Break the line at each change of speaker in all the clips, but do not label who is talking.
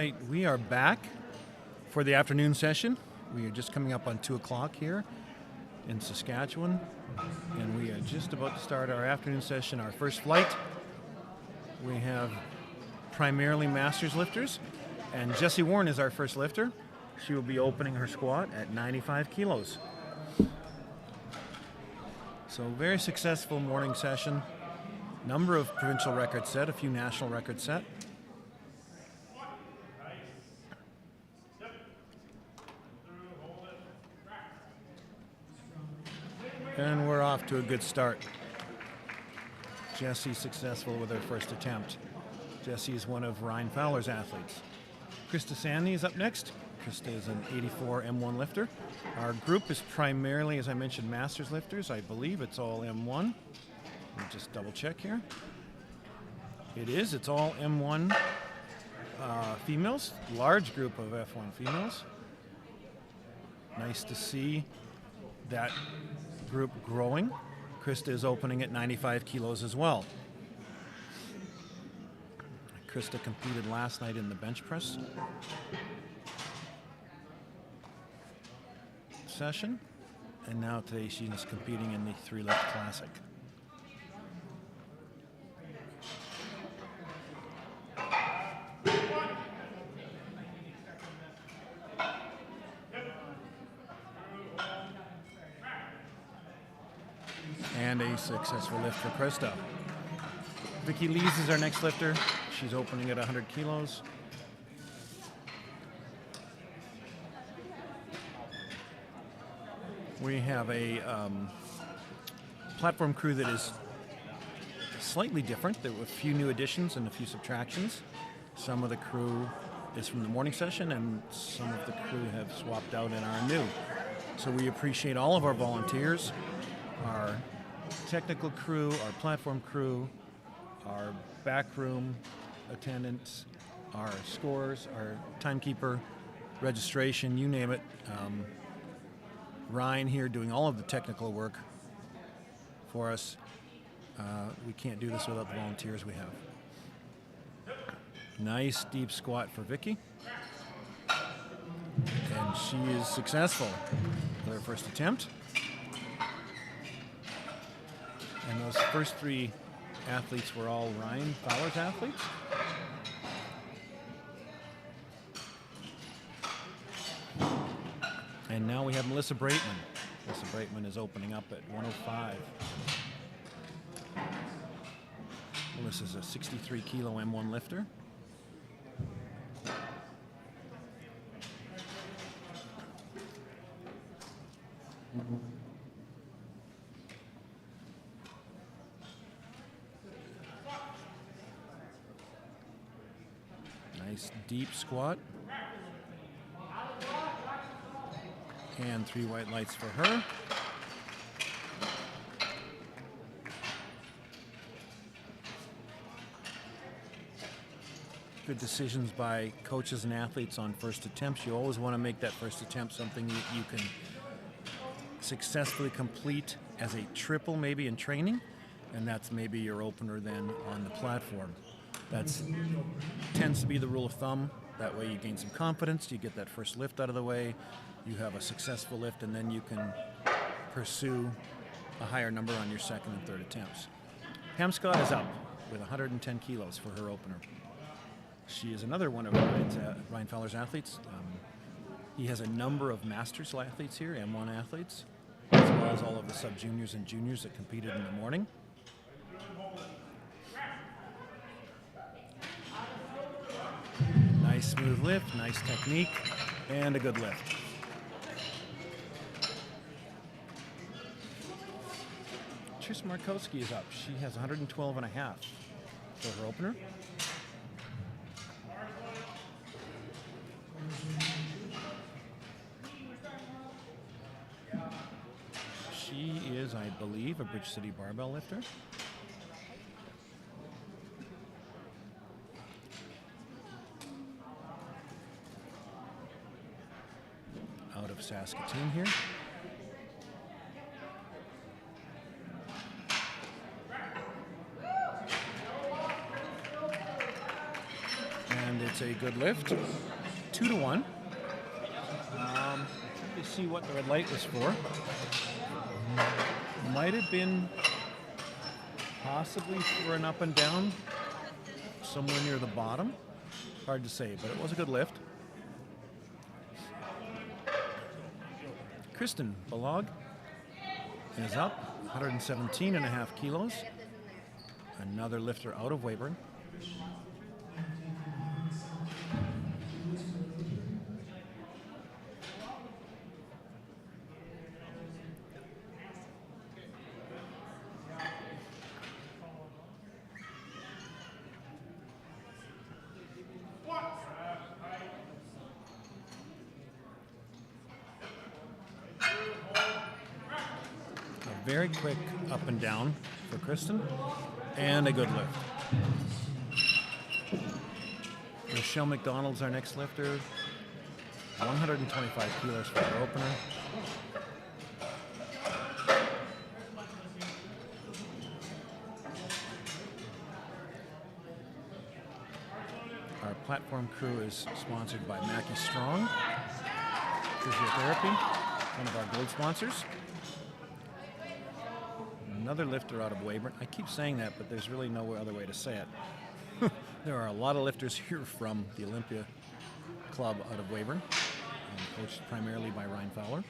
right, we are back for the afternoon session. We are just coming up on 2 o'clock here in Saskatchewan, and we are just about to start our afternoon session, our first flight. We have primarily masters lifters, and Jessie Warren is our first lifter. She will be opening her squat at 95 kilos. So very successful morning session. Number of provincial records set, a few national records set. And we're off to a good start. Jessie successful with her first attempt. Jessie is one of Ryan Fowler's athletes. Krista Sandy is up next. Krista is an 84 M1 lifter. Our group is primarily, as I mentioned, masters lifters. I believe it's all M1. Let me just double check here. It is. It's all M1 females. Large group of F1 females. Nice to see that group growing. Krista is opening at 95 kilos as well. Krista competed last night in the bench press session, and now today she is competing in the 3-lift classic. And a successful lift for Krista. Vicky Lees is our next lifter. She's opening at 100 kilos. We have a platform crew that is slightly different. There were a few new additions and a few subtractions. Some of the crew is from the morning session, and some of the crew have swapped out and are new. So we appreciate all of our volunteers, our technical crew, our platform crew, our backroom attendants, our scorers, our timekeeper, registration, you name it. Ryan here doing all of the technical work for us. We can't do this without the volunteers we have. Nice deep squat for Vicky. And she is successful with her first attempt. And those first 3 athletes were all Ryan Fowler's athletes. And now we have Melissa Braitman. Melissa Braitman is opening up at 105. Melissa's a 63 kilo M1 lifter. Nice deep squat. And 3 white lights for her. Good decisions by coaches and athletes on first attempts. You always want to make that first attempt something you can successfully complete as a triple maybe in training, and that's maybe your opener then on the platform. That tends to be the rule of thumb. That way you gain some confidence, you get that first lift out of the way, you have a successful lift, and then you can pursue a higher number on your second and third attempts. Pam Scott is up with 110 kilos for her opener. She is another one of Ryan Fowler's athletes. He has a number of masters athletes here, M1 athletes, as well as all of the sub-juniors and juniors that competed in the morning. Nice smooth lift, nice technique, and a good lift. Trish Markowski is up. She has 112 and a half for her opener. She is, I believe, a Bridge City barbell lifter. Out of Saskatoon here. And it's a good lift. 2-1. Let me see what the red light was for. Might have been possibly for an up and down somewhere near the bottom. Hard to say, but it was a good lift. Kristen Balog is up, 117.5 kilos. Another lifter out of Weyburn. Very quick up and down for Kristen, and a good lift. Michelle McDonald's our next lifter, 125 kilos for her opener. Our platform crew is sponsored by Mackie Strong Physiotherapy, one of our gold sponsors. Another lifter out of Weyburn. I keep saying that, but there's really no other way to say it. There are a lot of lifters here from the Olympia Club out of Weyburn, coached primarily by Ryan Fowler.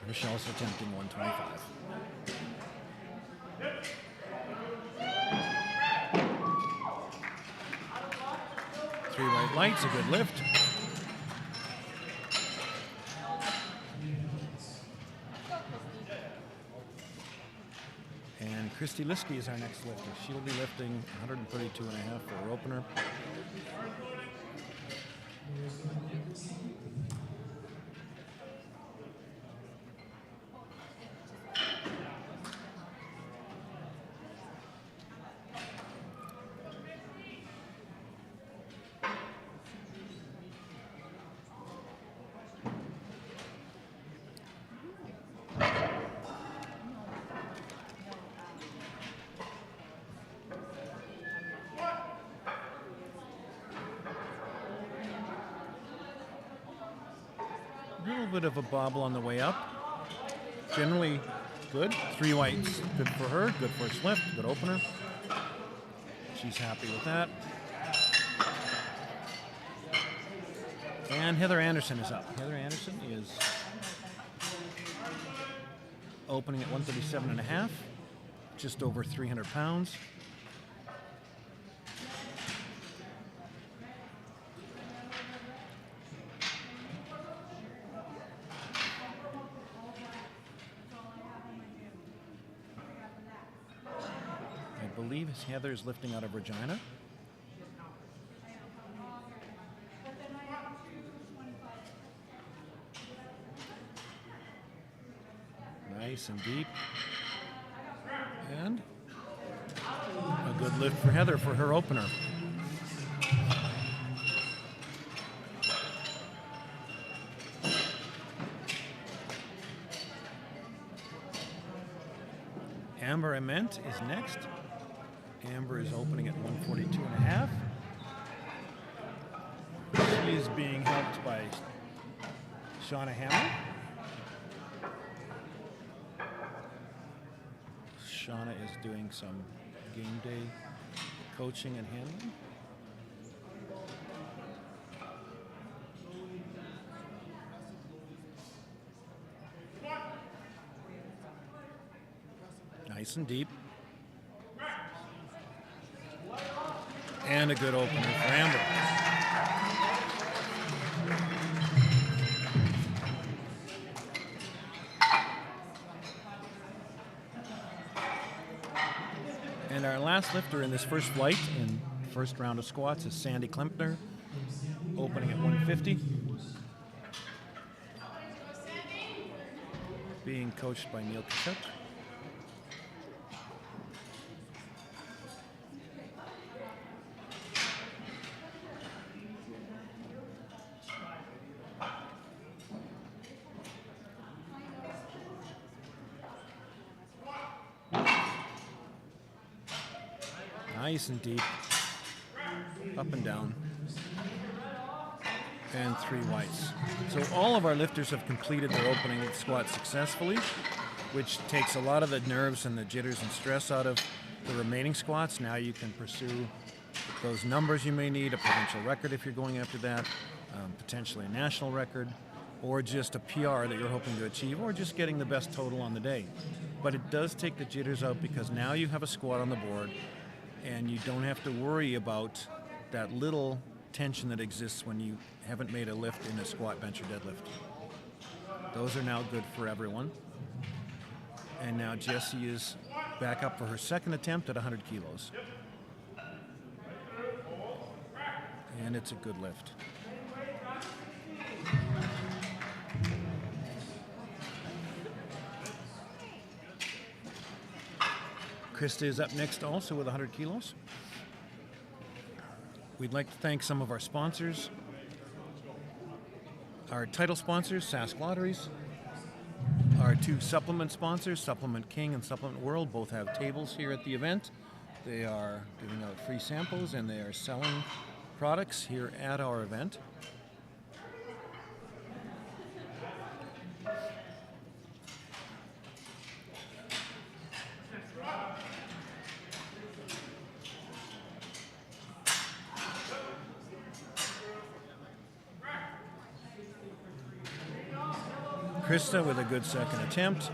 Michelle's attempting 125. Three white lights, a good lift. And Christy Liskey is our next lifter. She'll be lifting 132.5 for her opener. A little bit of a bobble on the way up. Generally good. Three whites. Good for her. Good first lift. Good opener. She's happy with that. And Heather Anderson is up. Heather Anderson is opening at 137.5. Just over 300 pounds. I believe Heather is lifting out of Regina. Nice and deep. And a good lift for Heather for her opener. Amber Ament is next. Amber is opening at 142.5. She is being helped by Shauna Hammer. Shauna is doing some game day coaching and handling. Nice and deep. And a good opener for Amber. And our last lifter in this first flight in first round of squats is Sandy Klempner, opening at 150. Being coached by Neil Kachuk. Nice and deep, up and down. and 3 whites. So all of our lifters have completed their opening squat successfully, which takes a lot of the nerves and the jitters and stress out of the remaining squats. Now you can pursue those numbers you may need, a provincial record if you're going after that, potentially a national record, or just a PR that you're hoping to achieve, or just getting the best total on the day. But it does take the jitters out because now you have a squat on the board and you don't have to worry about that little tension that exists when you haven't made a lift in a squat, bench, or deadlift. Those are now good for everyone. And now Jessie is back up for her second attempt at 100 kilos. And it's a good lift. Krista is up next also with 100 kilos. We'd like to thank some of our sponsors. Our title sponsors, Sask Lotteries. Our 2 supplement sponsors, Supplement King and Supplement World, both have tables here at the event. They are giving out free samples and they are selling products here at our event. Krista with a good second attempt.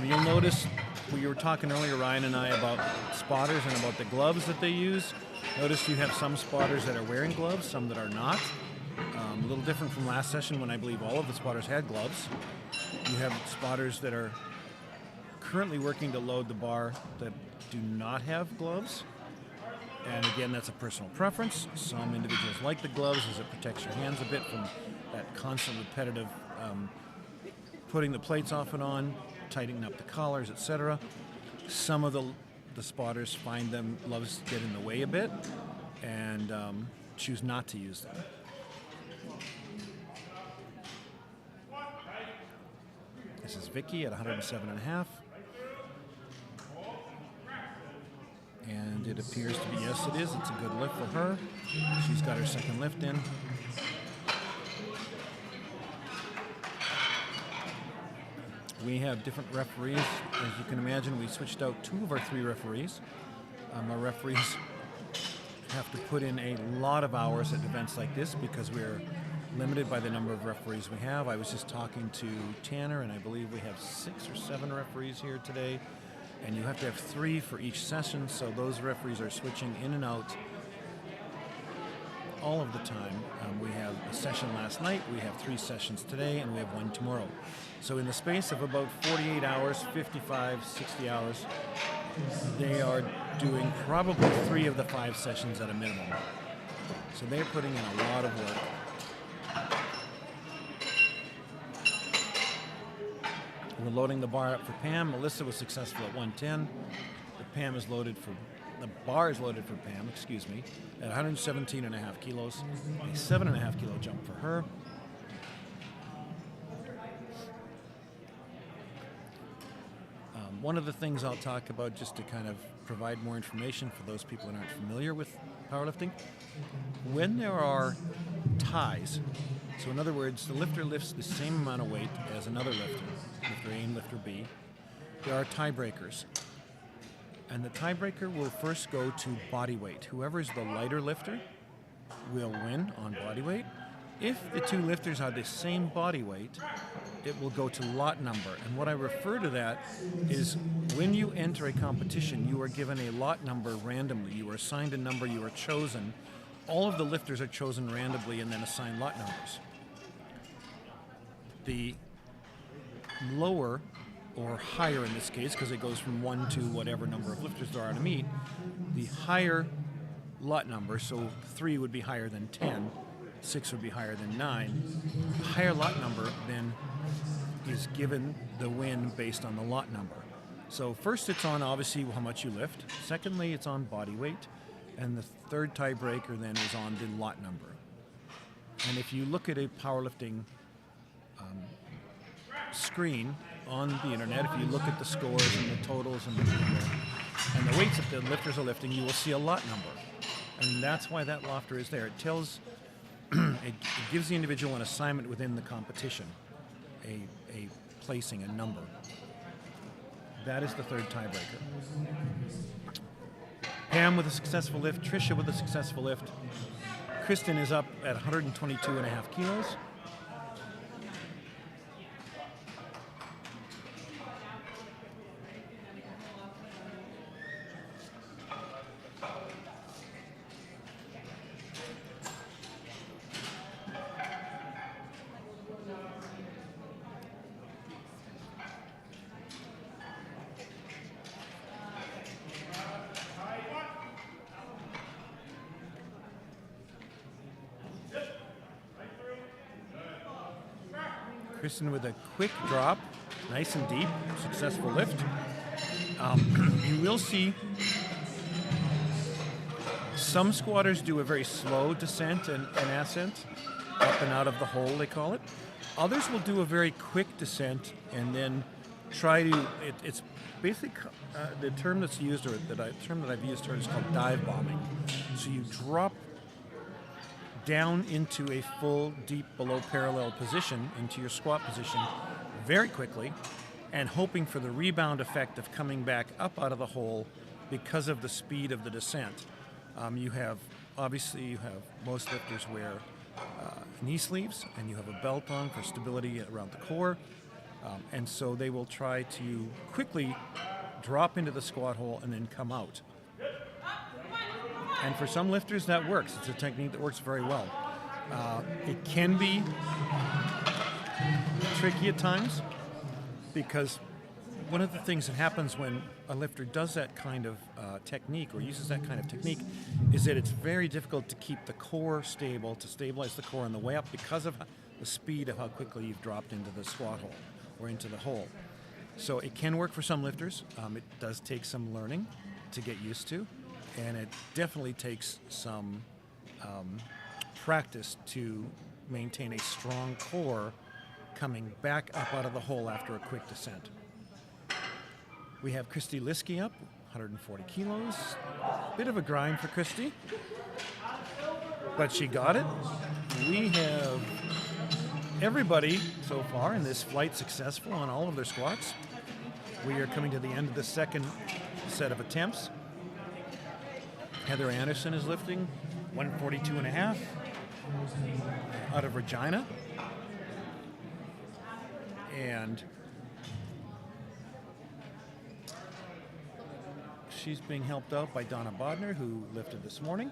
You'll notice we were talking earlier, Ryan and I, about spotters and about the gloves that they use. Notice you have some spotters that are wearing gloves, some that are not. A little different from last session when I believe all of the spotters had gloves. You have spotters that are currently working to load the bar that do not have gloves. And again, that's a personal preference. Some individuals like the gloves as it protects your hands a bit from that constant repetitive putting the plates off and on, tightening up the collars, etc. Some of the spotters find them gloves get in the way a bit and choose not to use them. This is Vicky at 107.5. And it appears to be, yes it is, it's a good lift for her. She's got her second lift in. We have different referees. As you can imagine, we switched out 2 of our 3 referees. Our referees have to put in a lot of hours at events like this because we're limited by the number of referees we have. I was just talking to Tanner, and I believe we have 6 or 7 referees here today. And you have to have 3 for each session, so those referees are switching in and out all of the time. We have a session last night, we have 3 sessions today, and we have 1 tomorrow. So in the space of about 48 hours, 55, 60 hours, they are doing probably 3 of the 5 sessions at a minimum. So they're putting in a lot of work. We're loading the bar up for Pam. Melissa was successful at 110. The bar is loaded for Pam, at 117.5 kilos. A 7.5 kilo jump for her. One of the things I'll talk about just to kind of provide more information for those people that aren't familiar with powerlifting, when there are ties, so in other words, the lifter lifts the same amount of weight as another lifter, lifter A and lifter B, there are tiebreakers. And the tiebreaker will first go to body weight. Whoever is the lighter lifter will win on body weight. If the 2 lifters are the same body weight, it will go to lot number. And what I refer to that is when you enter a competition, you are given a lot number randomly. You are assigned a number, you are chosen. All of the lifters are chosen randomly and then assigned lot numbers. The lower, or higher in this case, because it goes from 1 to whatever number of lifters there are to meet, the higher lot number, so 3 would be higher than 10, 6 would be higher than 9. The higher lot number then is given the win based on the lot number. So first it's on obviously how much you lift. Secondly, it's on body weight. And the third tiebreaker then is on the lot number. And if you look at a powerlifting screen on the internet, if you look at the scores and the totals and the weights that the lifters are lifting, you will see a lot number. And that's why that lofter is there. It tells it gives the individual an assignment within the competition, a placing, a number. That is the third tiebreaker. Pam with a successful lift, Tricia with a successful lift. Kristen is up at 122.5 kilos. Kristen with a quick drop, nice and deep, successful lift. You will see some squatters do a very slow descent and ascent, up and out of the hole they call it. Others will do a very quick descent and then try to, it's basically, the term that's used, or the term that I've used here is called dive bombing. So you drop down into a full deep below parallel position, into your squat position very quickly, and hoping for the rebound effect of coming back up out of the hole because of the speed of the descent. You have most lifters wear knee sleeves, and you have a belt on for stability around the core, and so they will try to quickly drop into the squat hole and then come out. And for some lifters, that works. It's a technique that works very well. It can be tricky at times because one of the things that happens when a lifter does that kind of technique or uses that kind of technique is that it's very difficult to keep the core stable, to stabilize the core on the way up because of the speed of how quickly you've dropped into the squat hole or into the hole. So it can work for some lifters. It does take some learning to get used to. And it definitely takes some practice to maintain a strong core coming back up out of the hole after a quick descent. We have Christy Liskey up, 140 kilos. Bit of a grind for Christy, but she got it. We have everybody so far in this flight successful on all of their squats. We are coming to the end of the second set of attempts. Heather Anderson is lifting 142.5 out of Regina. And she's being helped out by Donna Bodner, who lifted this morning.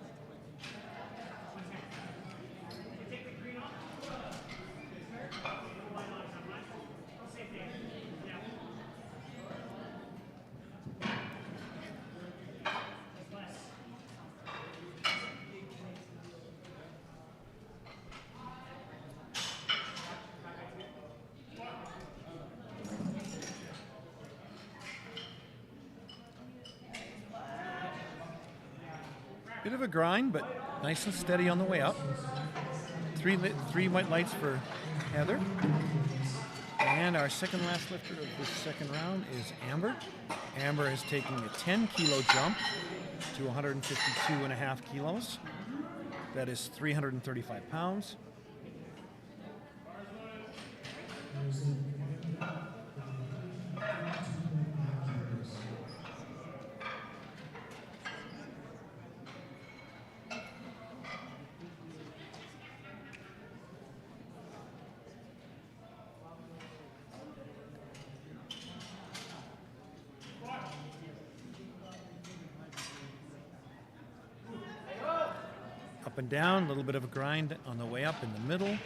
Bit of a grind, but nice and steady on the way up. Three white lights for Heather. And our second last lifter of this second round is Amber. Amber is taking a 10-kilo jump to 152.5 kilos. That is 335 pounds. Up and down, a little bit of a grind on the way up in the middle,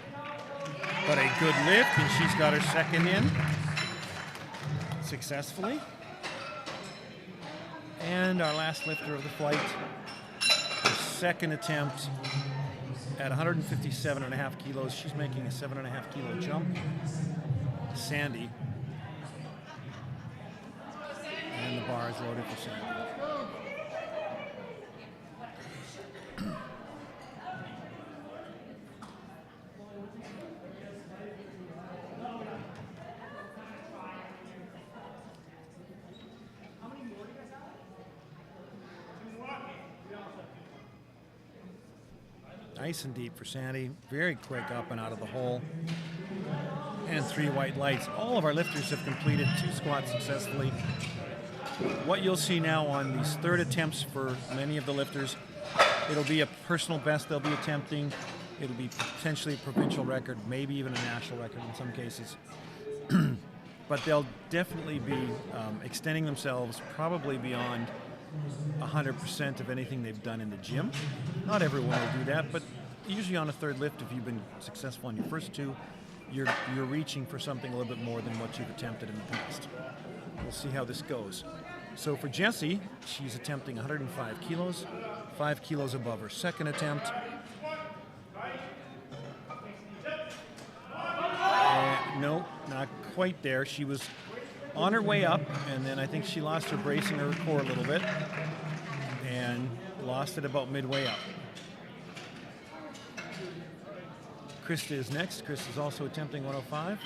but a good lift, and she's got her second in successfully. And our last lifter of the flight, her second attempt at 157.5 kilos. She's making a 7.5 kilo jump. Sandy. And the bar is loaded for Sandy. Nice and deep for Sandy. Very quick up and out of the hole. And 3 white lights. All of our lifters have completed 2 squats successfully. What you'll see now on these third attempts for many of the lifters, it'll be a personal best they'll be attempting. It'll be potentially a provincial record, maybe even a national record in some cases. But they'll definitely be extending themselves probably beyond 100% of anything they've done in the gym. Not everyone will do that, but usually on a third lift, if you've been successful on your first 2, you're reaching for something a little bit more than what you've attempted in the past. We'll see how this goes. So for Jessie, she's attempting 105 kilos, 5 kilos above her second attempt. No, not quite there. She was on her way up, and then I think she lost her bracing or her core a little bit, and lost it about midway up. Krista is next. Krista is also attempting 105.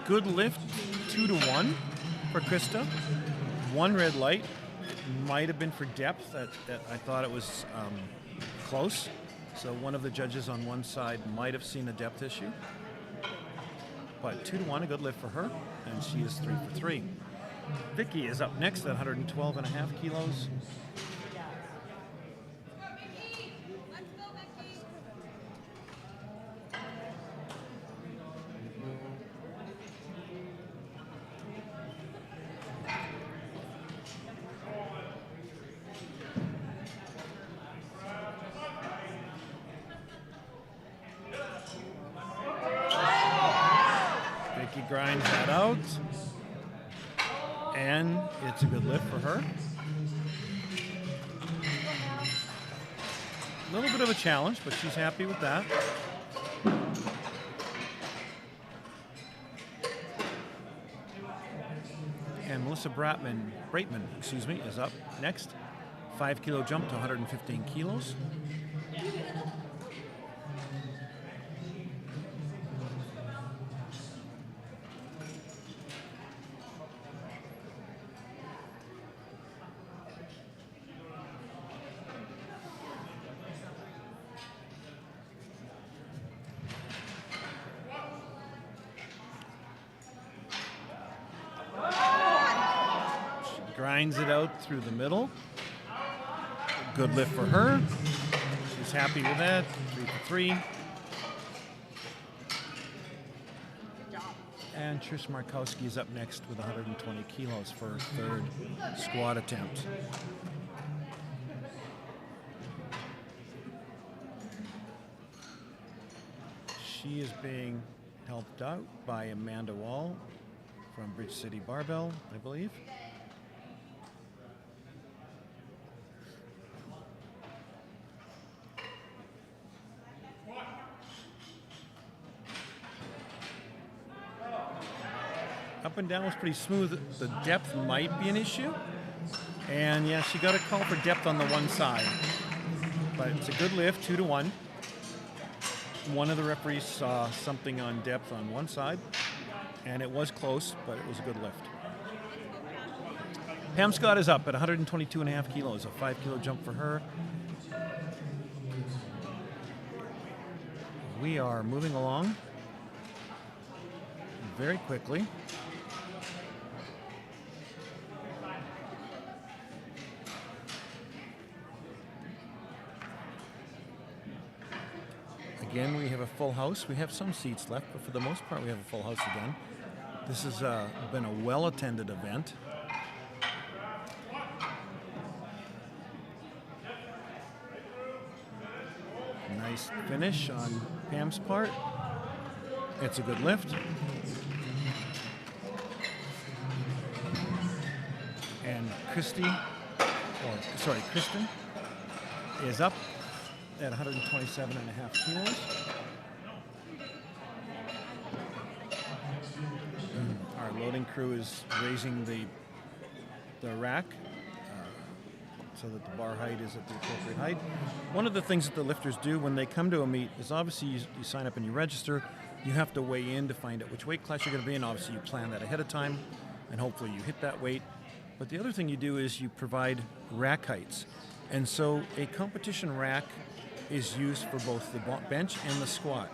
Good lift, 2-1 for Krista. 1 red light. It might have been for depth. That I thought it was close. So one of the judges on one side might have seen a depth issue. But 2-1, a good lift for her, and she is 3 for 3. Vicky is up next at 112.5 kilos. Grinds that out, and it's a good lift for her. A little bit of a challenge, but she's happy with that. And Melissa Brightman, is up next. 5 kilo jump to 115 kilos. Grinds it out through the middle. Good lift for her. She's happy with that. 3 for 3. And Trish Markowski is up next with 120 kilos for her third squat attempt. She is being helped out by Amanda Wall from Bridge City Barbell, I believe. Up and down was pretty smooth. The depth might be an issue. And yeah, she got a call for depth on the one side. But it's a good lift, 2-1. One of the referees saw something on depth on one side, and it was close, but it was a good lift. Pam Scott is up at 122.5 kilos, a 5 kilo jump for her. We are moving along very quickly. Again, we have a full house. We have some seats left, but for the most part, we have a full house again. This has been a well-attended event. Nice finish on Pam's part. It's a good lift. And Kristen is up at 127.5 kilos. Our loading crew is raising the rack so that the bar height is at the appropriate height. One of the things that the lifters do when they come to a meet is obviously you sign up and you register. You have to weigh in to find out which weight class you're going to be in. Obviously, you plan that ahead of time, and hopefully you hit that weight. But the other thing you do is you provide rack heights. And so a competition rack is used for both the bench and the squat.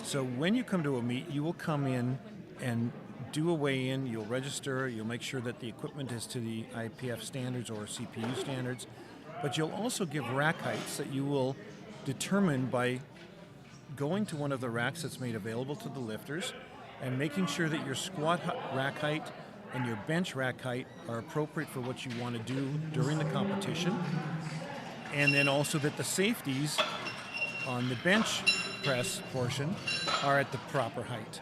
So when you come to a meet, you will come in and do a weigh-in, you'll register, you'll make sure that the equipment is to the IPF standards or CPU standards, but you'll also give rack heights that you will determine by going to one of the racks that's made available to the lifters and making sure that your squat rack height and your bench rack height are appropriate for what you want to do during the competition, and then also that the safeties on the bench press portion are at the proper height.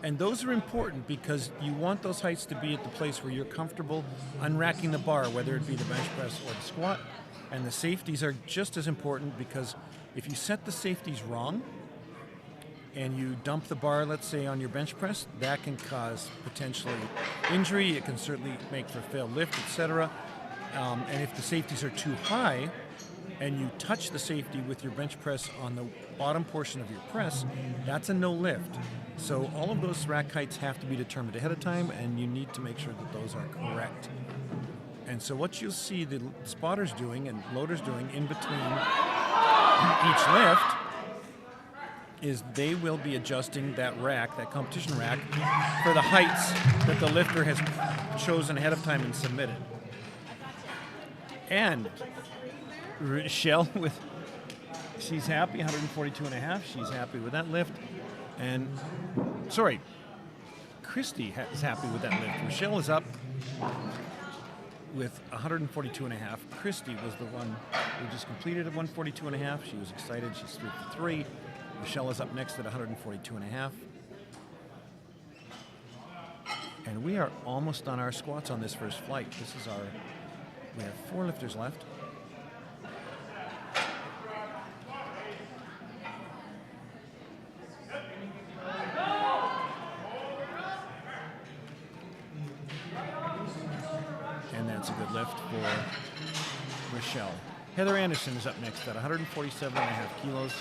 And those are important because you want those heights to be at the place where you're comfortable unracking the bar, whether it be the bench press or the squat. And the safeties are just as important because if you set the safeties wrong and you dump the bar, let's say, on your bench press, that can cause potentially injury. It can certainly make for a failed lift, etc. And if the safeties are too high and you touch the safety with your bench press on the bottom portion of your press, that's a no lift. So all of those rack heights have to be determined ahead of time, and you need to make sure that those are correct. And so what you'll see the spotters doing and loaders doing in between each lift is they will be adjusting that rack, that competition rack, for the heights that the lifter has chosen ahead of time and submitted. And Rochelle, she's happy, 142.5. She's happy with that lift. And, Christy is happy with that lift. Rochelle is up with 142.5. Christy was the one who just completed at 142.5. She was excited. She's 3 for 3. Rochelle is up next at 142.5. And we are almost on our squats on this first flight. We have 4 lifters left. And that's a good lift for Rochelle. Heather Anderson is up next at 147.5 kilos.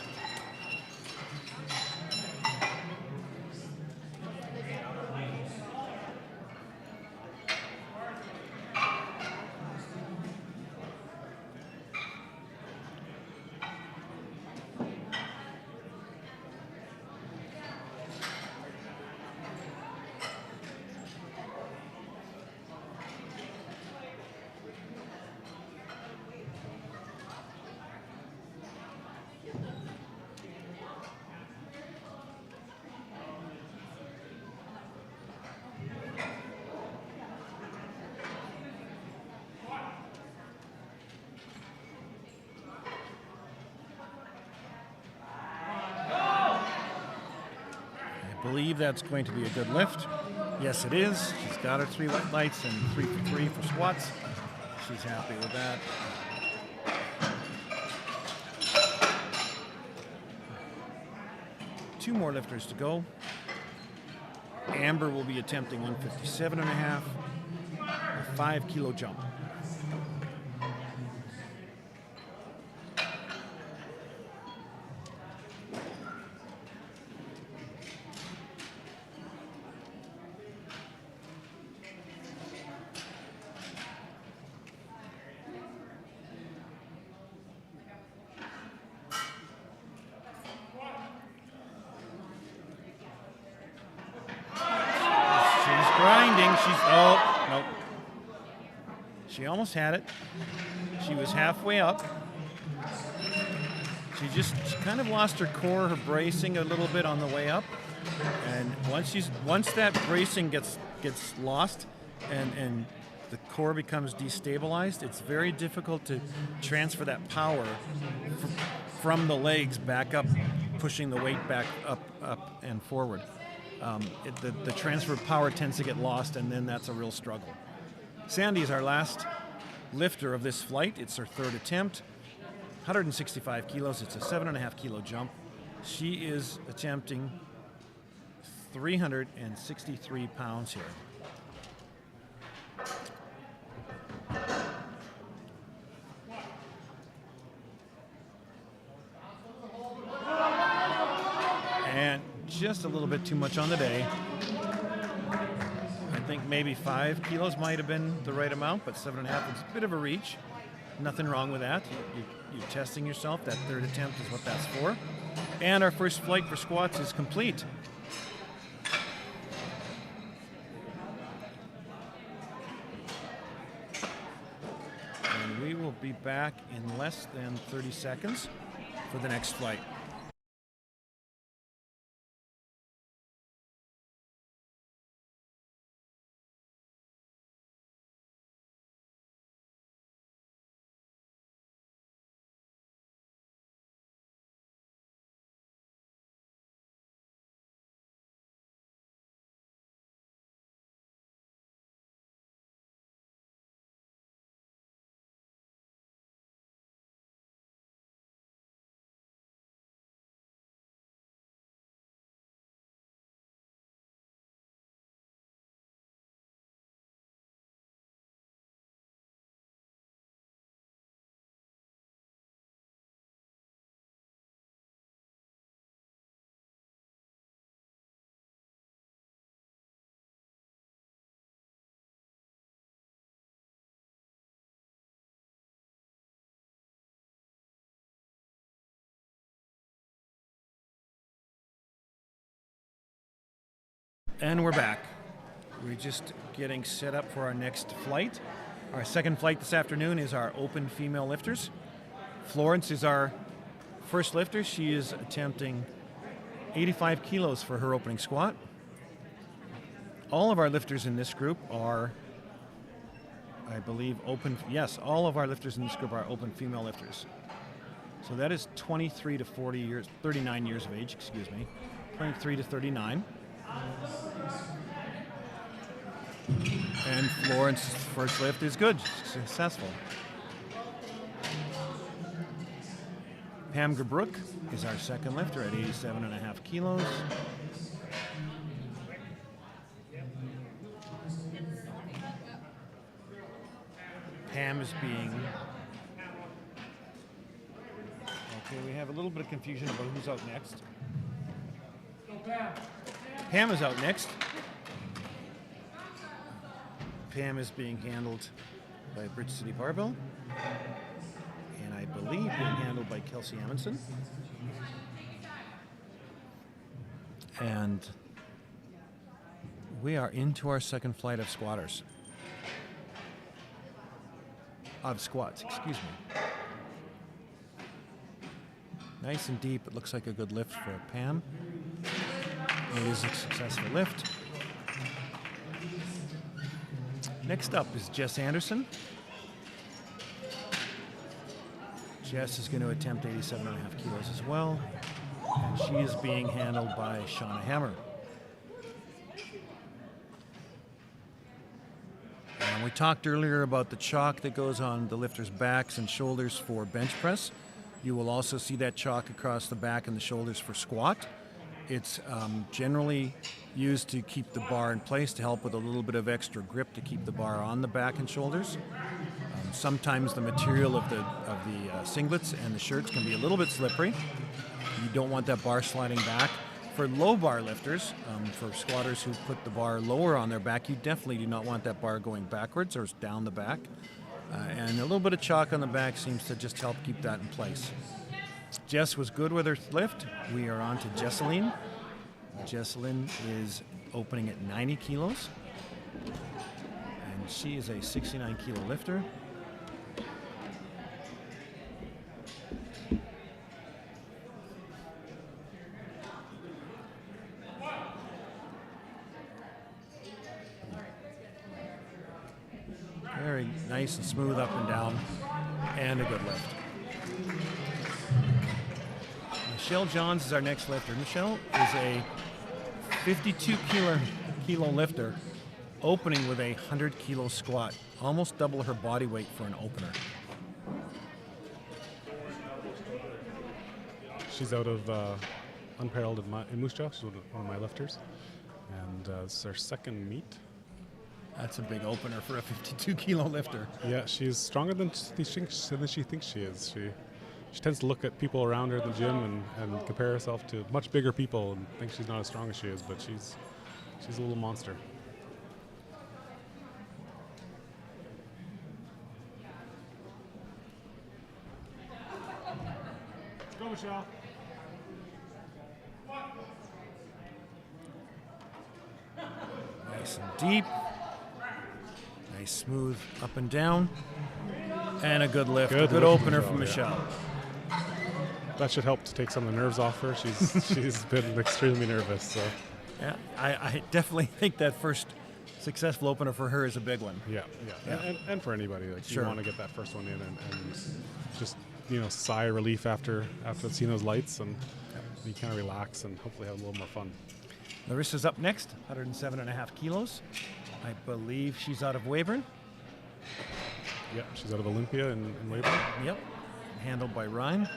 I believe that's going to be a good lift. Yes, it is. She's got her 3 wet lights and 3 for 3 for squats. She's happy with that. Two more lifters to go. Amber will be attempting 157.5, a 5 kilo jump. Nope. She almost had it. She was halfway up. She kind of lost her core, her bracing a little bit on the way up. And once that bracing gets lost and the core becomes destabilized, it's very difficult to transfer that power from the legs back up, pushing the weight back up and forward. The transfer of power tends to get lost, and then that's a real struggle. Sandy is our last lifter of this flight. It's her third attempt. 165 kilos. It's a 7.5 kilo jump. She is attempting 363 pounds here. And just a little bit too much on the day. I think maybe 5 kilos might have been the right amount, but 7.5 is a bit of a reach. Nothing wrong with that. You're testing yourself. That third attempt is what that's for. And our first flight for squats is complete. And we will be back in less than 30 seconds for the next flight. And we're back. We're just getting set up for our next flight. Our second flight this afternoon is our open female lifters. Florence is our first lifter. She is attempting 85 kilos for her opening squat. All of our lifters in this group are, I believe, open. Yes, all of our lifters in this group are open female lifters. So that is 23 to 40 years, 39 years of age, excuse me. 23 to 39. And Florence's first lift is good, successful. Pam Gerbrook is our second lifter at 87.5 kilos. Pam is being... Okay, we have a little bit of confusion about who's out next. Pam is out next. Pam is being handled by Bridge City Barbell, and I believe being handled by Kelsey Amundsen. And we are into our second flight of squats, excuse me. Nice and deep. It looks like a good lift for Pam. It is a successful lift. Next up is Jess Anderson. Jess is going to attempt 87.5 kilos as well. And she is being handled by Shauna Hammer. And we talked earlier about the chalk that goes on the lifters' backs and shoulders for bench press. You will also see that chalk across the back and the shoulders for squat. It's generally used to keep the bar in place, to help with a little bit of extra grip to keep the bar on the back and shoulders. Sometimes the material of the singlets and the shirts can be a little bit slippery. You don't want that bar sliding back. For low bar lifters, for squatters who put the bar lower on their back, you definitely do not want that bar going backwards or down the back. And a little bit of chalk on the back seems to just help keep that in place. Jess was good with her lift. We are on to Jesseline. Jesseline is opening at 90 kilos. And she is a 69 kilo lifter. Very nice and smooth up and down, and a good lift. Michelle Johns is our next lifter. Michelle is a 52 kilo lifter. opening with a 100-kilo squat, almost double her body weight for an opener.
She's out of unparalleled in Moose Jaw. She's one of my lifters, and it's her second meet.
That's a big opener for a 52-kilo lifter.
Yeah, she's stronger than she thinks she is. She tends to look at people around her in the gym and compare herself to much bigger people and think she's not as strong as she is, but she's a little monster. Let's go, Michelle.
Nice and deep. Nice smooth up and down. And a good lift. Good opener from Michelle.
Yeah. That should help to take some of the nerves off her. She's been extremely nervous. So.
Yeah, I definitely think that first successful opener for her is a big one.
Yeah. And for anybody, like
sure.
You want to get that first one in and just sigh of relief after seeing those lights, and you kind of relax and hopefully have a little more fun.
Larissa's up next, 107.5 kilos. I believe she's out of Weyburn.
Yep, she's out of Olympia in Weyburn.
Yep, handled by Ryan.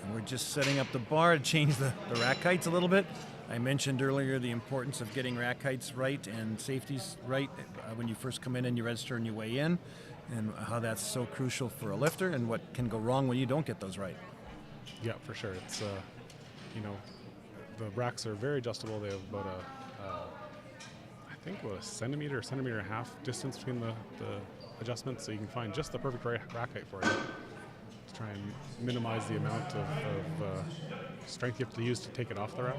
And we're just setting up the bar to change the rack heights a little bit. I mentioned earlier the importance of getting rack heights right and safeties right when you first come in and you register and you weigh in, and how that's so crucial for a lifter and what can go wrong when you don't get those right.
Yeah, for sure. It's, the racks are very adjustable. They have about a centimeter and a half distance between the adjustments, so you can find just the perfect rack height for you to try and minimize the amount of strength you have to use to take it off the rack,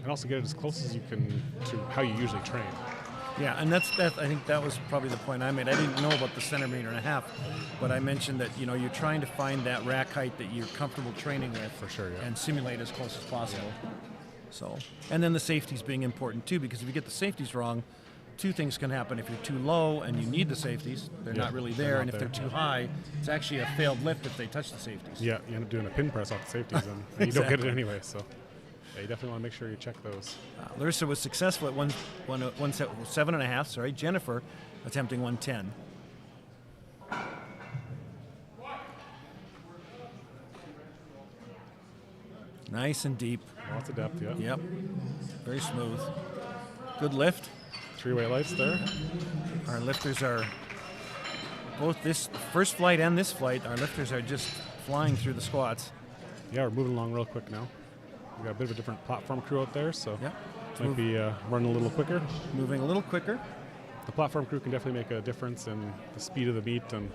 and also get it as close as you can to how you usually train.
Yeah, and that's I think that was probably the point I made. I didn't know about the centimeter and a half, but I mentioned that you're trying to find that rack height that you're comfortable training with,
for sure, yeah.
And simulate as close as possible. Yeah. So, and then the safeties being important too, because if you get the safeties wrong, two things can happen. If you're too low and you need the safeties, they're not really there, and if they're too high, it's actually a failed lift if they touch the safeties.
Yeah, you end up doing a pin press off the safeties, and you don't get it anyway. So. Yeah, you definitely want to make sure you check those.
Larissa was successful at 107.5. Sorry, Jennifer attempting 110. Nice and deep.
Lots of depth, yeah.
Yep. Very smooth. Good lift.
3 weight lights there.
Our lifters are both this first flight and this flight. Our lifters are just flying through the squats.
Yeah, we're moving along real quick now. We've got a bit of a different platform crew out there, so might be running a little quicker.
Moving a little quicker.
The platform crew can definitely make a difference in the speed of the meet, and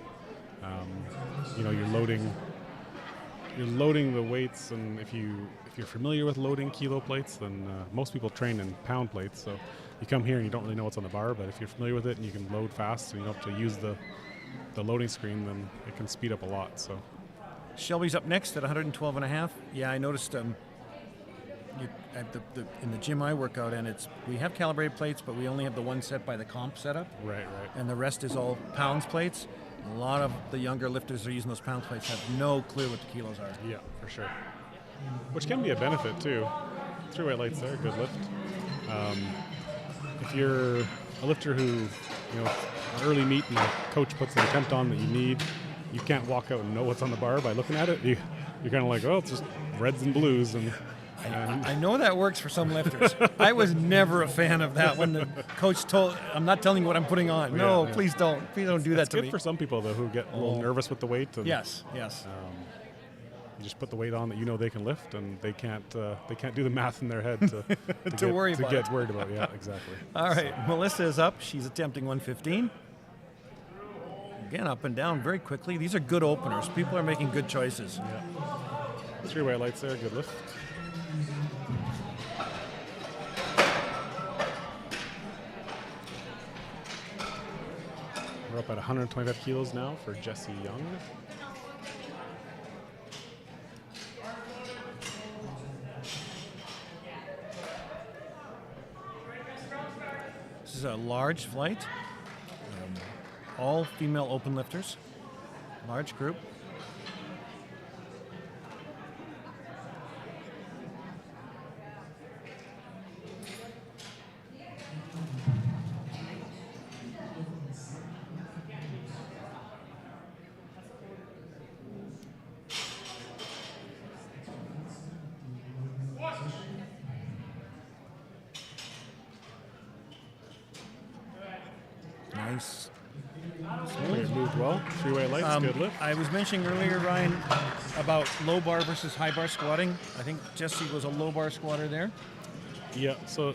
you're loading the weights, and if you're familiar with loading kilo plates, then most people train in pound plates, so you come here and you don't really know what's on the bar, but if you're familiar with it and you can load fast and you don't have to use the loading screen, then it can speed up a lot. So
Shelby's up next at 112.5. Yeah, I noticed in the gym I work out in, we have calibrated plates, but we only have the one set by the comp setup.
Right.
And the rest is all pounds plates. A lot of the younger lifters that are using those pound plates have no clue what the kilos are.
Yeah, for sure. Which can be a benefit too. 3 weight lights there, good lift. If you're a lifter who, an early meet and the coach puts an attempt on that you need, you can't walk out and know what's on the bar by looking at it. You're kind of like, oh, it's just reds and blues, and
I know that works for some lifters. I was never a fan of that when the coach told, I'm not telling you what I'm putting on. No, please don't. Please don't do that to me.
It's good for some people, though, who get a little nervous with the weight. And,
yes.
You just put the weight on that they can lift, and they can't do the math in their head to
to worry about it.
Get worried about. Yeah, exactly.
All right, Melissa is up. She's attempting 115. Again, up and down very quickly. These are good openers. People are making good choices.
Yeah. 3 weight lights there, good lift. We're up at 125 kilos now for Jessie Young.
This is a large flight. All female open lifters. Large group. Nice.
It moved well. 3 white lights, good lift.
I was mentioning earlier, Ryan, about low bar versus high bar squatting. I think Jesse was a low bar squatter there.
Yeah, so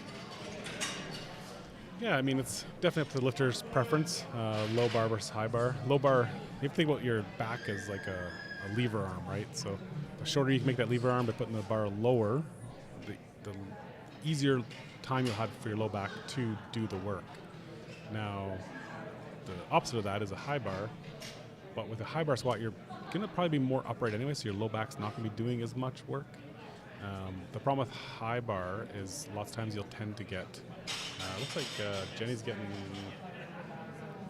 yeah, I mean, it's definitely up to the lifter's preference. Low bar versus high bar. Low bar, you have to think about your back as like a lever arm, right? So the shorter you can make that lever arm by putting the bar lower, the easier time you'll have for your low back to do the work. Now, the opposite of that is a high bar, but with a high bar squat, you're going to probably be more upright anyway, so your low back's not going to be doing as much work. The problem with high bar is lots of times you'll tend to get, looks like Jenny's getting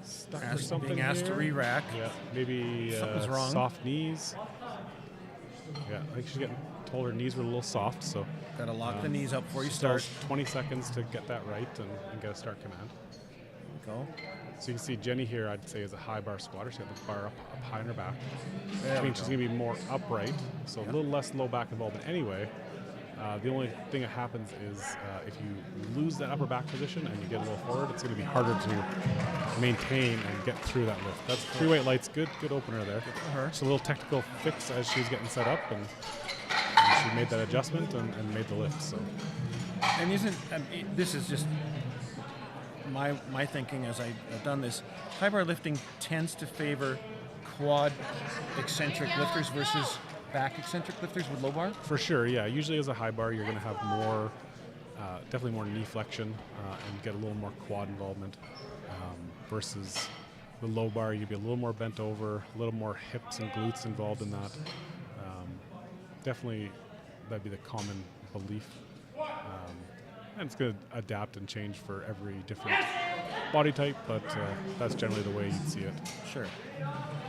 stuck or something
Being asked to
here.
re-rack.
Yeah, maybe
Something's wrong.
soft knees. Yeah, I think she's getting told her knees were a little soft, so
Got to lock the knees up before you
she
start.
still has 20 seconds to get that right and get a start command.
Go.
So you can see Jenny here, I'd say, is a high bar squatter. She's got the bar up high in her back,
There
which
we
means she's
go.
going to be more upright, so a little less low back involvement anyway. The only thing that happens is if you lose that upper back position and you get a little forward, it's going to be harder to maintain and get through that lift. That's 3 white lights, good opener there.
her.
Just a little technical fix as she was getting set up, and she made that adjustment and made the lift. So
And this is just my thinking as I've done this. High bar lifting tends to favor quad eccentric lifters versus back eccentric lifters with low bar.
for sure, yeah. Usually as a high bar, you're going to have more, definitely more knee flexion and get a little more quad involvement versus the low bar. You'd be a little more bent over, a little more hips and glutes involved in that. Definitely, that'd be the common belief. And it's going to adapt and change for every different body type, but that's generally the way you'd see it.
Sure.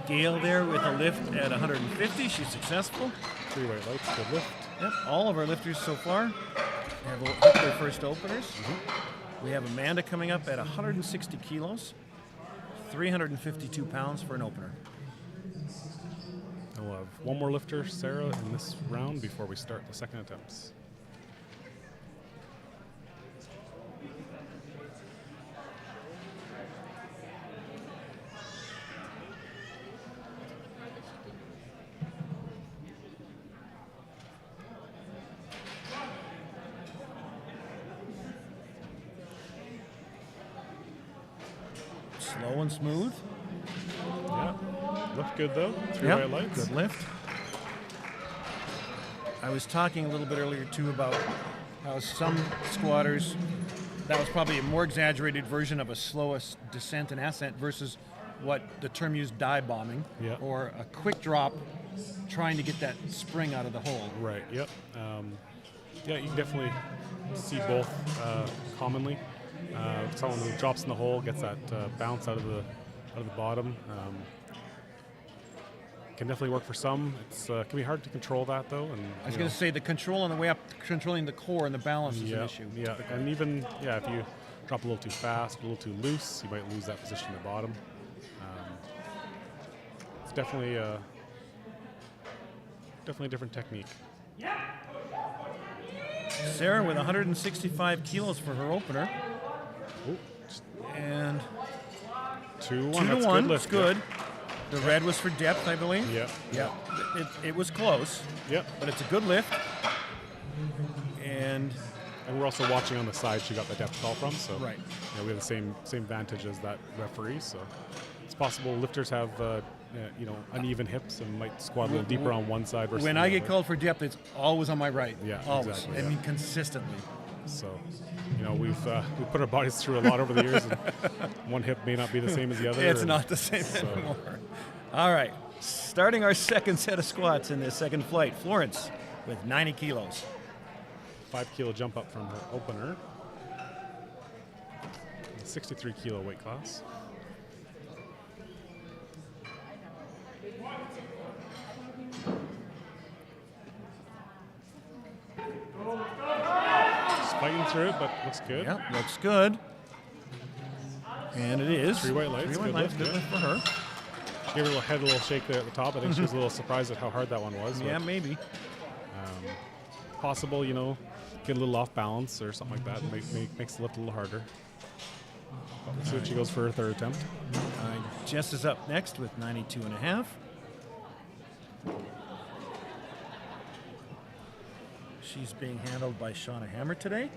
Gail there with a lift at 150. She's successful.
3 white lights, good lift.
Yep. All of our lifters so far have hit their first openers. We have Amanda coming up at 160 kilos, 352 pounds for an opener.
And we'll have one more lifter, Sarah, in this round before we start the second attempts.
Slow and smooth.
Yeah, looked good though. 3
Yep,
white lights.
good lift. I was talking a little bit earlier too about how some squatters, that was probably a more exaggerated version of a slowest descent and ascent versus what the term used, dive bombing,
Yeah.
or a quick drop trying to get that spring out of the hole.
Right. Yep. Yeah, you can definitely see both commonly. Someone who drops in the hole gets that bounce out of the bottom. Can definitely work for some. It's can be hard to control that though. And
I was going to say the control on the way up, controlling the core and the balance is
yeah,
an issue.
yeah, and even if you drop a little too fast, a little too loose, you might lose that position at the bottom. It's definitely a different technique.
Sarah with 165 kilos for her opener.
Ooh,
And
2-1.
2
That's
to 1.
Good
It's
lift.
good. The red was for depth, I believe.
Yeah.
Yeah. It was close,
Yep.
but it's a good lift. And
And we're also watching on the side she got the depth call from, so
Right.
we have the same vantage as that referee. So it's possible lifters have uneven hips and might squat a little deeper on one side versus
when
the
I get
other.
called for depth, it's always on my right.
Yeah,
always.
exactly,
I
yeah.
mean, consistently.
So we've put our bodies through a lot over the years, and one hip may not be the same as the other.
It's
and
not the same
so-
anymore. All right, starting our second set of squats in this second flight. Florence with 90 kilos.
5 kilo jump up from her opener. 63 kilo weight class. Just fighting through it, but looks good.
Yep, looks good. And it is.
3 white lights,
3 white
good
lights,
lift,
good
yeah.
lift for her.
She gave her head a little shake there at the top. I think she was a little surprised at how hard that one was.
Yeah,
but,
maybe.
possible, get a little off balance or something like that. Makes the lift a little harder. But we'll see what she goes for her third attempt.
Jess is up next with 92.5. She's being handled by Shauna Hammer today.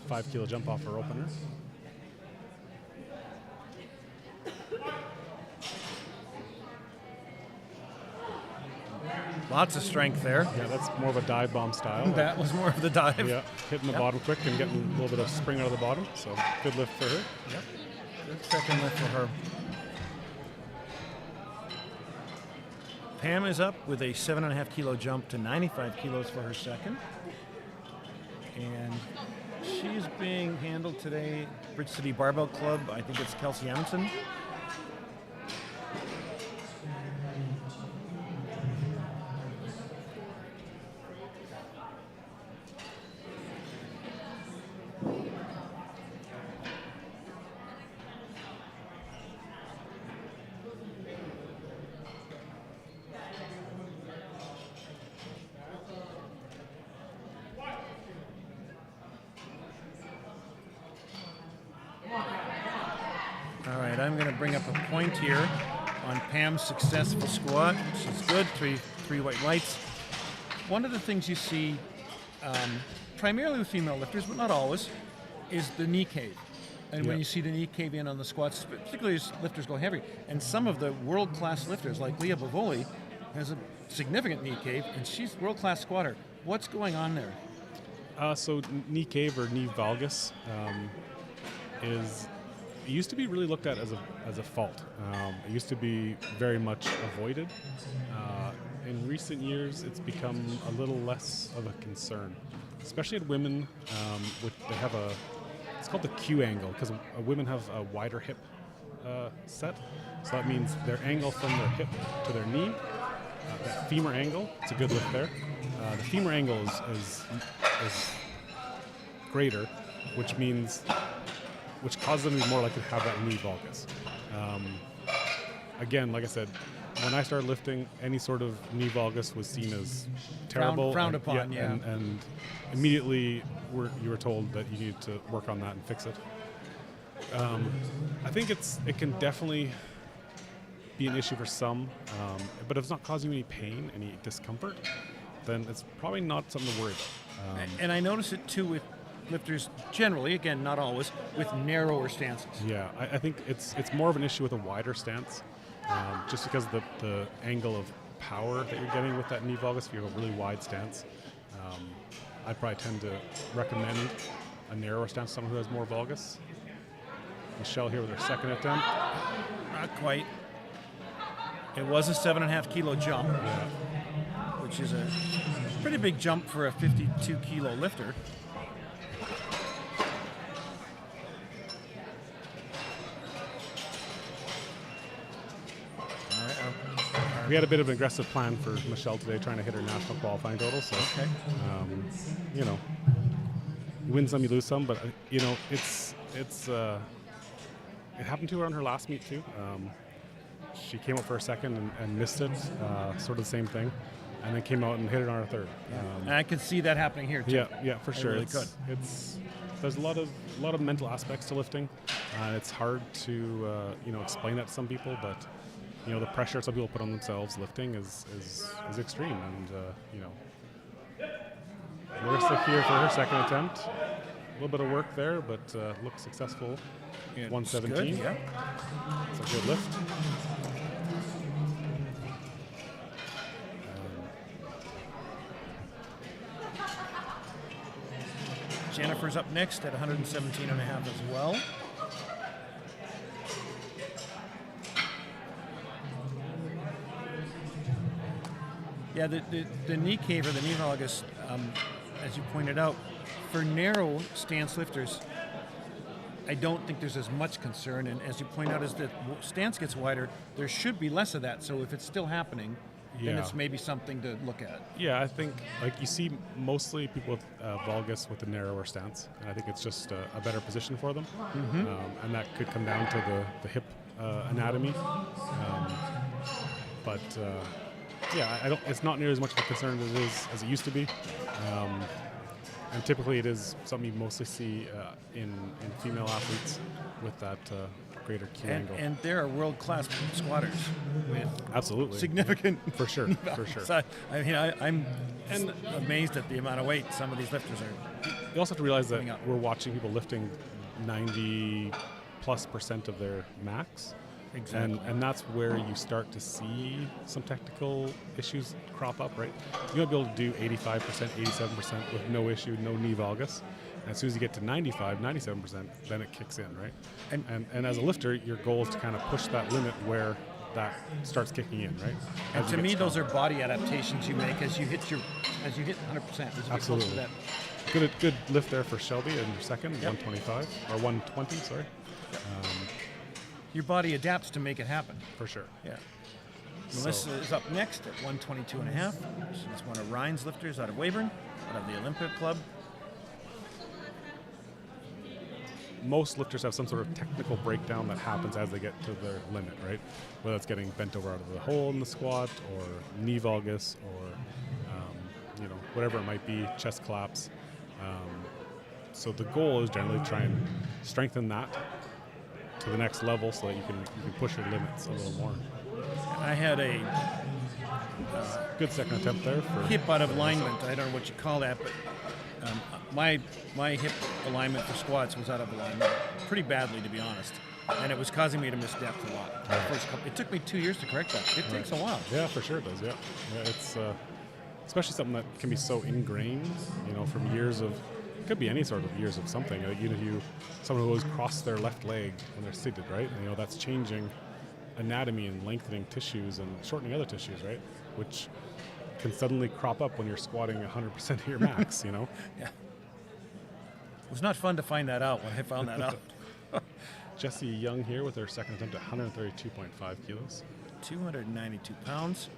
5 kilo jump off her opener.
Lots of strength there.
Yeah, that's more of a dive bomb style.
That was more of the dive.
Yeah, hitting the bottom quick and getting a little bit of spring out of the bottom. So good lift for her.
Yep. Good second lift for her. Pam is up with a 7.5 kilo jump to 95 kilos for her second. And she's being handled today, Bridge City Barbell Club. I think it's Kelsey Amundsen. All right, I'm going to bring up a point here on Pam's successful squat. She's good, three white lights. One of the things you see, primarily with female lifters, but not always, is the knee cave. And when you see the knee cave in on the squats, particularly as lifters go heavy, and some of the world-class lifters, like Leah Bavoli, has a significant knee cave, and she's world-class squatter. What's going on there?
So knee cave or knee valgus it used to be really looked at as a fault. It used to be very much avoided. In recent years, it's become a little less of a concern, especially at women. They have it's called the Q angle because women have a wider hip set. So that means their angle from their hip to their knee, that femur angle, it's a good lift there. The femur angle is greater, which causes them to be more likely to have that knee valgus. Again, like I said, when I started lifting, any sort of knee valgus was seen as terrible.
Frowned upon, yeah.
And immediately you were told that you needed to work on that and fix it. I think it can definitely be an issue for some, but if it's not causing you any pain, any discomfort, then it's probably not something to worry about.
And I notice it too with lifters generally, again, not always, with narrower stances.
Yeah, I think it's more of an issue with a wider stance, just because the angle of power that you're getting with that knee valgus, if you have a really wide stance. I'd probably tend to recommend a narrower stance to someone who has more valgus. Michelle here with her second attempt.
Not quite. It was a 7.5 kilo jump, which is a pretty big jump for a 52 kilo lifter.
We had a bit of an aggressive plan for Michelle today, trying to hit her national qualifying total. So, you win some, you lose some, but it happened to her on her last meet too. She came up for a second and missed it, sort of the same thing, and then came out and hit it on her third.
And I can see that happening here too.
Yeah, for sure.
Really could.
There's a lot of mental aspects to lifting. It's hard to explain that to some people, but the pressure some people put on themselves lifting is extreme, and Marissa here for her second attempt. A little bit of work there, but looks successful. 117.
Good, yeah.
It's a good lift.
Jennifer's up next at 117.5 as well. Yeah, the knee cave or the knee valgus, as you pointed out, for narrow stance lifters, I don't think there's as much concern. And as you point out, as the stance gets wider, there should be less of that. So if it's still happening, then it's maybe something to look at.
Yeah, I think you see mostly people with valgus with a narrower stance, and I think it's just a better position for them, and that could come down to the hip anatomy. But it's not nearly as much of a concern as it used to be. And typically it is something you mostly see in female athletes with that greater Q angle.
And there are world-class squatters with
Absolutely.
significant
For sure, for sure.
So, I mean, I'm amazed at the amount of weight some of these lifters are.
You also have to realize that
Coming up.
we're watching people lifting 90+% of their max.
Exactly.
And that's where you start to see some technical issues crop up, right? You might be able to do 85%, 87% with no issue, no knee valgus. And as soon as you get to 95, 97%, then it kicks in, right? And as a lifter, your goal is to kind of push that limit where that starts kicking in, right?
And to me, those are body adaptations you make as you hit 100%. As you get
Absolutely.
close to that.
Good lift there for Shelby in your second, 125, or 120, sorry.
Your body adapts to make it happen.
For sure.
Yeah. Melissa is up next at 122.5. She's one of Ryan's lifters out of Weyburn, out of the Olympic Club.
Most lifters have some sort of technical breakdown that happens as they get to their limit, right? Whether it's getting bent over out of the hole in the squat, or knee valgus, or whatever it might be, chest collapse. So the goal is generally to try and strengthen that to the next level so that you can push your limits a little more.
I had a
good second attempt there for
hip out of alignment. I don't know what you call that, but my hip alignment for squats was out of alignment pretty badly, to be honest, and it was causing me to miss depth a lot. It took me 2 years to correct that. It takes a while.
Yeah, for sure it does. Yeah, it's especially something that can be so ingrained, from years of. It could be any sort of years of something. Someone who always cross their left leg when they're seated, right? That's changing anatomy and lengthening tissues and shortening other tissues, right? Which can suddenly crop up when you're squatting 100% of your max,
Yeah. It was not fun to find that out when I found that out.
Jessie Young here with her second attempt at 132.5 kilos.
292 pounds.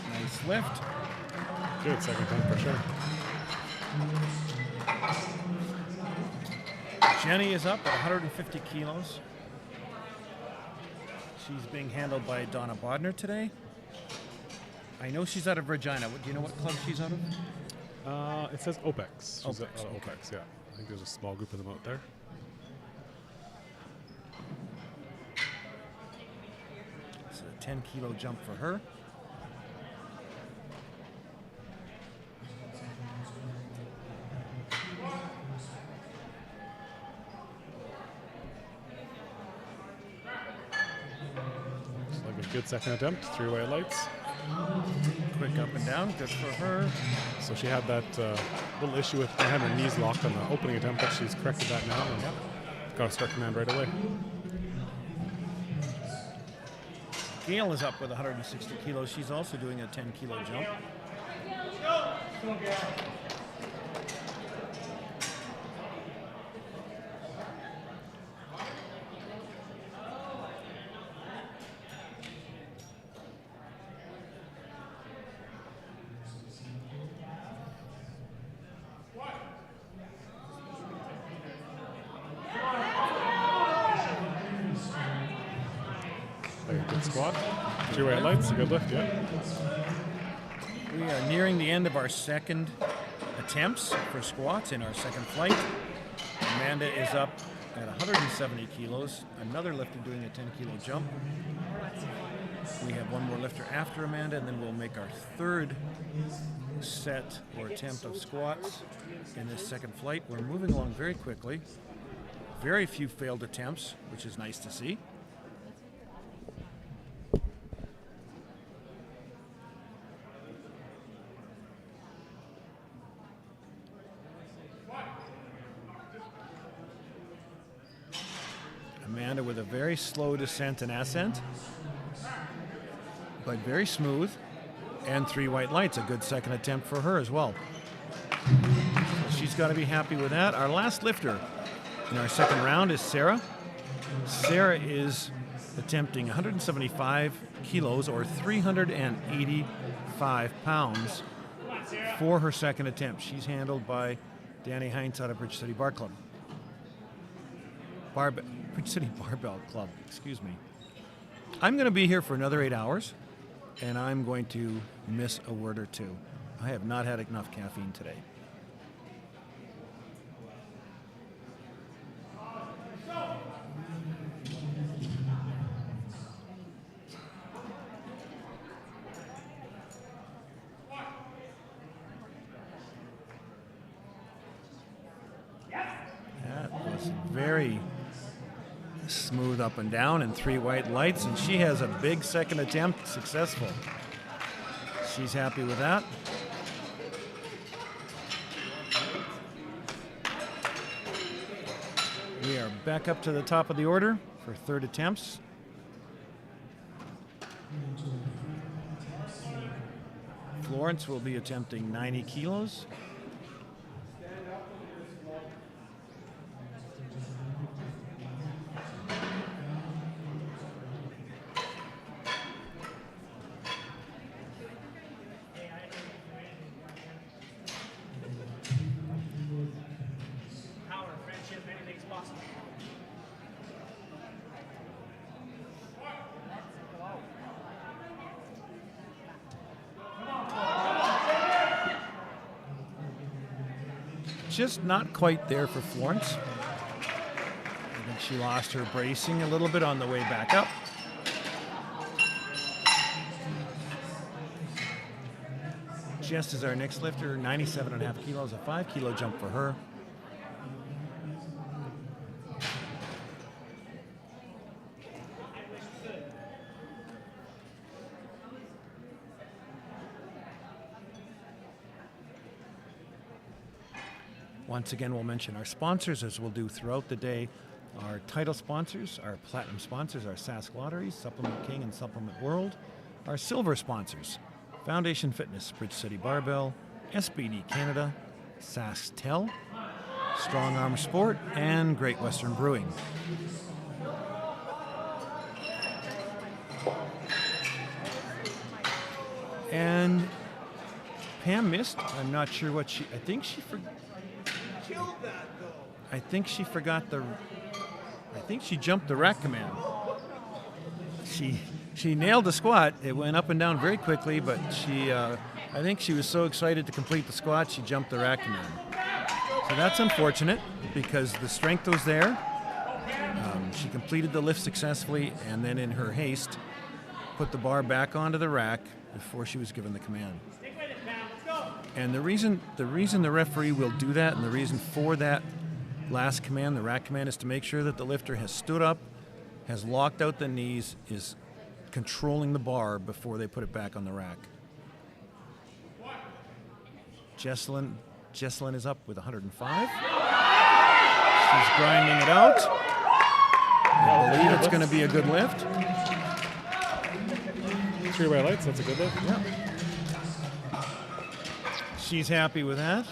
Nice lift.
Good second attempt for sure.
Jenny is up at 150 kilos. She's being handled by Donna Bodner today. I know she's out of Regina. Do you know what club she's out of?
It says OPEX. She's
OPEX,
out of OPEX, yeah. I think there's a small group of them out there.
It's a 10-kilo jump for her.
Good second attempt, 3 white lights.
Quick up and down, good for her.
So she had that little issue with having her knees locked on the opening attempt, but she's corrected that now and got a start command right away.
Gail is up with 160 kilos. She's also doing a 10-kilo jump.
Good squat. 2 white lights, a good lift, yeah.
We are nearing the end of our second attempts for squats in our second flight. Amanda is up at 170 kilos. Another lifter doing a 10-kilo jump. We have one more lifter after Amanda, and then we'll make our third set or attempt of squats in this second flight. We're moving along very quickly. Very few failed attempts, which is nice to see. Amanda with a very slow descent and ascent, but very smooth, and 3 white lights, a good second attempt for her as well. So she's got to be happy with that. Our last lifter in our second round is Sarah. Sarah is attempting 175 kilos or 385 pounds for her second attempt. She's handled by Danny Heinz out of Bridge City Bar Club. Prince City Barbell Club, excuse me. I'm going to be here for another 8 hours, and I'm going to miss a word or two. I have not had enough caffeine today. That was very smooth up and down and 3 white lights, and she has a big second attempt successful. She's happy with that. We are back up to the top of the order for third attempts. Florence will be attempting 90 kilos. Just not quite there for Florence. I think she lost her bracing a little bit on the way back up. Jess is our next lifter, 97.5 kilos, a 5-kilo jump for her. Once again, we'll mention our sponsors, as we'll do throughout the day. Our title sponsors, our platinum sponsors, are Sask Lotteries, Supplement King, and Supplement World. Our silver sponsors, Foundation Fitness, Bridge City Barbell, SBD Canada, SaskTel, Strong Arm Sport, and Great Western Brewing. And Pam missed. I'm not sure what she. I think she forgot the. I think she jumped the rack command. She nailed the squat. It went up and down very quickly, but I think she was so excited to complete the squat, she jumped the rack command. So that's unfortunate because the strength was there. She completed the lift successfully, and then in her haste, put the bar back onto the rack before she was given the command. And the reason the referee will do that, and the reason for that last command, the rack command, is to make sure that the lifter has stood up, has locked out the knees, is controlling the bar before they put it back on the rack. Jesselyn is up with 105. She's grinding it out. I believe it's going to be a good lift.
3 white lights, that's a good lift.
Yeah. She's happy with that.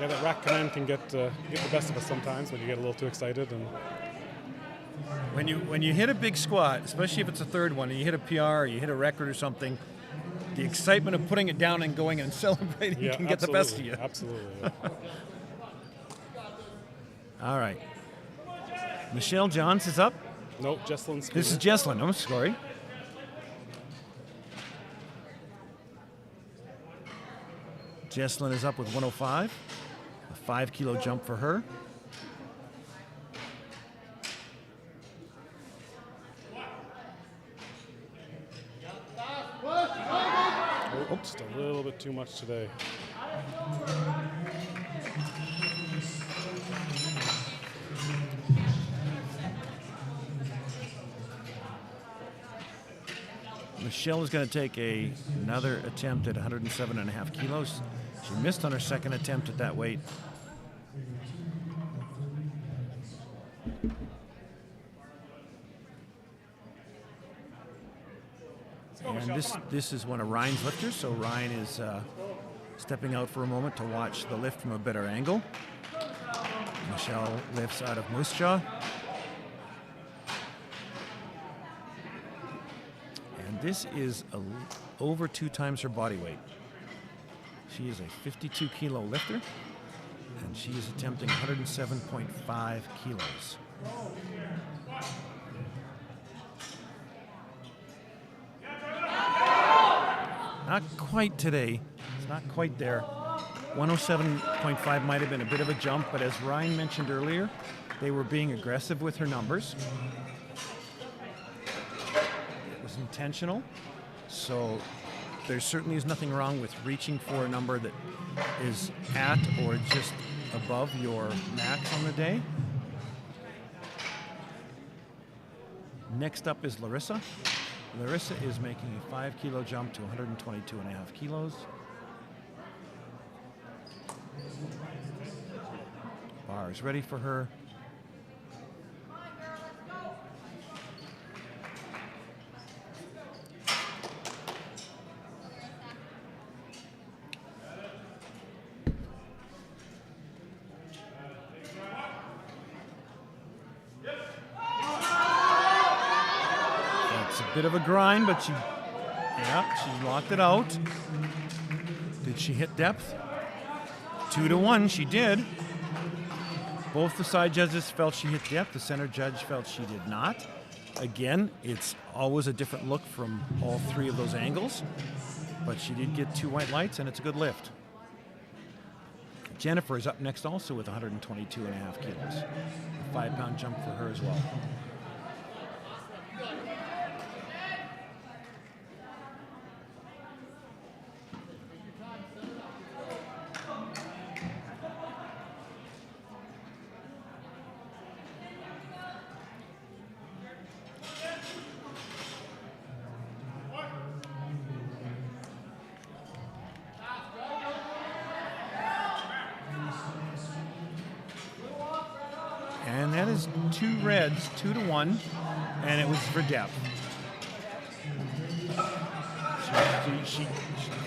Yeah, that rack command can get the best of us sometimes when you get a little too excited. And
when you hit a big squat, especially if it's a third one, and you hit a PR or you hit a record or something, the excitement of putting it down and going and celebrating can get the best of you.
Absolutely. Yeah.
All right. Michelle Johns is up.
No, Jesselyn's.
This is Jesselyn. I'm sorry. Jesselyn is up with 105. A 5-kilo jump for her.
Oh, just a little bit too much today.
Michelle is going to take another attempt at 107.5 kilos. She missed on her second attempt at that weight. And this is one of Ryan's lifters, so Ryan is stepping out for a moment to watch the lift from a better angle. Michelle lifts out of Moose Jaw. And this is over 2 times her body weight. She is a 52-kilo lifter, and she is attempting 107.5 kilos. Not quite today. It's not quite there. 107.5 might have been a bit of a jump, but as Ryan mentioned earlier, they were being aggressive with her numbers. It was intentional, so there certainly is nothing wrong with reaching for a number that is at or just above your max on the day. Next up is Larissa. Larissa is making a 5-kilo jump to 122.5 kilos. Bar is ready for her. That's a bit of a grind, but she locked it out. Did she hit depth? 2-1, she did. Both the side judges felt she hit depth. The center judge felt she did not. Again, it's always a different look from all three of those angles, but she did get 2 white lights, and it's a good lift. Jennifer is up next also with 122.5 kilos. A 5-pound jump for her as well. And that is 2 reds, 2-1, and it was for depth.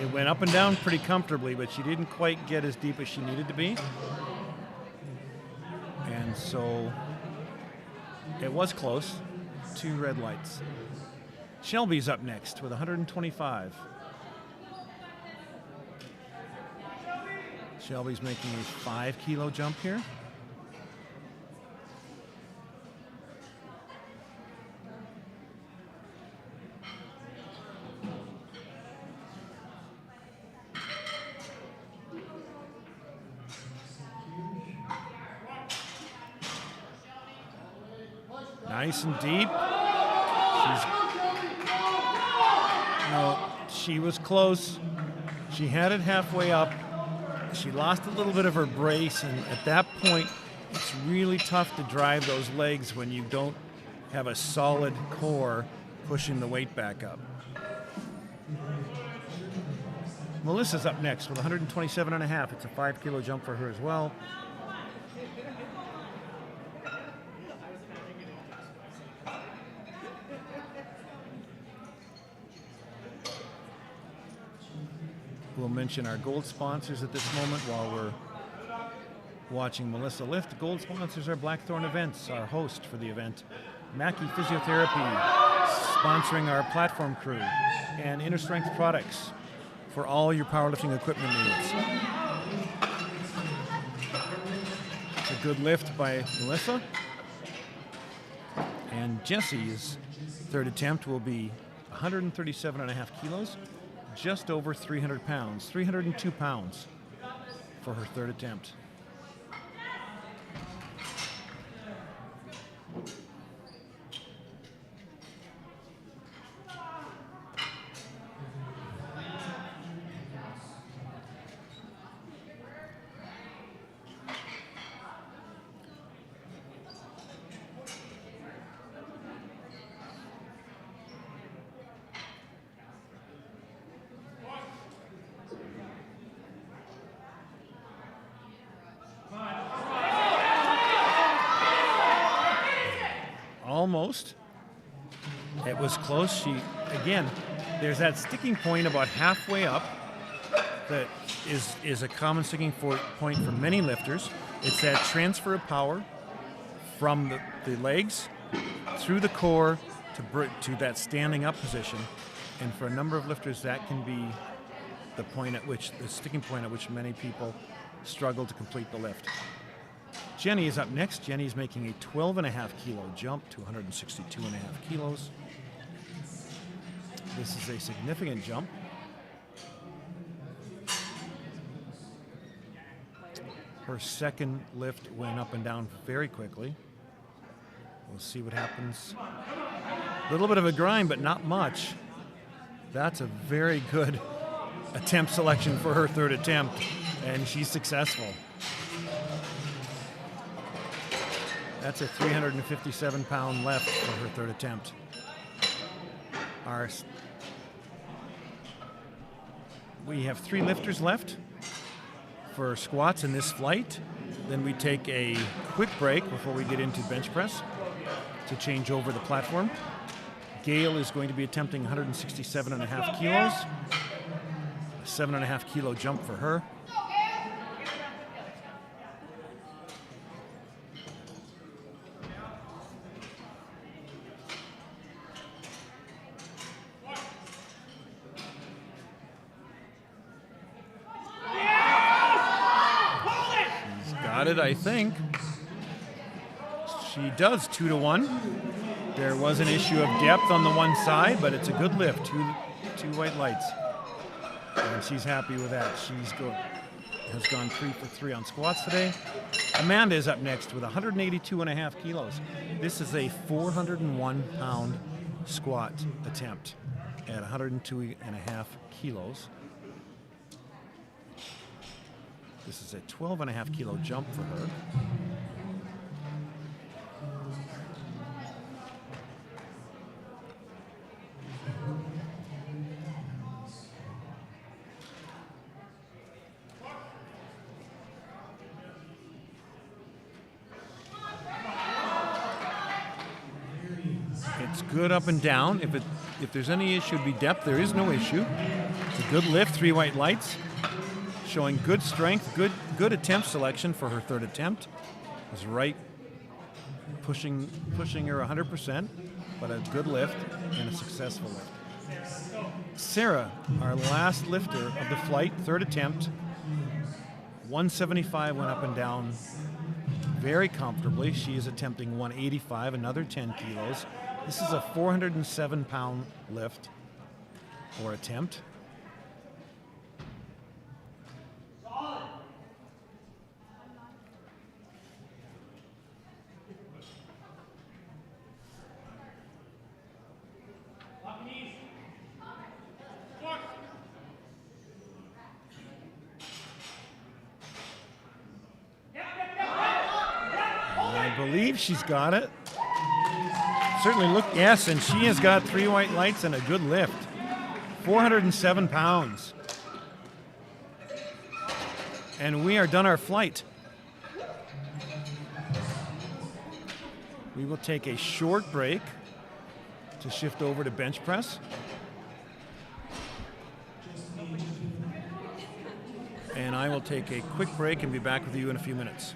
It went up and down pretty comfortably, but she didn't quite get as deep as she needed to be. And so it was close. 2 red lights. Shelby's up next with 125. Shelby's making a 5-kilo jump here. Nice and deep. She was close. She had it halfway up. She lost a little bit of her brace, and at that point, it's really tough to drive those legs when you don't have a solid core pushing the weight back up. Melissa's up next with 127.5. It's a 5-kilo jump for her as well. We'll mention our gold sponsors at this moment while we're watching Melissa lift. Gold sponsors are Blackthorn Events, our host for the event, Mackey Physiotherapy, sponsoring our platform crew, and Inner Strength Products for all your powerlifting equipment needs. It's a good lift by Melissa. And Jesse's third attempt will be 137.5 kilos. Just over 300 pounds, 302 pounds for her third attempt. Almost. It was close. Again, there's that sticking point about halfway up that is a common sticking point for many lifters. It's that transfer of power from the legs through the core to that standing up position. And for a number of lifters, that can be the sticking point at which many people struggle to complete the lift. Jenny is up next. Jenny's making a 12.5 kilo jump to 162.5 kilos. This is a significant jump. Her second lift went up and down very quickly. We'll see what happens. A little bit of a grind, but not much. That's a very good attempt selection for her third attempt, and she's successful. That's a 357-pound left for her third attempt. We have 3 lifters left for squats in this flight. Then we take a quick break before we get into bench press to change over the platform. Gail is going to be attempting 167.5 kilos. A 7.5 kilo jump for her. Got it, I think. She does 2 to 1. There was an issue of depth on the one side, but it's a good lift. Two white lights. And she's happy with that. Has gone 3 for 3 on squats today. Amanda is up next with 182.5 kilos. This is a 401-pound squat attempt at 102.5 kilos. This is a 12.5 kilo jump for her. It's good up and down. If there's any issue, it'd be depth. There is no issue. It's a good lift, 3 white lights. Showing good strength, good attempt selection for her third attempt. Was right, pushing her 100%, but a good lift and a successful lift. Sarah, our last lifter of the flight, third attempt, 175 went up and down very comfortably. She is attempting 185, another 10 kilos. This is a 407-pound lift or attempt. I believe she's got it. Certainly look, yes, and she has got 3 white lights and a good lift. 407 pounds. And we are done our flight. We will take a short break to shift over to bench press. And I will take a quick break and be back with you in a few minutes.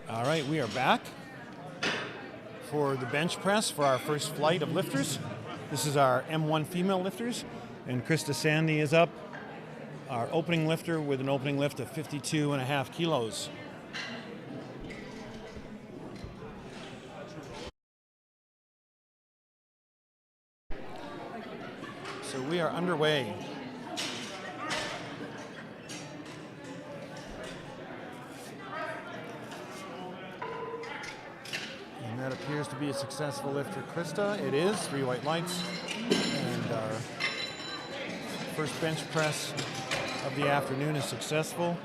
All right, we are back for the bench press for our first flight of lifters. This is our M1 female lifters, and Krista Sandy is up, our opening lifter with an opening lift of 52.5 kilos. So we are underway. And that appears to be a successful lift for Krista. It is, 3 white lights. And our first bench press of the afternoon is successful.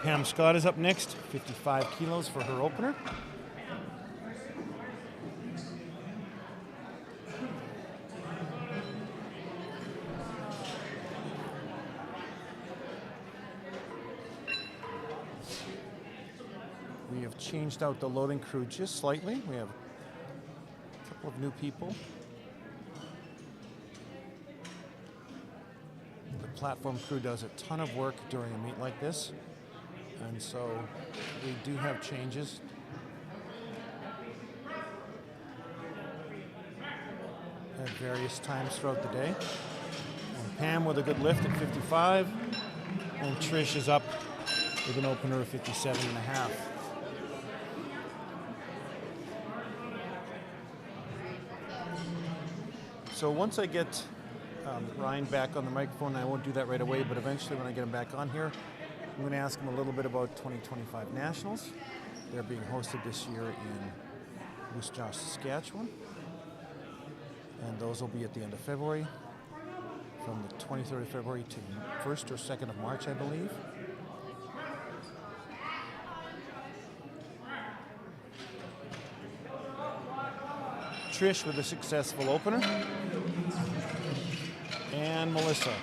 Pam Scott is up next, 55 kilos for her opener. We have changed out the loading crew just slightly. We have a couple of new people. The platform crew does a ton of work during a meet like this, and so we do have changes. At various times throughout the day. And Pam with a good lift at 55, and Trish is up with an opener of 57.5. So once I get Ryan back on the microphone, I won't do that right away, but eventually when I get him back on here, I'm going to ask him a little bit about 2025 Nationals. They're being hosted this year in Moose Jaw, Saskatchewan. And those will be at the end of February, from the 23rd of February to 1st or 2nd of March, I believe. Trish with a successful opener. And Melissa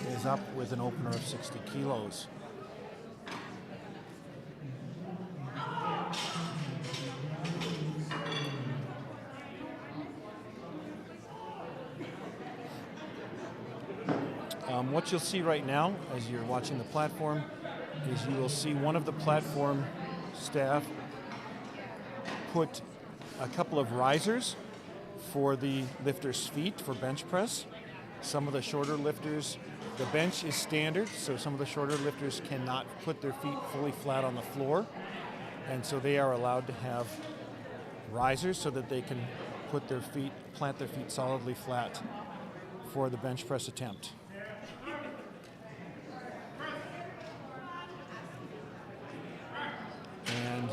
is up with an opener of 60 kilos. What you'll see right now as you're watching the platform is you will see one of the platform staff put a couple of risers for the lifters' feet for bench press. Some of the shorter lifters, the bench is standard, so some of the shorter lifters cannot put their feet fully flat on the floor, and so they are allowed to have risers so that they can put their feet, plant their feet solidly flat for the bench press attempt. And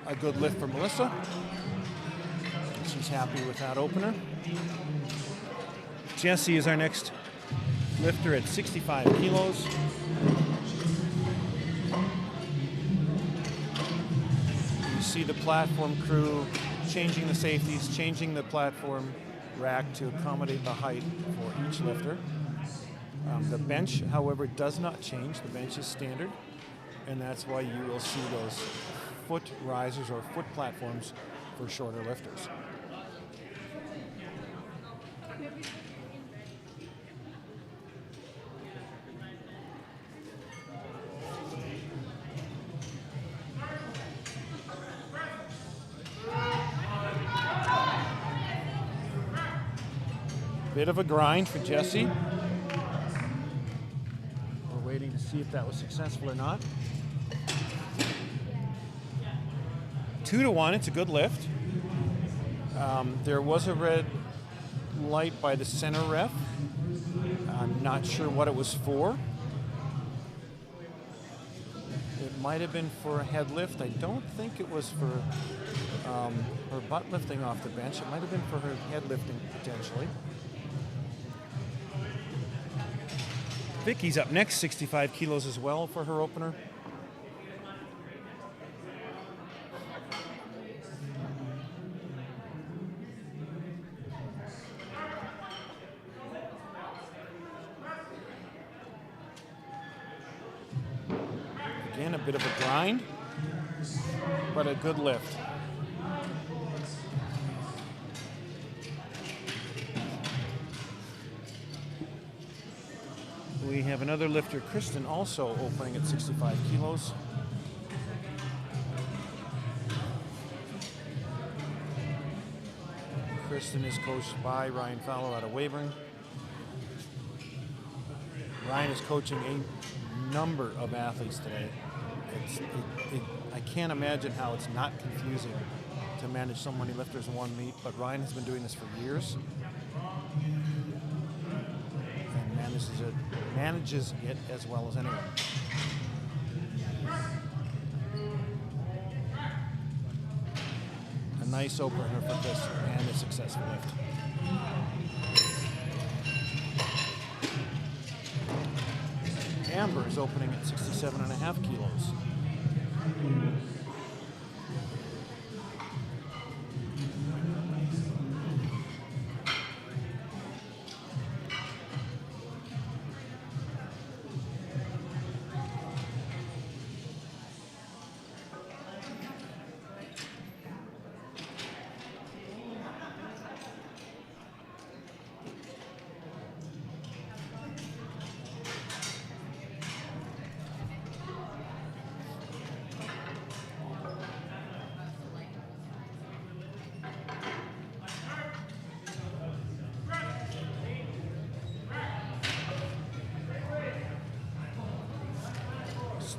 a good lift for Melissa. She's happy with that opener. Jessie is our next lifter at 65 kilos. You see the platform crew changing the safeties, changing the platform rack to accommodate the height for each lifter. The bench, however, does not change. The bench is standard, and that's why you will see those foot risers or foot platforms for shorter lifters. Bit of a grind for Jessie. We're waiting to see if that was successful or not. 2-1, it's a good lift. There was a red light by the center ref. I'm not sure what it was for. It might have been for a head lift. I don't think it was for her butt lifting off the bench. It might have been for her head lifting potentially. Vicky's up next, 65 kilos as well for her opener. Again, a bit of a grind, but a good lift. We have another lifter, Kristen, also opening at 65 kilos. Kristen is coached by Ryan Fowler out of Weyburn. Ryan is coaching a number of athletes today. I can't imagine how it's not confusing to manage so many lifters in one meet, but Ryan has been doing this for years and manages it as well as anyone. A nice opener for this and a successful lift. Amber is opening at 67.5 kilos.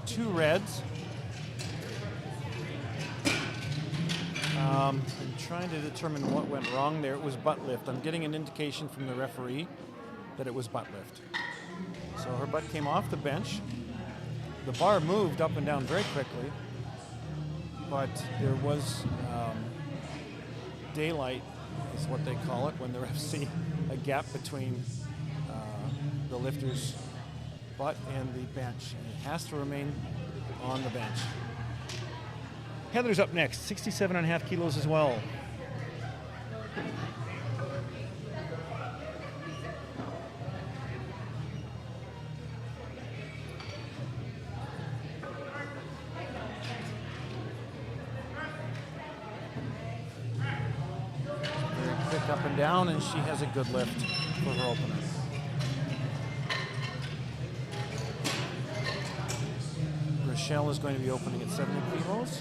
Two reds. I'm trying to determine what went wrong there. It was butt lift. I'm getting an indication from the referee that it was butt lift. So her butt came off the bench. The bar moved up and down very quickly, but there was daylight, is what they call it, when the refs see a gap between the lifter's butt and the bench. And it has to remain on the bench. Heather's up next, 67.5 kilos as well. Very quick up and down, and she has a good lift for her opener. Rochelle is going to be opening at 70 kilos.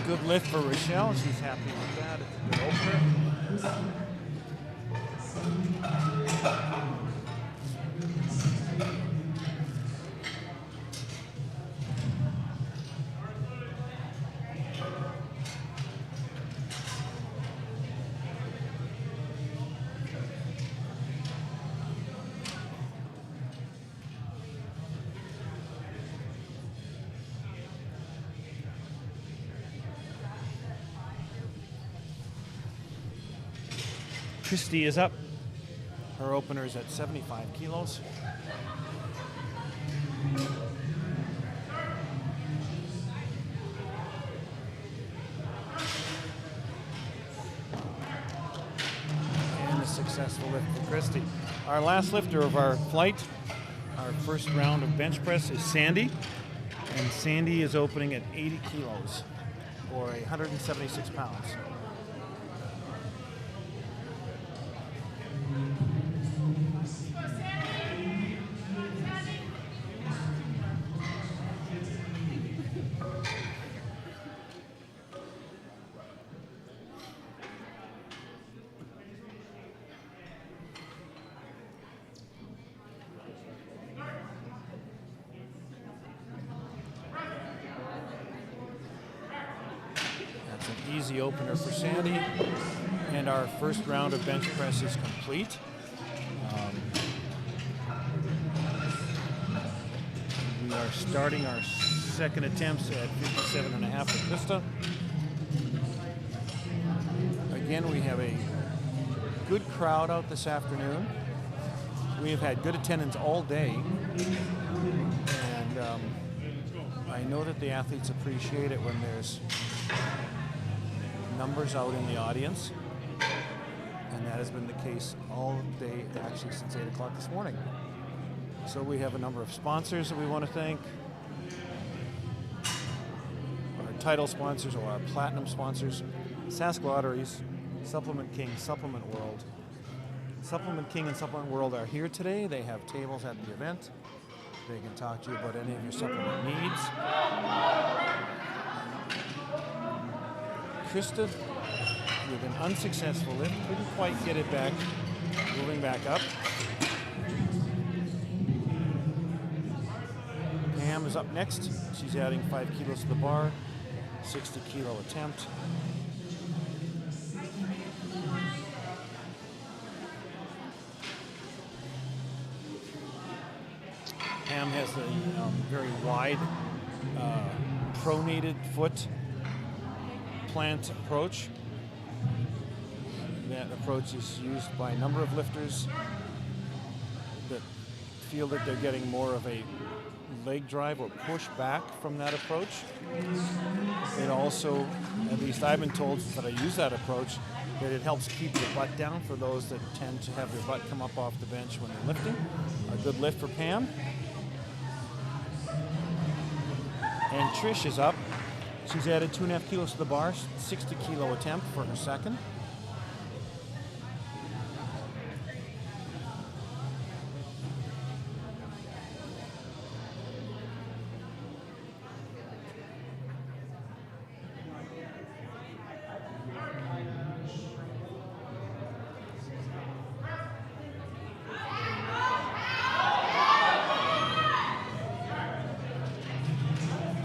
Good lift for Rochelle. She's happy with that. It's a good opener. Christy is up. Her opener is at 75 kilos. And a successful lift for Christy. Our last lifter of our flight, our first round of bench press, is Sandy. And Sandy is opening at 80 kilos, or 176 pounds. Easy opener for Sandy, and our first round of bench press is complete. We are starting our second attempts at 57.5 for Krista. Again, we have a good crowd out this afternoon. We have had good attendance all day, and I know that the athletes appreciate it when there's numbers out in the audience, and that has been the case all day, actually since 8 o'clock this morning. So we have a number of sponsors that we want to thank. Our title sponsors or our platinum sponsors: Sask Lotteries, Supplement King, Supplement World. Supplement King and Supplement World are here today. They have tables at the event. They can talk to you about any of your supplement needs. Krista, with an unsuccessful lift, couldn't quite get it back, moving back up. Pam is up next. She's adding 5 kilos to the bar, 60 kilo attempt. Pam has a very wide pronated foot plant approach. That approach is used by a number of lifters that feel that they're getting more of a leg drive or push back from that approach. It also, at least I've been told that I use that approach, that it helps keep the butt down for those that tend to have their butt come up off the bench when they're lifting. A good lift for Pam. And Trish is up. She's added 2.5 kilos to the bar, 60 kilo attempt for her second.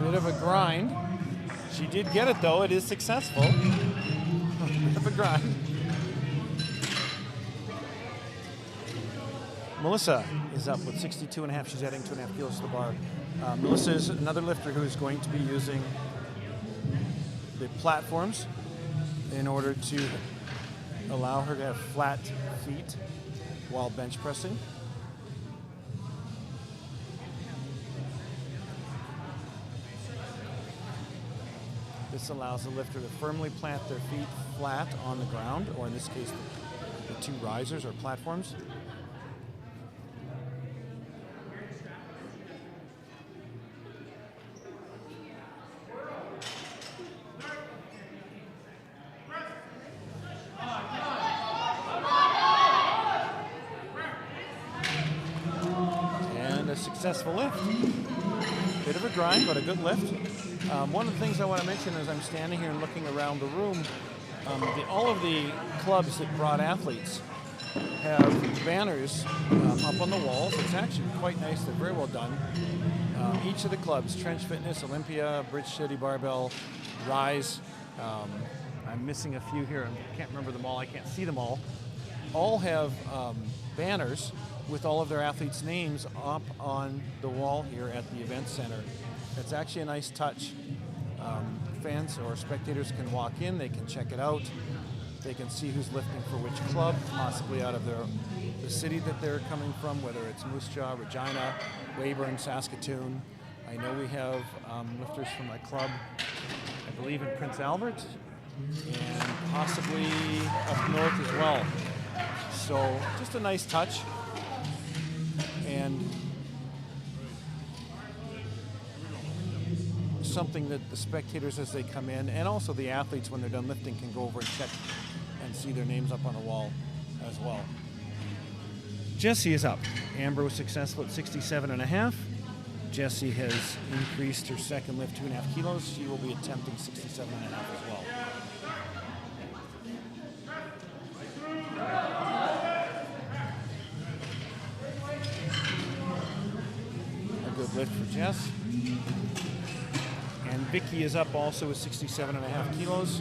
Bit of a grind. She did get it though, it is successful. Bit of a grind. Melissa is up with 62.5. She's adding 2.5 kilos to the bar. Melissa is another lifter who is going to be using the platforms in order to allow her to have flat feet while bench pressing. This allows the lifter to firmly plant their feet flat on the ground, or in this case, the 2 risers or platforms. And a successful lift. Bit of a grind, but a good lift. One of the things I want to mention as I'm standing here and looking around the room, all of the clubs that brought athletes have banners up on the walls. It's actually quite nice. They're very well done. Each of the clubs, Trench Fitness, Olympia, Bridge City Barbell, Rise, I'm missing a few here. I can't remember them all. I can't see them all have banners with all of their athletes' names up on the wall here at the event center. It's actually a nice touch. Fans or spectators can walk in, they can check it out, they can see who's lifting for which club, possibly out of the city that they're coming from, whether it's Moose Jaw, Regina, Weyburn, Saskatoon. I know we have lifters from my club, I believe in Prince Albert, and possibly up north as well. So just a nice touch. And something that the spectators as they come in, and also the athletes when they're done lifting, can go over and check and see their names up on the wall as well. Jessie is up. Amber was successful at 67.5. Jessie has increased her second lift 2.5 kilos. She will be attempting 67.5 as well. A good lift for Jess. And Vicky is up also with 67.5 kilos.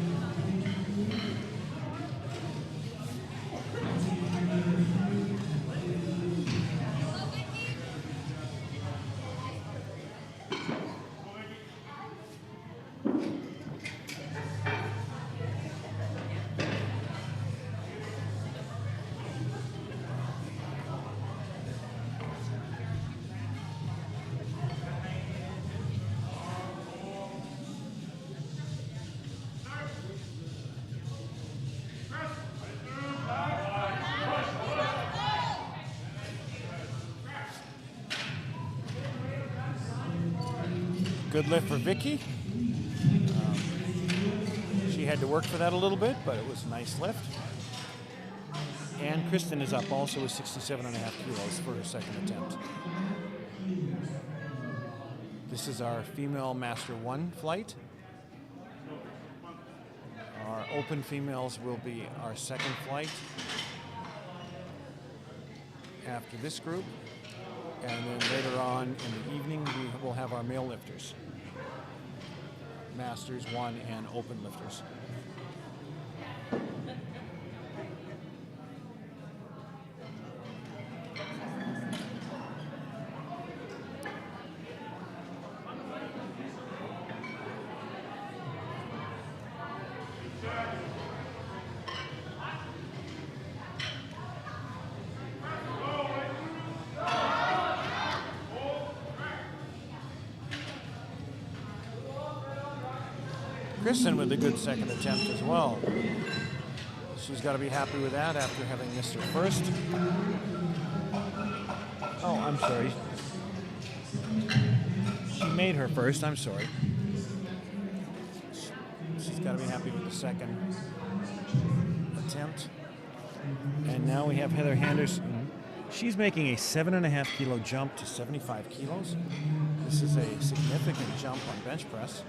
Good lift for Vicky. She had to work for that a little bit, but it was a nice lift. And Kristen is up also with 67.5 kilos for her second attempt. This is our female Master 1 flight. Our open females will be our second flight after this group. And then later on in the evening, we will have our male lifters. Masters 1 and open lifters. Kristen with a good second attempt as well. She's got to be happy with that after having missed her first. Oh, I'm sorry. She made her first, I'm sorry. She's got to be happy with the second attempt. And now we have Heather Henderson. She's making a 7.5 kilo jump to 75 kilos. This is a significant jump on bench press.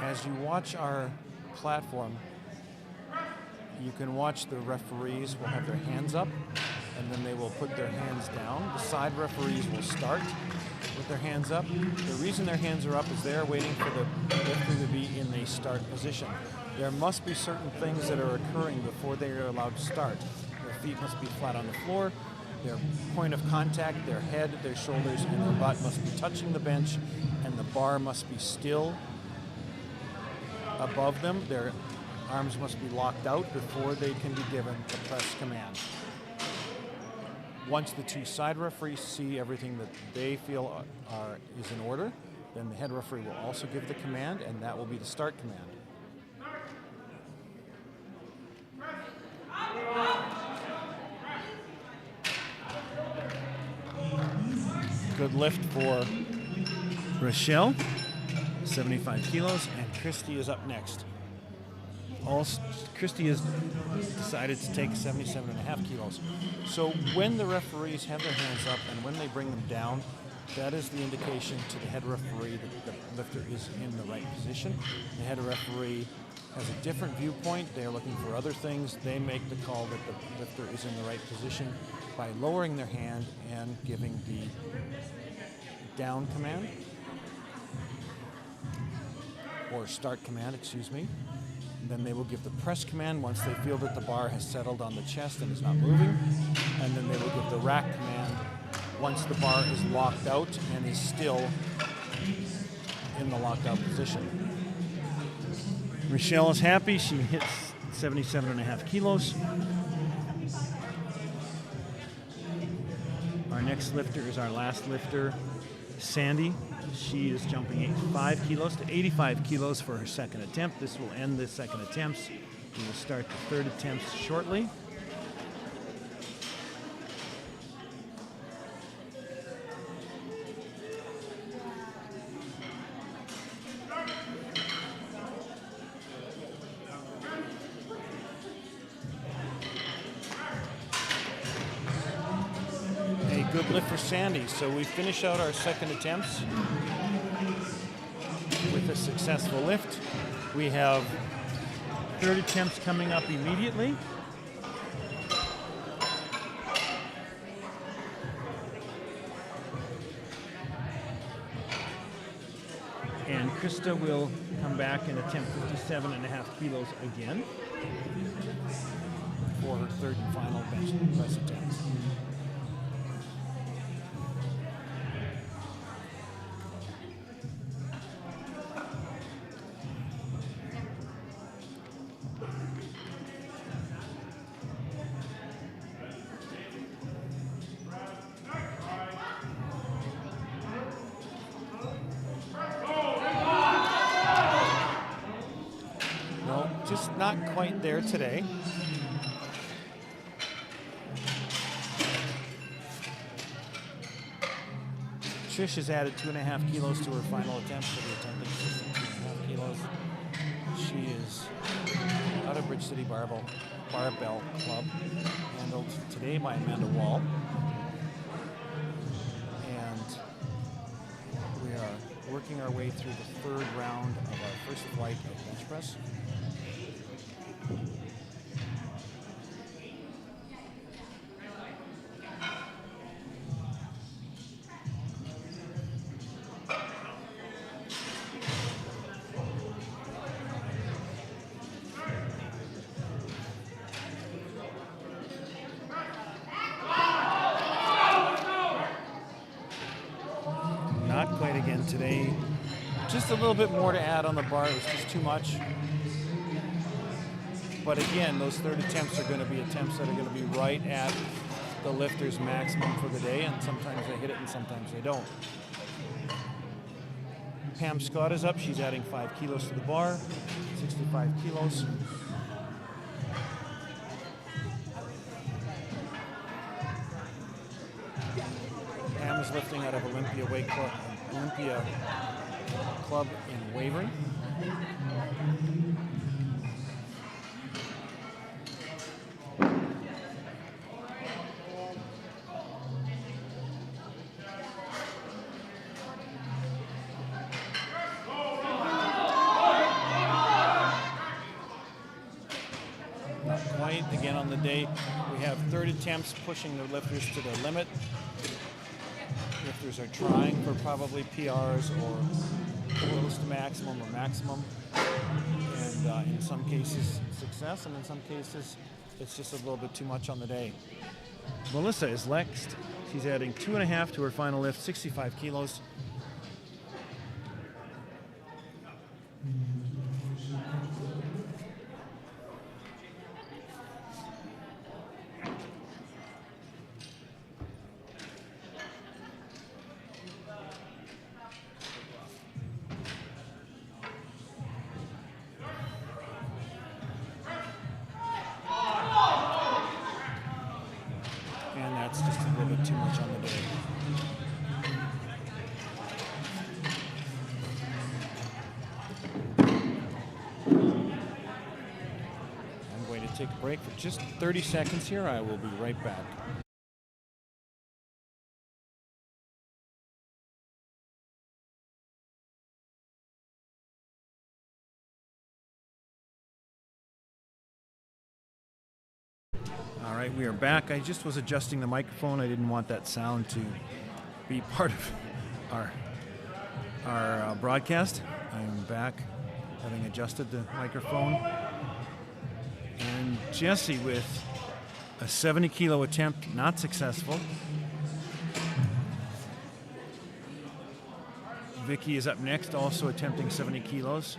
As you watch our platform, you can watch the referees will have their hands up and then they will put their hands down. The side referees will start with their hands up. The reason their hands are up is they're waiting for the lifter to be in a start position. There must be certain things that are occurring before they are allowed to start. Their feet must be flat on the floor. Their point of contact, their head, their shoulders, and their butt must be touching the bench, and the bar must be still above them. Their arms must be locked out before they can be given the press command. Once the two side referees see everything that they feel is in order, then the head referee will also give the command, and that will be the start command. Good lift for Rochelle, 75 kilos, and Christy is up next. Christy has decided to take 77.5 kilos. So when the referees have their hands up and when they bring them down, that is the indication to the head referee that the lifter is in the right position. The head referee has a different viewpoint. They're looking for other things. They make the call that the lifter is in the right position by lowering their hand and giving the down command, or start command, excuse me. And then they will give the press command once they feel that the bar has settled on the chest and is not moving. And then they will give the rack command once the bar is locked out and is still in the locked out position. Rochelle is happy. She hits 77.5 kilos. Our next lifter is our last lifter, Sandy. She is jumping 5 kilos to 85 kilos for her second attempt. This will end the second attempts. We will start the third attempts shortly. Good lift for Sandy. So we finish out our second attempts with a successful lift. We have third attempts coming up immediately. And Krista will come back and attempt 57.5 kilos again for her third and final bench press attempt. not quite there today. Trish has added 2.5 kilos to her final attempt for the attempting 2.5 kilos. She is out of Bridge City Barbell Club, handled today by Amanda Wall. And we are working our way through the third round of our first flight of bench press. Not quite again today. Just a little bit more to add on the bar. It was just too much. But again, those third attempts are going to be attempts that are going to be right at the lifter's maximum for the day, and sometimes they hit it and sometimes they don't. Pam Scott is up. She's adding 5 kilos to the bar, 65 kilos. Pam is lifting out of Olympia Club in Wavering. Not quite. Again on the day, we have third attempts pushing the lifters to their limit. Lifters are trying for probably PRs or close to maximum or maximum. And in some cases, success, and in some cases, it's just a little bit too much on the day. Melissa is next. She's adding 2.5 to her final lift, 65 kilos. And that's just a little bit too much on the day. I'm going to take a break for just 30 seconds here. I will be right back. All right, we are back. I just was adjusting the microphone. I didn't want that sound to be part of our broadcast. I am back, having adjusted the microphone. And Jesse with a 70-kilo attempt, not successful. Vicky is up next, also attempting 70 kilos.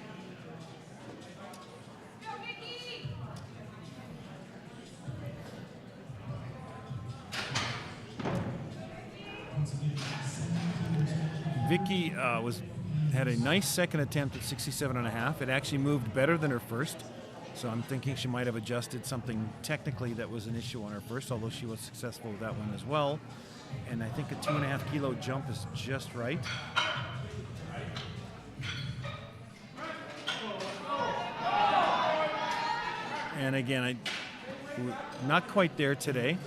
Vicky had a nice second attempt at 67.5. It actually moved better than her first, so I'm thinking she might have adjusted something technically that was an issue on her first, although she was successful with that one as well. And I think a 2.5 kilo jump is just right. And again, we're not quite there today.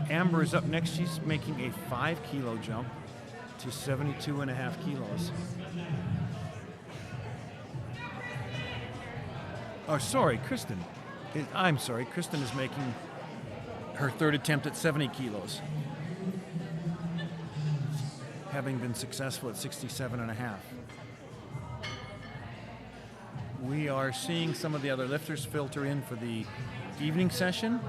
Amber is up next. She's making a 5-kilo jump to 72.5 kilos. Oh, sorry, Kristen. I'm sorry, Kristen is making her third attempt at 70 kilos, having been successful at 67.5. We are seeing some of the other lifters filter in for the evening session.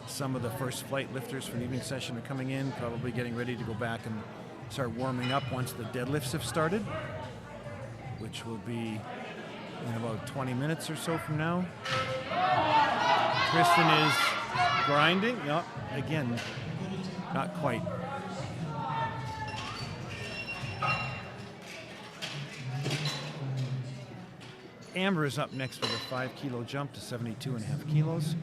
Some of the first flight lifters for the evening session are coming in, probably getting ready to go back and start warming up once the deadlifts have started, which will be in about 20 minutes or so from now. Kristen is grinding. No, again, not quite. Amber is up next with a 5 kilo jump to 72.5 kilos.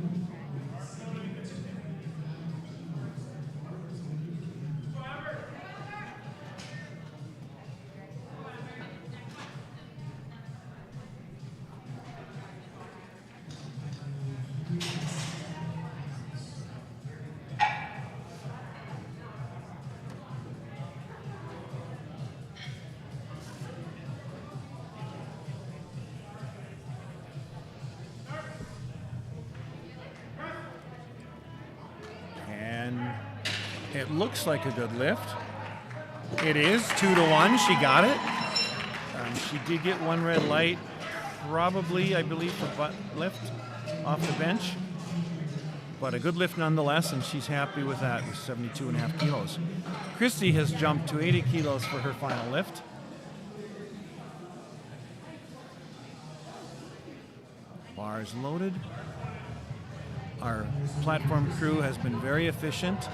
It looks like a good lift. It is 2-1. She got it. She did get one red light, probably, I believe, for butt lift off the bench. But a good lift nonetheless, and she's happy with that with 72.5 kilos. Christy has jumped to 80 kilos for her final lift. Bars loaded. Our platform crew has been very efficient,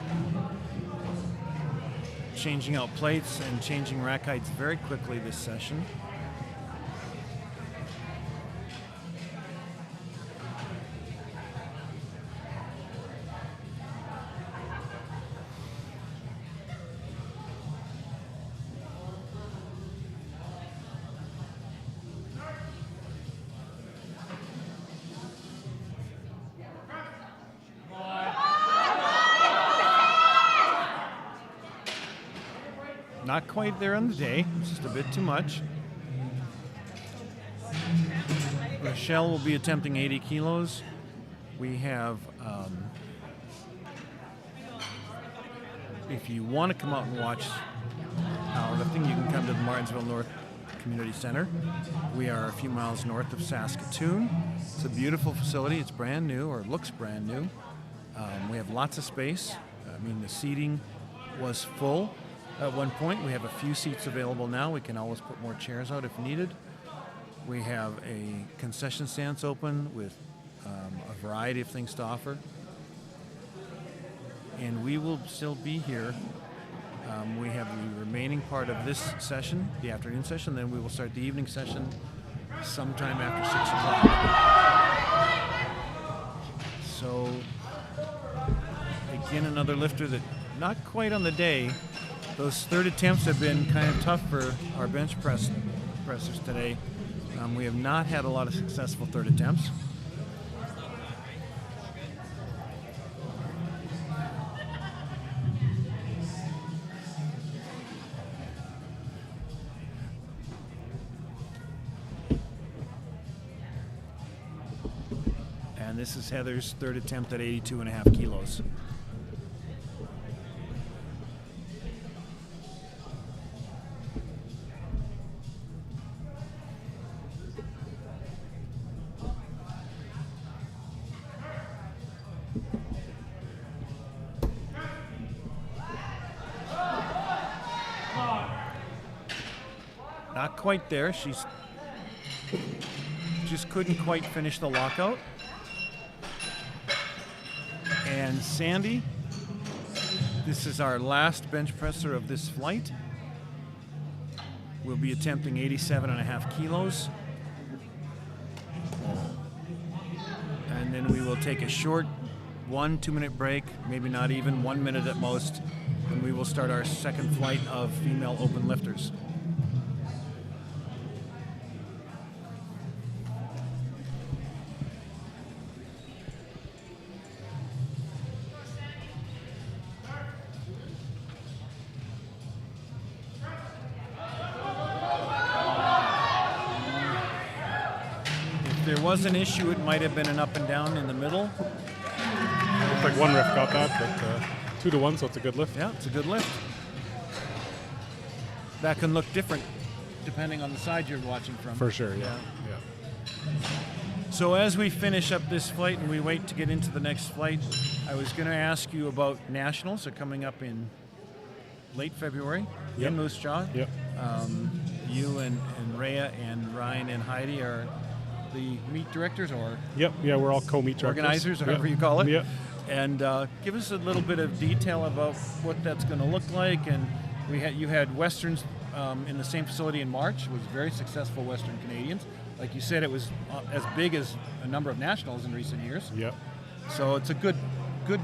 changing out plates and changing rack heights very quickly this session. Not quite there on the day, it's just a bit too much. Rochelle will be attempting 80 kilos. We have, if you want to come out and watch powerlifting, you can come to the Martinsville North Community Center. We are a few miles north of Saskatoon. It's a beautiful facility. It's brand new, or looks brand new. We have lots of space. I mean, the seating was full at one point. We have a few seats available now. We can always put more chairs out if needed. We have a concession stands open with a variety of things to offer. And we will still be here. We have the remaining part of this session, the afternoon session, then we will start the evening session sometime after 6 o'clock. So, again, another lifter that not quite on the day. Those third attempts have been kind of tough for our bench pressers today. We have not had a lot of successful third attempts. And this is Heather's third attempt at 82.5 kilos. Not quite there. She's just couldn't quite finish the lockout. And Sandy, this is our last bench presser of this flight. We'll be attempting 87.5 kilos. And then we will take a short 1-2 minute break, maybe not even 1 minute at most, and we will start our second flight of female open lifters. If there was an issue, it might have been an up and down in the middle.
Looks like one ref got that, but 2-1, so it's a good lift.
Yeah, it's a good lift. That can look different depending on the side you're watching from.
For sure, yeah.
So as we finish up this flight and we wait to get into the next flight, I was going to ask you about nationals. They're coming up in late February in Moose Jaw.
Yep.
You and Rhea and Ryan and Heidi are the meet directors, or
Yep, yeah, we're all co-meet directors.
organizers, or however you call it.
Yep.
And give us a little bit of detail about what that's going to look like. And you had Westerns in the same facility in March. It was very successful Western Canadians. Like you said, it was as big as a number of nationals in recent years.
Yep.
So it's a good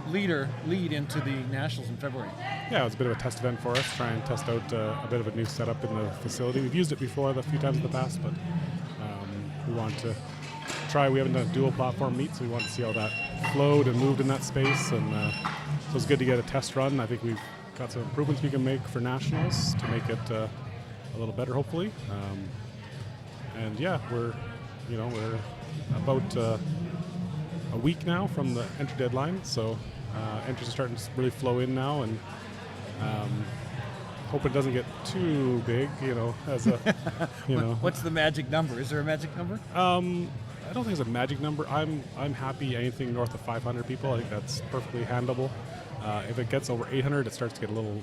lead into the nationals in February.
Yeah, it was a bit of a test event for us, try and test out a bit of a new setup in the facility. We've used it before a few times in the past, but we want to try. We haven't done a dual platform meet, so we want to see how that flowed and moved in that space. And so it's good to get a test run. I think we've got some improvements we can make for nationals to make it a little better, hopefully. And yeah, we're about a week now from the entry deadline, so entries are starting to really flow in now, and hope it doesn't get too big, as a,
What's the magic number? Is there a magic number?
I don't think it's a magic number. I'm happy anything north of 500 people. I think that's perfectly handleable. If it gets over 800, it starts to get a little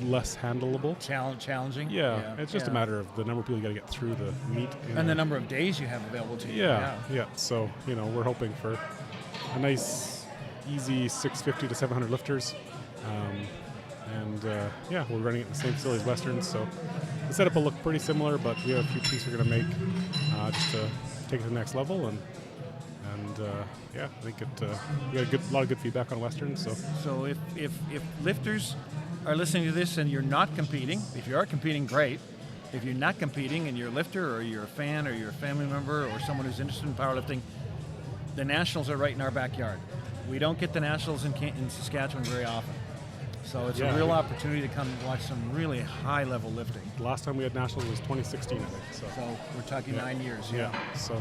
less handleable.
Challenging?
Yeah, it's just a matter of the number of people you got to get through the meet.
And the number of days you have available to you.
Yeah. So, we're hoping for a nice, easy 650 to 700 lifters. We're running it in the same facility as Western, so the setup will look pretty similar, but we have a few tweaks we're going to make just to take it to the next level. And I think we got a lot of good feedback on Western.
So if lifters are listening to this and you're not competing, if you are competing, great. If you're not competing and you're a lifter or you're a fan or you're a family member or someone who's interested in powerlifting, the nationals are right in our backyard. We don't get the nationals in Saskatchewan very often. So it's a real opportunity to come watch some really high-level lifting.
The last time we had nationals was 2016, I think.
So we're talking 9 years.
Yeah. So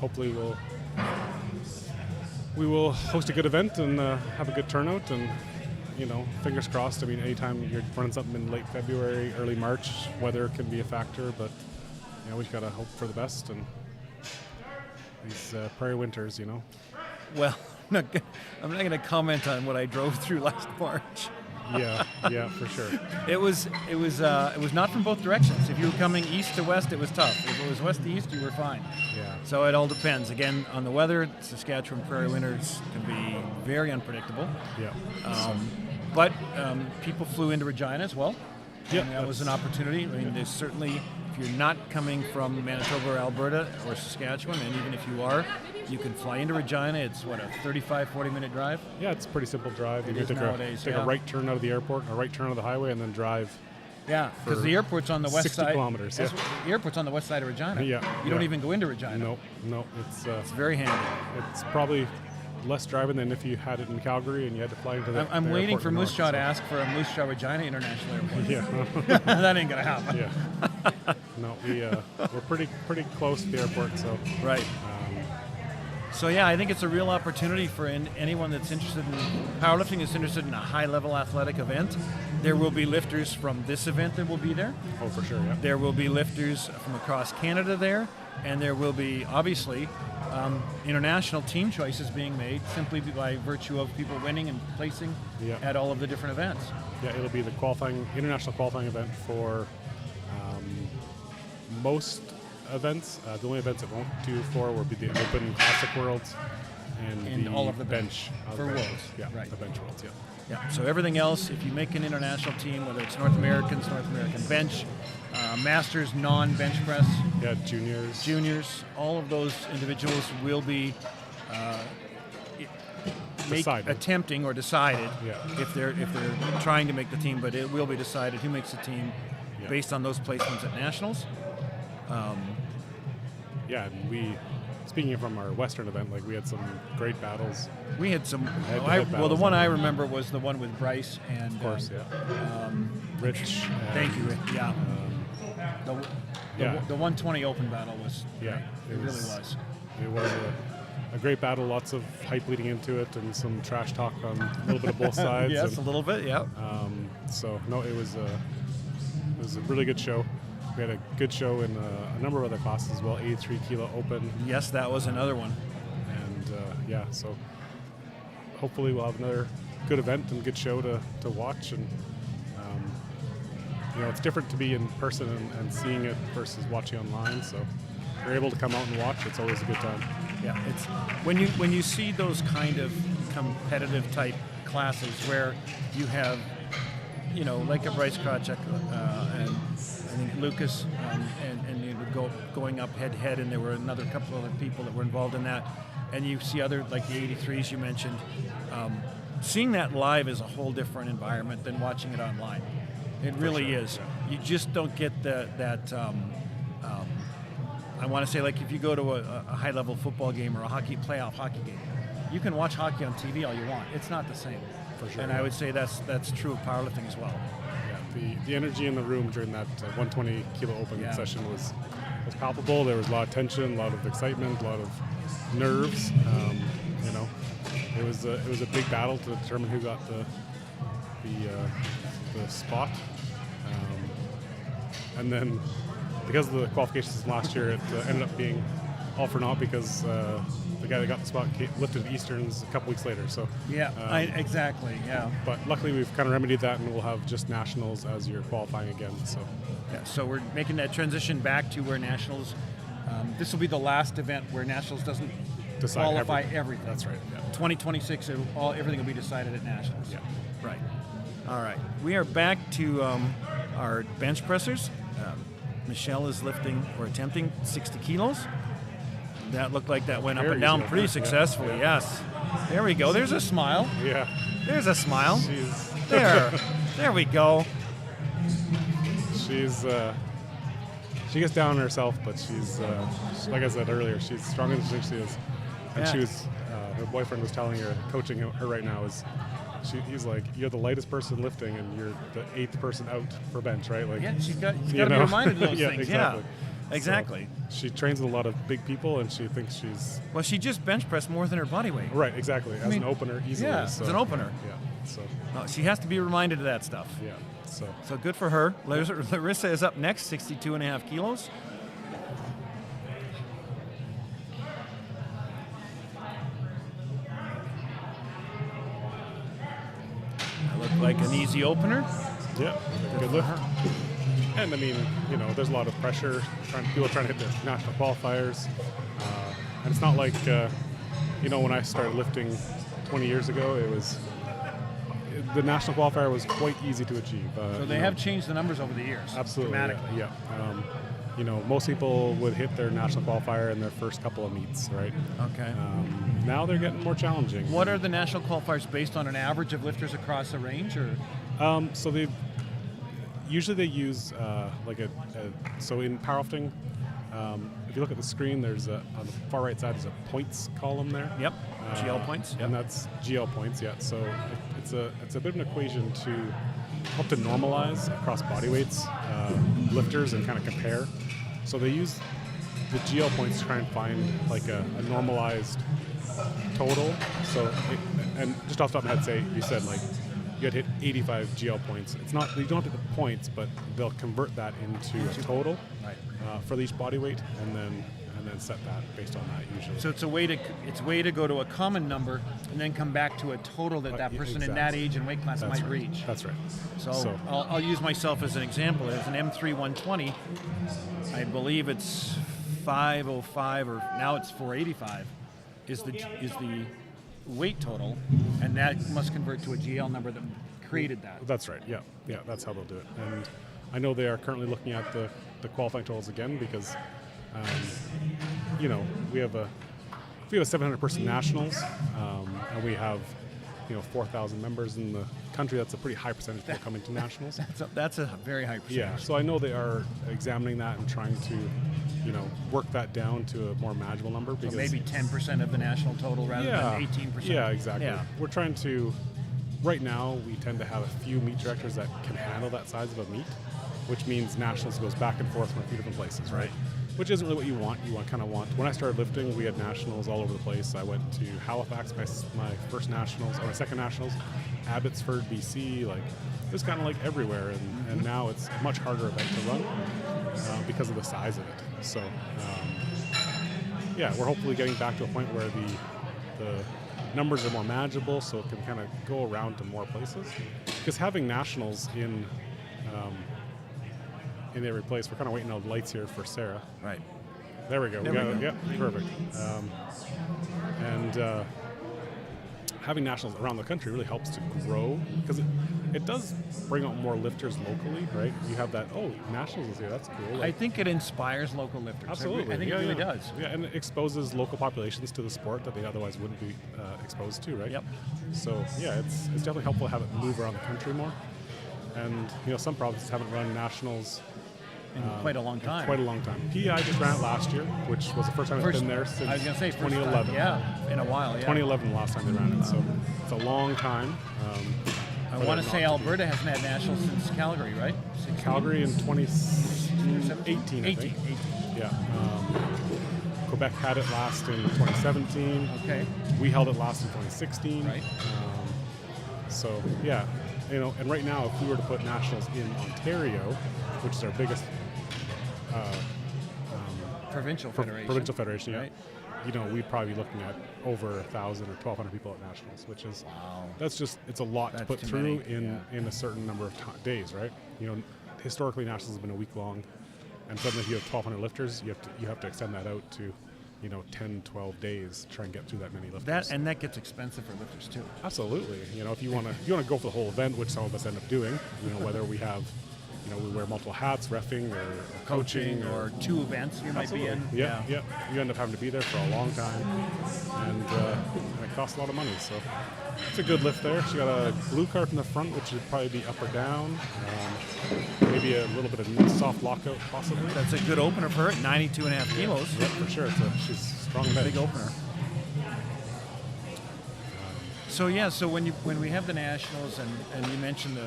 hopefully we will host a good event and have a good turnout, and fingers crossed. I mean, anytime you're running something in late February, early March, weather can be a factor, but we've got to hope for the best. And these prairie winters,
Well, I'm not going to comment on what I drove through last March.
Yeah, for sure.
It was not from both directions. If you were coming east to west, it was tough. If it was west to east, you were fine.
Yeah.
So it all depends. Again, on the weather, Saskatchewan prairie winters can be very unpredictable.
Yeah.
But people flew into Regina as well.
Yeah,
and that was an opportunity. I mean, there's certainly, if you're not coming from Manitoba or Alberta or Saskatchewan, and even if you are, you can fly into Regina. It's, a 35, 40-minute drive?
Yeah, it's a pretty simple drive. You take a right turn out of the airport, a right turn out of the highway, and then drive.
Yeah, because the airport's on the west
60
side.
kilometers. Yeah.
The airport's on the west side of Regina.
Yeah.
You don't even go into Regina.
No.
It's very handy.
It's probably less driving than if you had it in Calgary and you had to fly into the
I'm
the
waiting
airport
for
in
Moose
north,
Jaw
so.
to ask for a Moose Jaw Regina International Airport.
Yeah.
That ain't going to happen.
Yeah. No, we're pretty close to the airport, so.
Right. So yeah, I think it's a real opportunity for anyone that's interested in powerlifting, that's interested in a high-level athletic event. There will be lifters from this event that will be there.
Oh, for sure, yeah.
There will be lifters from across Canada there, and there will be, obviously, international team choices being made simply by virtue of people winning and placing at all of the different events.
Yeah, it'll be the international qualifying event for most events. The only events it won't do for will be the Open Classic Worlds and the
all of the
bench.
For Worlds.
Yeah,
right.
the bench Worlds, yeah.
Yeah. So everything else, if you make an international team, whether it's North American bench, masters, non-bench press.
Yeah, juniors,
all of those individuals will be attempting or decided if they're trying to make the team, but it will be decided who makes the team based on those placements at nationals.
And speaking from our Western event, we had some great battles.
We had some.
The
one I remember was the one with Bryce and.
Of course, Rich.
Thank you, Rick. Yeah. The 120 Open battle was.
Yeah,
it really was.
It was a great battle. Lots of hype leading into it, and some trash talk on a little bit of both sides.
Yes, a little bit. Yeah.
It was a really good show. We had a good show in a number of other classes as well, 83 kilo open.
Yes, that was another one.
And so hopefully we'll have another good event and good show to watch. And it's different to be in person and seeing it versus watching online. So if you're able to come out and watch, it's always a good time.
Yeah, it's when you see those kind of competitive type classes where you have like a Bryce Krawczyk and I think Lucas, and you would going up head to head, and there were another couple other people that were involved in that. And you see other, like the 83s you mentioned. Seeing that live is a whole different environment than watching it online. It really is. You just don't get that. I want to say, like if you go to a high-level football game or a playoff hockey game, you can watch hockey on TV all you want. It's not the same.
For sure.
And I would say that's true of powerlifting as well.
Yeah, the energy in the room during that 120 kilo open session was palpable. There was a lot of tension, a lot of excitement, a lot of nerves. It was a big battle to determine who got the spot, and then because of the qualification system last year, it ended up being all for naught because the guy that got the spot lifted Easterns a couple weeks later. So
exactly.
But luckily we've kind of remedied that, and we'll have just nationals as you're qualifying again.
So we're making that transition back to where nationals. This will be the last event where nationals doesn't qualify everything.
That's right. Yeah.
2026, everything will be decided at nationals.
Yeah.
Right. All right. We are back to our bench pressers. Michelle is lifting or attempting 60 kilos. That looked like that went up and down pretty successfully.
Yeah.
Yes. There we go. There's a smile.
Yeah.
There's a smile. There we go.
She gets down on herself, but she's like I said earlier, she's stronger than she thinks she is. And she was, her boyfriend was telling her, coaching her right now, he's like, you're the lightest person lifting, and you're the 8th person out for bench, right? Like,
she's got to be reminded of those things.
Exactly.
Yeah, exactly.
So she trains with a lot of big people, and she thinks she's.
Well, she just bench pressed more than her body weight.
Right, exactly. As an opener, easily.
Yeah, as an opener.
Yeah. So.
No, she has to be reminded of that stuff.
Yeah.
So good for her. Larissa is up next, 62.5 kilos. That looked like an easy opener.
Yeah, good lift. And I mean, there's a lot of pressure. People trying to hit the national qualifiers. And it's not like, when I started lifting 20 years ago, the national qualifier was quite easy to achieve.
So they have changed the numbers over the years.
Absolutely.
Dramatically.
Yeah. Most people would hit their national qualifier in their first couple of meets, right?
Okay.
Now they're getting more challenging.
What are the national qualifiers based on, an average of lifters across the range, or?
So they use so in powerlifting, if you look at the screen, there's on the far right side, there's a points column there.
Yep. GL points. Yep.
And that's GL points. Yeah. So it's a bit of an equation to help to normalize across body weights, lifters, and kind of compare. So they use the GL points to try and find like a normalized total. So and just off the top of my head, say you said like you had hit 85 GL points. It's not, you don't have to hit the points, but they'll convert that into a total for each body weight, and then set that based on that usually.
So it's a way to go to a common number and then come back to a total that person in that age and weight class might reach.
That's right.
So I'll use myself as an example. As an M3 120, I believe it's 505 or now it's 485 is the weight total, and that must convert to a GL number that created that.
That's right. Yeah, that's how they'll do it. And I know they are currently looking at the qualifying totals again because, we have a 700-person nationals, and we have 4,000 members in the country. That's a pretty high percentage of coming to nationals.
That's a very high percentage.
Yeah. So I know they are examining that and trying to, work that down to a more manageable number. Because
so maybe 10% of the national total rather than 18%.
Yeah, exactly. Yeah. We're trying to. Right now, we tend to have a few meet directors that can handle that size of a meet, which means nationals goes back and forth from a few different places, right? Which isn't really what you want. You kind of want. When I started lifting, we had nationals all over the place. I went to Halifax, my first nationals, or my second nationals, Abbotsford, BC. Like it was kind of like everywhere, and now it's a much harder event to run because of the size of it. So, we're hopefully getting back to a point where the numbers are more manageable, so it can kind of go around to more places. Because having nationals in every place, we're kind of waiting on the lights here for Sarah.
Right.
There we go. Yep, perfect. And having nationals around the country really helps to grow, because it does bring out more lifters locally, right? You have that, oh, nationals this year, that's cool.
I think it inspires local lifters.
Absolutely.
I think it really does.
Yeah, and it exposes local populations to the sport that they otherwise wouldn't be exposed to, right?
Yep.
So, yeah, it's definitely helpful to have it move around the country more. And, some provinces haven't run nationals
In quite a long time.
Quite a long time. PEI just ran it last year, which was the first time it's been there since
I was going to say
2011.
In a while, yeah.
2011 the last time they ran it, so it's a long time.
I want to say Alberta hasn't had nationals since Calgary, right? 16?
Calgary in 2018, I think.
18.
Yeah. Quebec had it last in 2017.
Okay.
We held it last in 2016.
Right.
So, yeah. And right now, if we were to put nationals in Ontario, which is our biggest
Provincial Federation,
yeah.
Right.
We'd probably be looking at over 1,000 or 1,200 people at nationals, which is
Wow.
it's a lot to put
too
through
many.
in a certain number of days, right? Historically nationals have been a week long, and suddenly if you have 1,200 lifters, you have to extend that out to 10, 12 days to try and get through that many lifters.
That gets expensive for lifters too.
Absolutely. If you want to go for the whole event, which some of us end up doing, whether we have we wear multiple hats, reffing or coaching
or two events you might be in.
Yeah. You end up having to be there for a long time, and it costs a lot of money. So it's a good lift there. She got a blue card in the front, which would probably be up or down. Maybe a little bit of soft lockout, possibly.
That's a good opener for her at 92.5 kilos.
Yeah, for sure. She's strong and
big opener. So when we have the nationals and you mentioned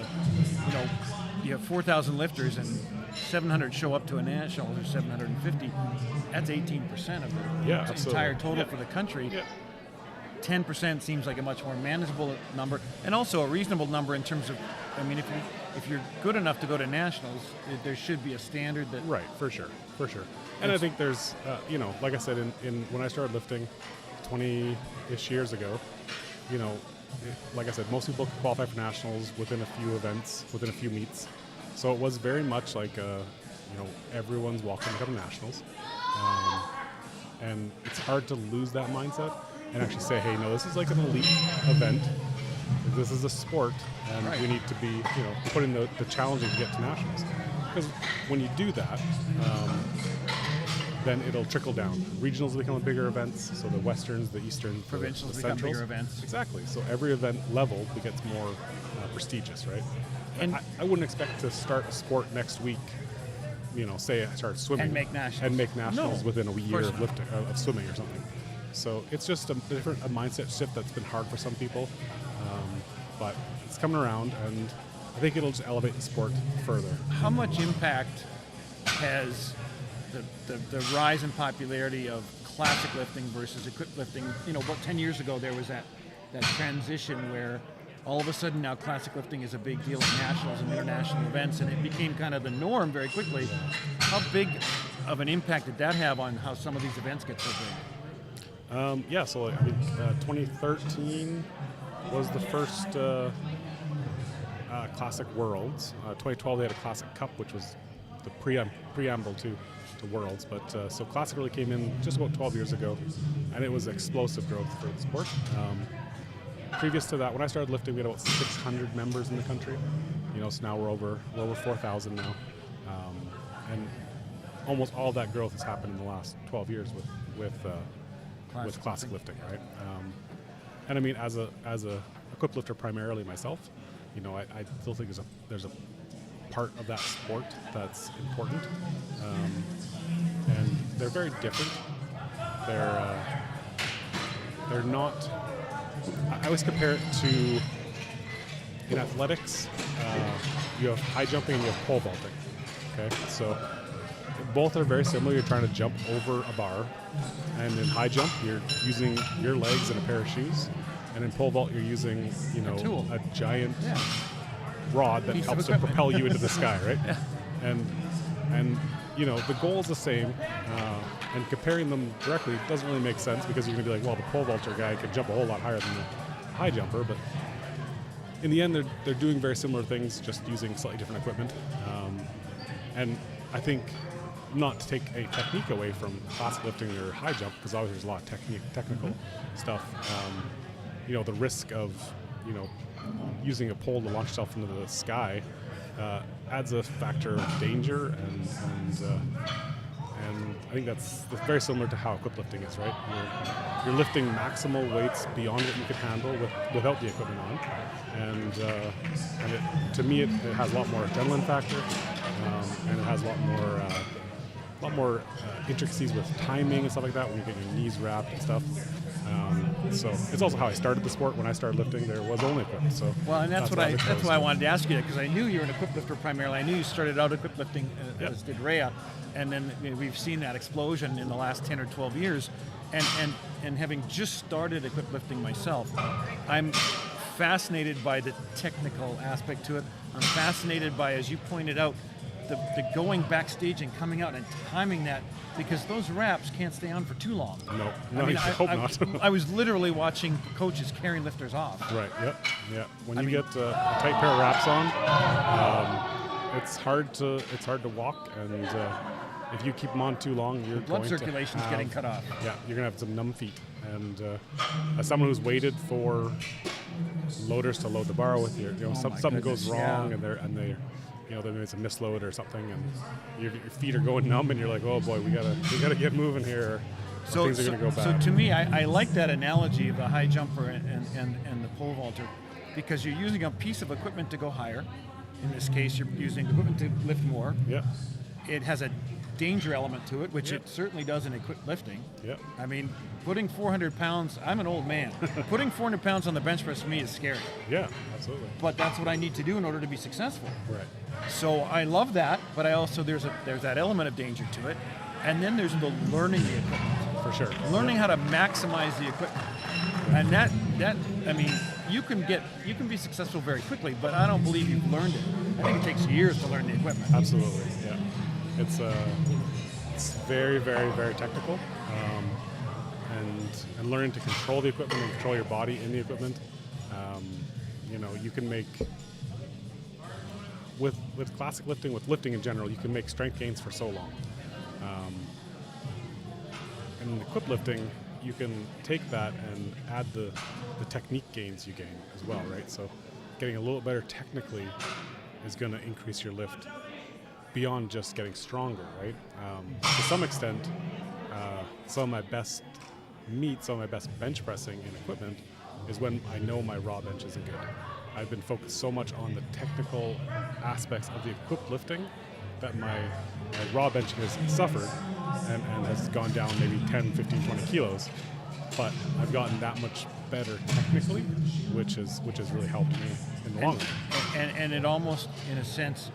you have 4,000 lifters and 700 show up to a nationals or 750, that's 18% of the entire total for the country.
Yeah.
10% seems like a much more manageable number, and also a reasonable number in terms of, if you're good enough to go to nationals, there should be a standard that.
Right, for sure. And I think there's, like I said, in when I started lifting 20-ish years ago, like I said, most people could qualify for nationals within a few events, within a few meets. So it was very much like, everyone's welcome to come to nationals. And it's hard to lose that mindset and actually say, hey, no, this is like an elite event. This is a sport, and we need to be, put in the challenging to get to nationals. Because when you do that, then it'll trickle down. Regionals become bigger events, so the Westerns, the Easterns,
Provincials
the
become
Centrals.
bigger events.
Exactly. So every event level gets more prestigious, right? And I wouldn't expect to start a sport next week, say I start swimming.
And make nationals.
Within a year of lifting, of swimming or something. So it's just a mindset shift that's been hard for some people. But it's coming around, and I think it'll just elevate the sport further.
How much impact has the rise in popularity of classic lifting versus equipped lifting? About 10 years ago, there was that transition where all of a sudden now classic lifting is a big deal at nationals and international events, and it became kind of the norm very quickly. How big of an impact did that have on how some of these events get so big?
2013 was the first Classic Worlds. 2012 they had a Classic Cup, which was the preamble to the Worlds. But so Classic really came in just about 12 years ago, and it was explosive growth for the sport. Previous to that, when I started lifting, we had about 600 members in the country. So now we're over 4,000 now, and almost all that growth has happened in the last 12 years with classic lifting, right? And as a equipped lifter primarily myself, I still think there's a part of that sport that's important, and they're very different. They're not. I always compare it to, in athletics, you have high jumping and you have pole vaulting. Okay, so both are very similar. You're trying to jump over a bar, and in high jump you're using your legs and a pair of shoes, and in pole vault you're using a giant rod that helps to propel you into the sky, right? Yeah. And the goal is the same, and comparing them directly doesn't really make sense, because you're going to be like, well, the pole vaulter guy can jump a whole lot higher than the high jumper, but in the end they're doing very similar things, just using slightly different equipment. And I think, not to take a technique away from classic lifting or high jump, because obviously there's a lot of technical stuff. The risk of using a pole to launch yourself into the sky adds a factor of danger, and I think that's very similar to how equipped lifting is, right? You're lifting maximal weights beyond what you could handle without the equipment on, and to me it has a lot more adrenaline factor, and it has a lot more intricacies with timing and stuff like that when you get your knees wrapped and stuff. So it's also how I started the sport. When I started lifting, there was only equipped. So
well, and that's why I wanted to ask you that, because I knew you were an equipped lifter primarily. I knew you started out equipped lifting as did Rhea, and then we've seen that explosion in the last 10 or 12 years. And having just started equipped lifting myself, I'm fascinated by the technical aspect to it. I'm fascinated by, as you pointed out, the going backstage and coming out and timing that, because those wraps can't stay on for too long.
No, I hope not.
I was literally watching coaches carrying lifters off.
Right. Yep. When you get a tight pair of wraps on, it's hard to walk, and if you keep them on too long, your
blood circulation's getting cut off.
Yeah, you're gonna have some numb feet. And as someone who's waited for loaders to load the bar with you, something goes wrong, and they then it's a misload or something, and your feet are going numb, and you're like, oh boy, we gotta get moving here. So things are gonna go bad.
So to me, I like that analogy of the high jumper and the pole vaulter, because you're using a piece of equipment to go higher. In this case, you're using equipment to lift more.
Yeah.
It has a danger element to it, which it certainly does in equipped lifting.
Yeah.
I mean, putting 400 pounds, I'm an old man. Putting 400 pounds on the bench press for me is scary.
Yeah, absolutely.
But that's what I need to do in order to be successful.
Right.
So I love that, but I also, there's that element of danger to it. And then there's the learning the equipment.
For sure.
Learning how to maximize the equipment. And that I mean, you can be successful very quickly, but I don't believe you've learned it. I think it takes years to learn the equipment.
Absolutely, yeah. It's very, very, very technical, and learning to control the equipment and control your body in the equipment. You can make with classic lifting, with lifting in general, you can make strength gains for so long. And in equipped lifting, you can take that and add the technique gains you gain as well, right? So getting a little better technically is going to increase your lift beyond just getting stronger, right? To some extent, some of my best bench pressing in equipment is when I know my raw bench isn't good. I've been focused so much on the technical aspects of the equipped lifting that my raw benching has suffered and has gone down maybe 10, 15, 20 kilos. But I've gotten that much better technically, which has really helped me in the long run.
And it almost, in a sense,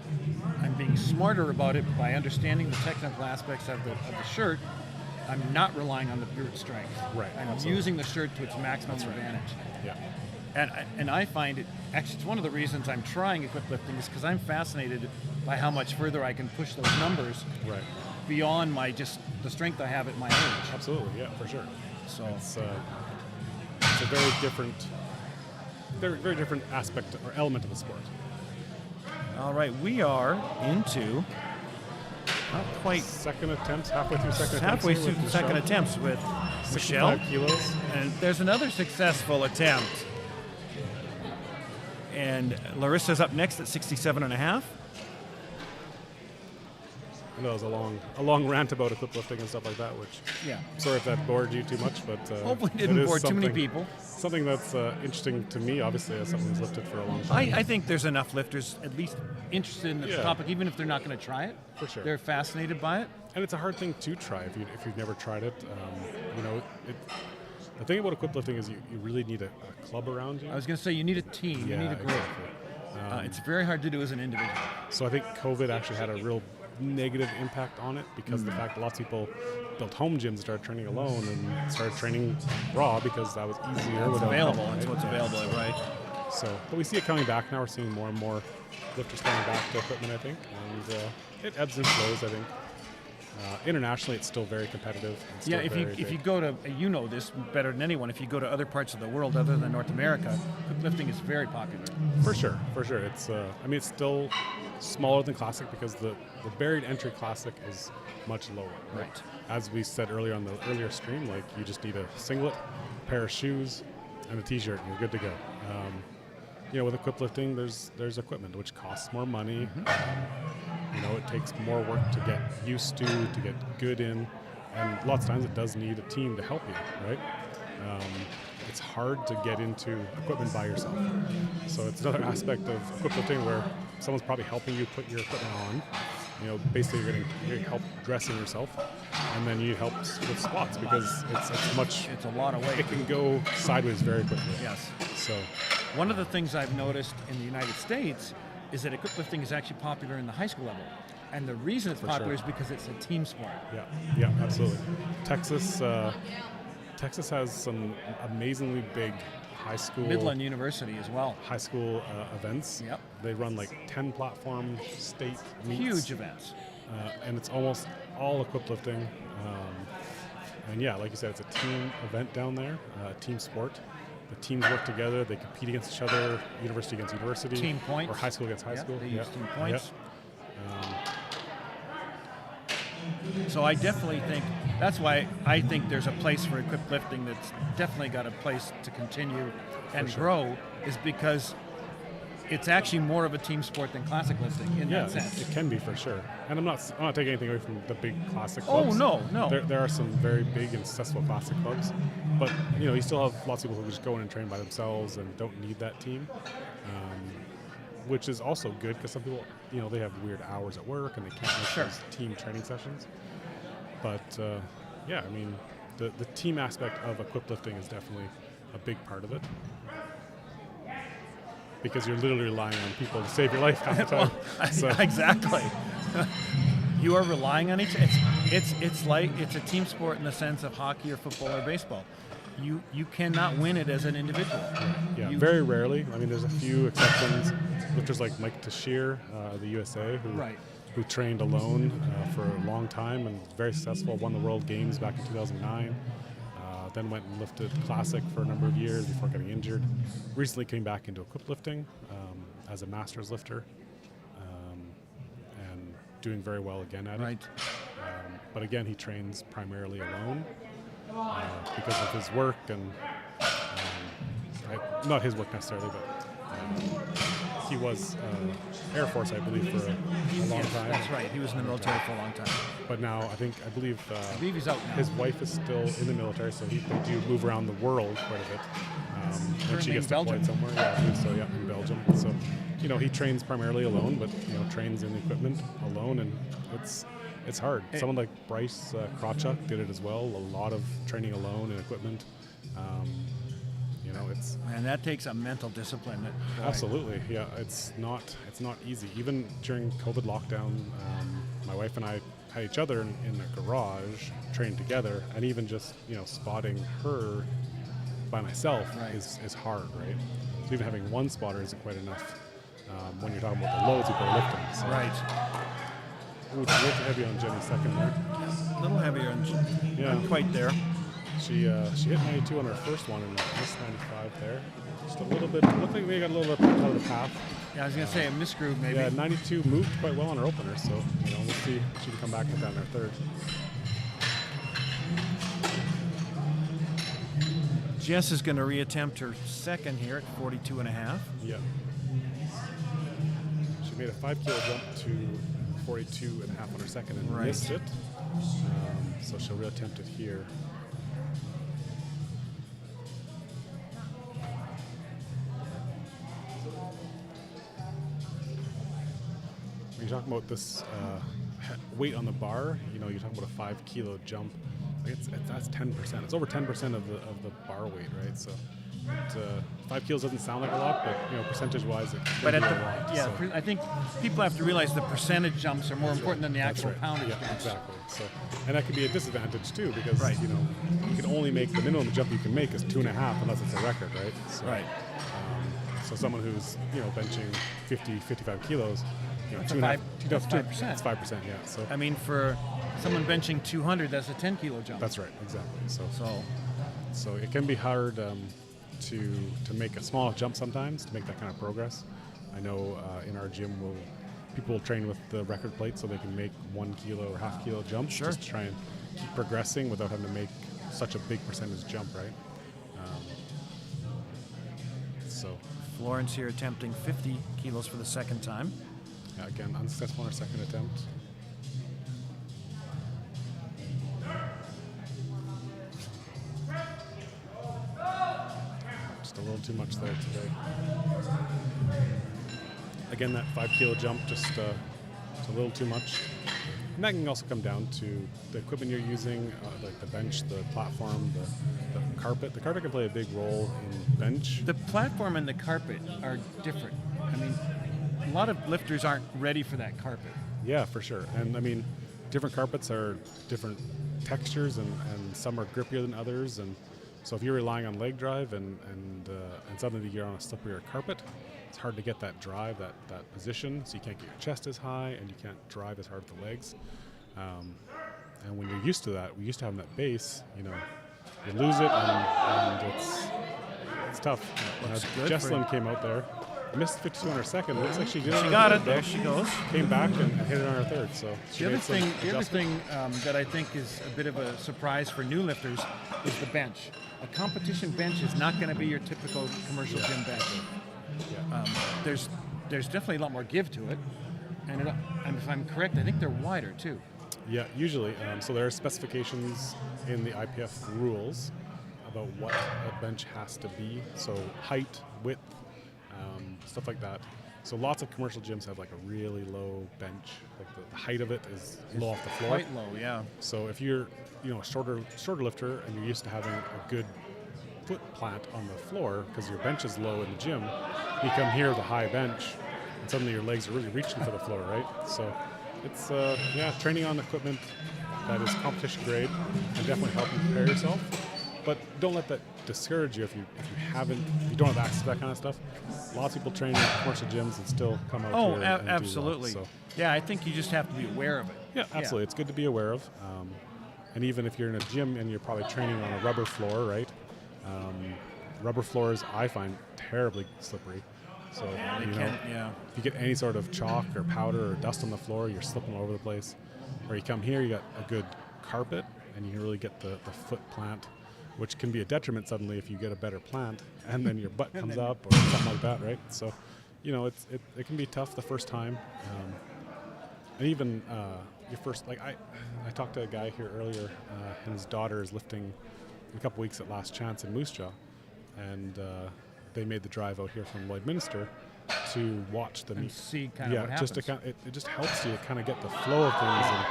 I'm being smarter about it by understanding the technical aspects of the shirt. I'm not relying on the pure strength.
Right.
I'm
absolutely.
using the shirt to its maximum advantage.
Yeah.
And I find it, actually, it's one of the reasons I'm trying equipped lifting is because I'm fascinated by how much further I can push those numbers beyond the strength I have at my age.
Absolutely, yeah, for sure.
So
it's a very different aspect or element of the sport.
All right, we are into not quite
second attempts, halfway through second
attempts with Michelle.
65 kilos.
And there's another successful attempt. And Larissa's up next at 67 and a half.
I know it was a long rant about equipped lifting and stuff like that, which sorry if that bored you too much, but
hopefully it didn't bore too many people.
Something that's interesting to me, obviously, as someone who's lifted for a long time.
I think there's enough lifters at least interested in the topic, even if they're not going to try it.
For sure.
They're fascinated by it.
And it's a hard thing to try if you've never tried it. The thing about equipped lifting is you really need a club around you.
I was going to say you need a team, you need a group.
Exactly.
It's very hard to do as an individual.
So I think COVID actually had a real negative impact on it because of the fact that lots of people built home gyms and started training alone and started training raw because that was easier.
It's available. That's what's available, right?
So, but we see it coming back now. We're seeing more and more lifters coming back to equipment, I think, and it ebbs and flows, I think. Internationally, it's still very competitive.
If you go to, you know this better than anyone, if you go to other parts of the world other than North America, lifting is very popular.
For sure. It's it's still smaller than Classic because the barrier to entry Classic is much lower.
Right.
As we said earlier on the earlier stream, you just need a singlet, a pair of shoes, and a t-shirt, and you're good to go. with equip lifting, there's equipment which costs more money. It takes more work to get used to get good in, and lots of times it does need a team to help you, right? It's hard to get into equipment by yourself. So it's another aspect of equip lifting where someone's probably helping you put your equipment on. Basically you're getting help dressing yourself, and then you need help with squats because it's
a lot of weight.
It can go sideways very quickly.
Yes.
So
one of the things I've noticed in the United States is that equip lifting is actually popular in the high school level. And the reason it's popular is because it's a team sport.
Yeah, absolutely. Texas has some amazingly big high school.
Midland University as well.
High school events.
Yep.
They run like 10 platform state meets.
Huge events.
And it's almost all equip lifting. And yeah, like you said, it's a team event down there, team sport. The teams work together. They compete against each other, university against university.
Team points.
Or high school against high school.
They use team points.
Yep.
So I definitely think, that's why I think there's a place for equip lifting that's definitely got a place to continue and grow, is because it's actually more of a team sport than classic lifting in that sense.
It can be for sure. And I'm not taking anything away from the big classic clubs.
Oh, no.
There are some very big and successful classic clubs, but you still have lots of people who just go in and train by themselves and don't need that team, which is also good because some people, they have weird hours at work and they can't make those team training sessions. But the team aspect of equip lifting is definitely a big part of it, because you're literally relying on people to save your life half the time.
Exactly. You are relying on each. It's like it's a team sport in the sense of hockey or football or baseball. You cannot win it as an individual.
Yeah, very rarely. I mean, there's a few exceptions. Lifters like Mike Teixeira, the USA, who trained alone for a long time and was very successful. Won the World Games back in 2009. Then went and lifted classic for a number of years before getting injured. Recently came back into equip lifting as a master's lifter, and doing very well again at it. But again, he trains primarily alone because of his work and not his work necessarily, but he was Air Force, I believe, for a long time.
That's right. He was in the military for a long time.
But now I believe
he's out now.
His wife is still in the military, so they do move around the world quite a bit. When she gets deployed somewhere, in Belgium. So, he trains primarily alone, but trains in equipment alone, and it's hard. Someone like Bryce Krawchuk did it as well. A lot of training alone in equipment.
And that takes a mental discipline.
Absolutely, yeah. It's not easy. Even during COVID lockdown, my wife and I had each other in a garage, trained together, and even just spotting her by myself is hard, right? So even having one spotter isn't quite enough when you're talking about the loads people are lifting. So.
Right.
Ooh, it's a little heavy on Jenny's second there.
A little heavier on not quite there.
She hit 92 on her first one and missed 95 there. Just a little bit. Looked like we got a little bit out of the path.
Yeah, I was going to say a misgroove maybe.
Yeah, 92 moved quite well on her opener, so we'll see if she can come back with that in her third.
Jess is going to reattempt her second here at 42.5.
Yeah. She made a 5 kilo jump to 42.5 on her second and missed it. So she'll reattempt it here. When you're talking about this weight on the bar, you're talking about a 5 kilo jump. That's 10%. It's over 10% of the bar weight, right? So 5 kilos doesn't sound like a lot, but percentage-wise, it can be a lot.
Yeah, so. I think people have to realize the percentage jumps are more important than the actual poundage jumps.
Exactly. So, and that can be a disadvantage too, because you can only make the minimum jump you can make is 2.5 unless it's a record, right? So, so someone who's benching 50, 55 kilos.
It's 5%.
It's 5%, yeah. So
I mean, for someone benching 200, that's a 10 kilo jump.
That's right, exactly. So it can be hard to make a small jump sometimes to make that kind of progress. I know in our gym people will train with the record plate so they can make 1 kilo or half kilo jumps just to try and keep progressing without having to make such a big percentage jump, right?
Florence here attempting 50 kilos for the second time.
Yeah, again, unsuccessful on our second attempt. Just a little too much there today. Again, that 5 kilo jump, just a little too much. And that can also come down to the equipment you're using, like the bench, the platform, the carpet. The carpet can play a big role in bench.
The platform and the carpet are different. I mean, a lot of lifters aren't ready for that carpet.
Yeah, for sure. And I mean, different carpets are different textures, and some are grippier than others. And so if you're relying on leg drive and suddenly you're on a slipperier carpet, it's hard to get that drive, that position, so you can't get your chest as high and you can't drive as hard with the legs. And when you're used to that, we used to have that base, you lose it, and it's tough. Jesselyn came out there, missed 52 on her second. It looks like she did.
She got it. There she goes.
Came back and hit it on her third. So
the other thing that I think is a bit of a surprise for new lifters is the bench. A competition bench is not going to be your typical commercial gym bench.
Yeah.
There's definitely a lot more give to it, and if I'm correct, I think they're wider too.
Yeah, usually. So there are specifications in the IPF rules about what a bench has to be. So height, width, stuff like that. So lots of commercial gyms have like a really low bench. Like the height of it is low off the floor.
Quite low, yeah.
So if you're a shorter lifter and you're used to having a good foot plant on the floor because your bench is low in the gym, you come here with a high bench and suddenly your legs are really reaching for the floor, right? So it's training on equipment that is competition grade and definitely help you prepare yourself. But don't let that discourage you if you don't have access to that kind of stuff. Lots of people train in commercial gyms and still come out here and
absolutely.
do well. So,
yeah, I think you just have to be aware of it.
yeah, absolutely. It's good to be aware of. And even if you're in a gym and you're probably training on a rubber floor, right? Rubber floors, I find, terribly slippery. So if you get any sort of chalk or powder or dust on the floor, you're slipping all over the place. Or you come here, you got a good carpet, and you can really get the foot plant, which can be a detriment suddenly if you get a better plant, and then your butt comes up or something like that, right? So, it can be tough the first time. And even your first, like I talked to a guy here earlier, and his daughter is lifting in a couple weeks at Last Chance in Moose Jaw, and they made the drive out here from Lloydminster to watch the meet.
See kind of what happens.
It just helps you kind of get the flow of things. And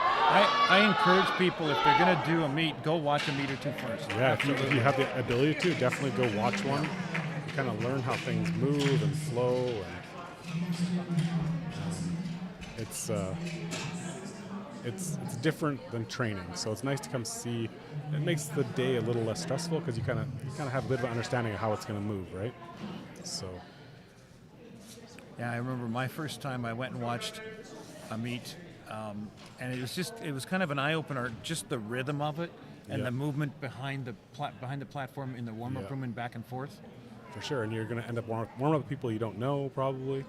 I encourage people, if they're going to do a meet, go watch a meet or two first.
Yeah, if you have the ability to, definitely go watch one. You kind of learn how things move and flow, and it's different than training. So it's nice to come see. It makes the day a little less stressful because you kind of have a bit of an understanding of how it's going to move, right? So.
Yeah, I remember my first time I went and watched a meet, and it was kind of an eye opener, just the rhythm of it and the movement behind the platform in the warm up room and back and forth.
For sure, and you're going to end up warming up with people you don't know probably,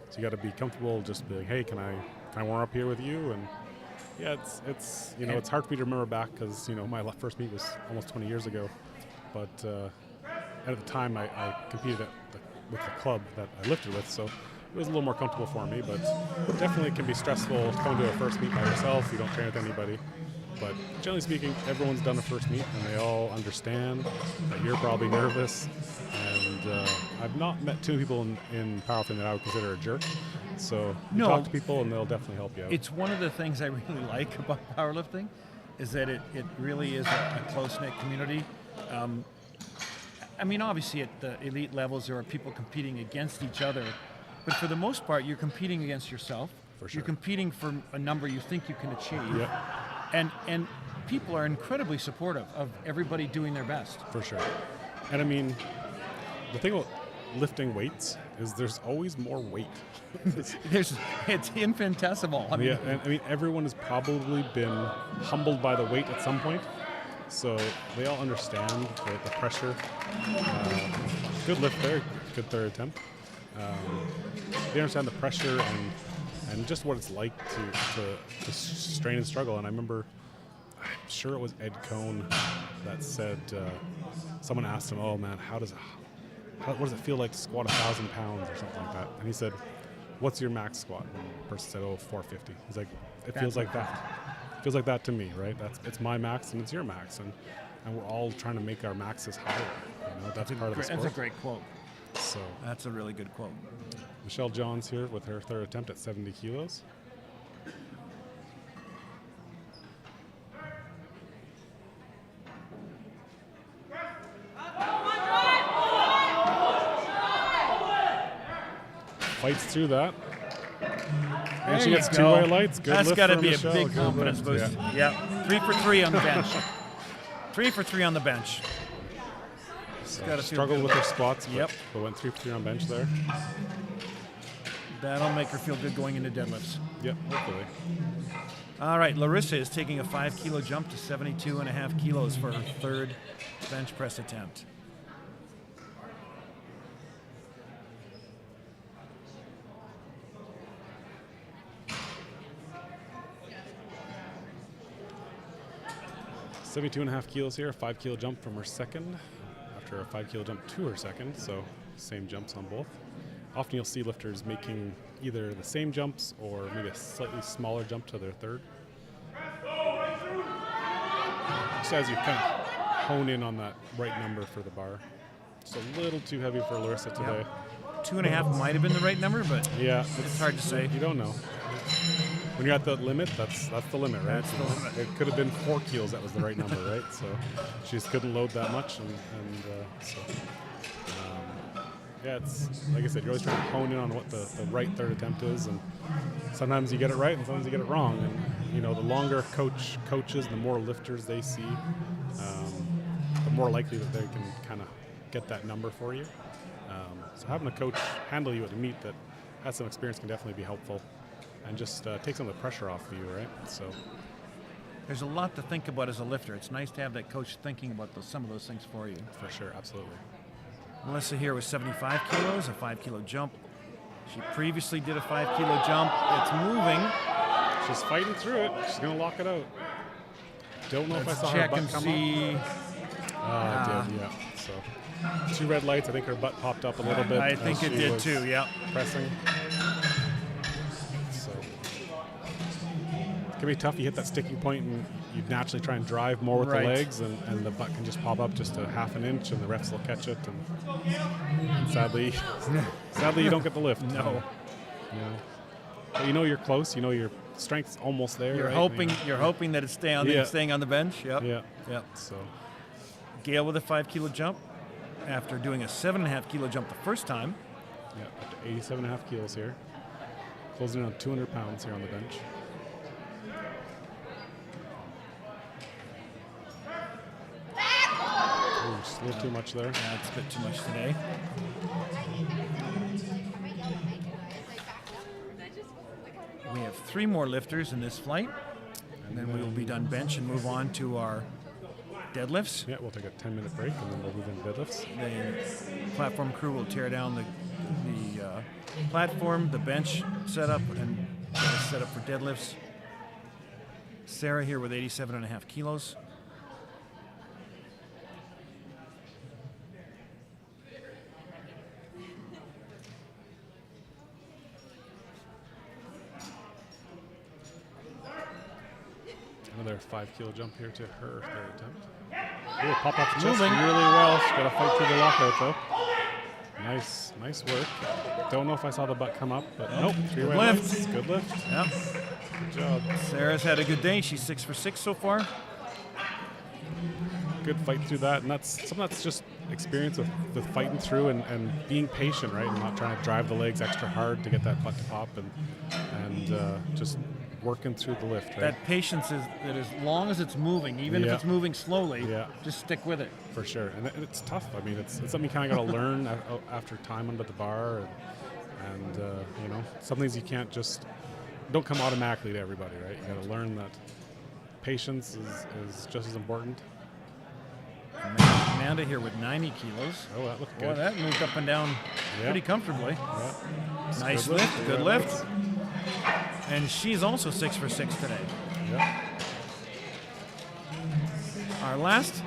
so you got to be comfortable just being, hey, can I warm up here with you? And yeah, it's hard for me to remember back because my first meet was almost 20 years ago, but at the time I competed with the club that I lifted with, so it was a little more comfortable for me, but definitely it can be stressful coming to a first meet by yourself. You don't train with anybody. But generally speaking, everyone's done a first meet, and they all understand that you're probably nervous. And I've not met two people in powerlifting that I would consider a jerk. So you talk to people, and they'll definitely help you out.
It's one of the things I really like about powerlifting is that it really is a close-knit community. Obviously at the elite levels, there are people competing against each other. But for the most part, you're competing against yourself.
For sure.
You're competing for a number you think you can achieve.
Yep.
And people are incredibly supportive of everybody doing their best.
For sure. And the thing about lifting weights is there's always more weight.
It's infinitesimal.
Everyone has probably been humbled by the weight at some point. So they all understand the pressure. Good lift there, good third attempt. They understand the pressure and just what it's like to strain and struggle. And I remember, I'm sure it was Ed Cohn that said, someone asked him, "Oh man, how does what does it feel like to squat 1,000 pounds or something like that? And he said, what's your max squat? And the person said, oh, 450. He's like, it feels like that. It feels like that to me, right? It's my max and it's your max. And we're all trying to make our maxes higher. You know, that's part of the sport.
That's a great quote.
So
that's a really good quote.
Michelle Johns here with her third attempt at 70 kilos. Fights through that. And she gets 2 white lights. Good
That's
got to
be
Michelle.
a big confidence boost. Yeah. 3 for 3 on the bench. 3 for 3 on the bench.
So struggled with her squats, but went 3 for 3 on bench there.
That'll make her feel good going into deadlifts.
Yep, hopefully.
All right, Larissa is taking a 5-kilo jump to 72.5 kilos for her third bench press attempt.
$72.5 kilos here, a 5-kilo jump from her second, after a 5-kilo jump to her second, so same jumps on both. Often you'll see lifters making either the same jumps or maybe a slightly smaller jump to their third. Just as you kind of hone in on that right number for the bar. Just a little too heavy for Larissa today.
2.5 might have been the right number, but
yeah,
it's hard to say.
You don't know. When you're at the limit, that's the limit, right?
That's the limit.
It could have been 4 kilos. That was the right number, right? So she just couldn't load that much, yeah, it's like I said, you're always trying to hone in on what the right third attempt is, and sometimes you get it right, and sometimes you get it wrong. And you know, the longer coaches, the more lifters they see, the more likely that they can kind of get that number for you. So having a coach handle you at a meet that has some experience can definitely be helpful, and just take some of the pressure off of you, right? So
there's a lot to think about as a lifter. It's nice to have that coach thinking about some of those things for you.
For sure, absolutely.
Melissa here was 75 kilos, a 5-kilo jump. She previously did a 5-kilo jump. It's moving.
She's fighting through it. She's going to lock it out. Don't know if I saw her butt come up.
It
did, yeah. So 2 red lights. I think her butt popped up a little bit.
I think it did too, yeah.
Pressing. So it can be tough. You hit that sticking point and you naturally try and drive more with the legs, and the butt can just pop up just a half an inch, and the refs will catch it. And sadly, you don't get the lift.
No.
But you know you're close. You know your strength's almost there.
You're
right?
hoping. You're hoping that it's staying on the bench. Yep.
Yeah. So
Gail with a 5-kilo jump after doing a 7.5-kilo jump the first time.
Yeah, up to 87.5 kilos here. Closing in on 200 pounds here on the bench. Just a little too much there.
Yeah, it's a bit too much today. We have 3 more lifters in this flight, and then we will be done bench and move on to our deadlifts.
Yeah, we'll take a 10-minute break, and then we'll move into deadlifts.
The platform crew will tear down the platform, the bench setup, and get us set up for deadlifts. Sarah here with 87.5 kilos.
Another 5-kilo jump here to her third attempt. Ooh, pop off the chest really well. She's got to fight through the lockout though. Nice work. Don't know if I saw the butt come up, but nope. 3
Good
lift.
lift.
Good lift.
Yep.
Good job.
Sarah's had a good day. She's 6 for 6 so far.
Good fight through that, and that's just experience with fighting through and being patient, right? And not trying to drive the legs extra hard to get that butt to pop, and just working through the lift. Right?
That patience is that as long as it's moving, even if it's moving slowly, just stick with it.
For sure, and it's tough. I mean, it's something you kind of got to learn after time under the bar, and you know, some things you don't come automatically to everybody, right? You got to learn that patience is just as important.
Amanda here with 90 kilos.
Oh, that looked good.
Boy, that moved up and down pretty comfortably.
Yeah.
Nice lift, good lift. And she's also 6 for 6 today.
Yeah.
Our last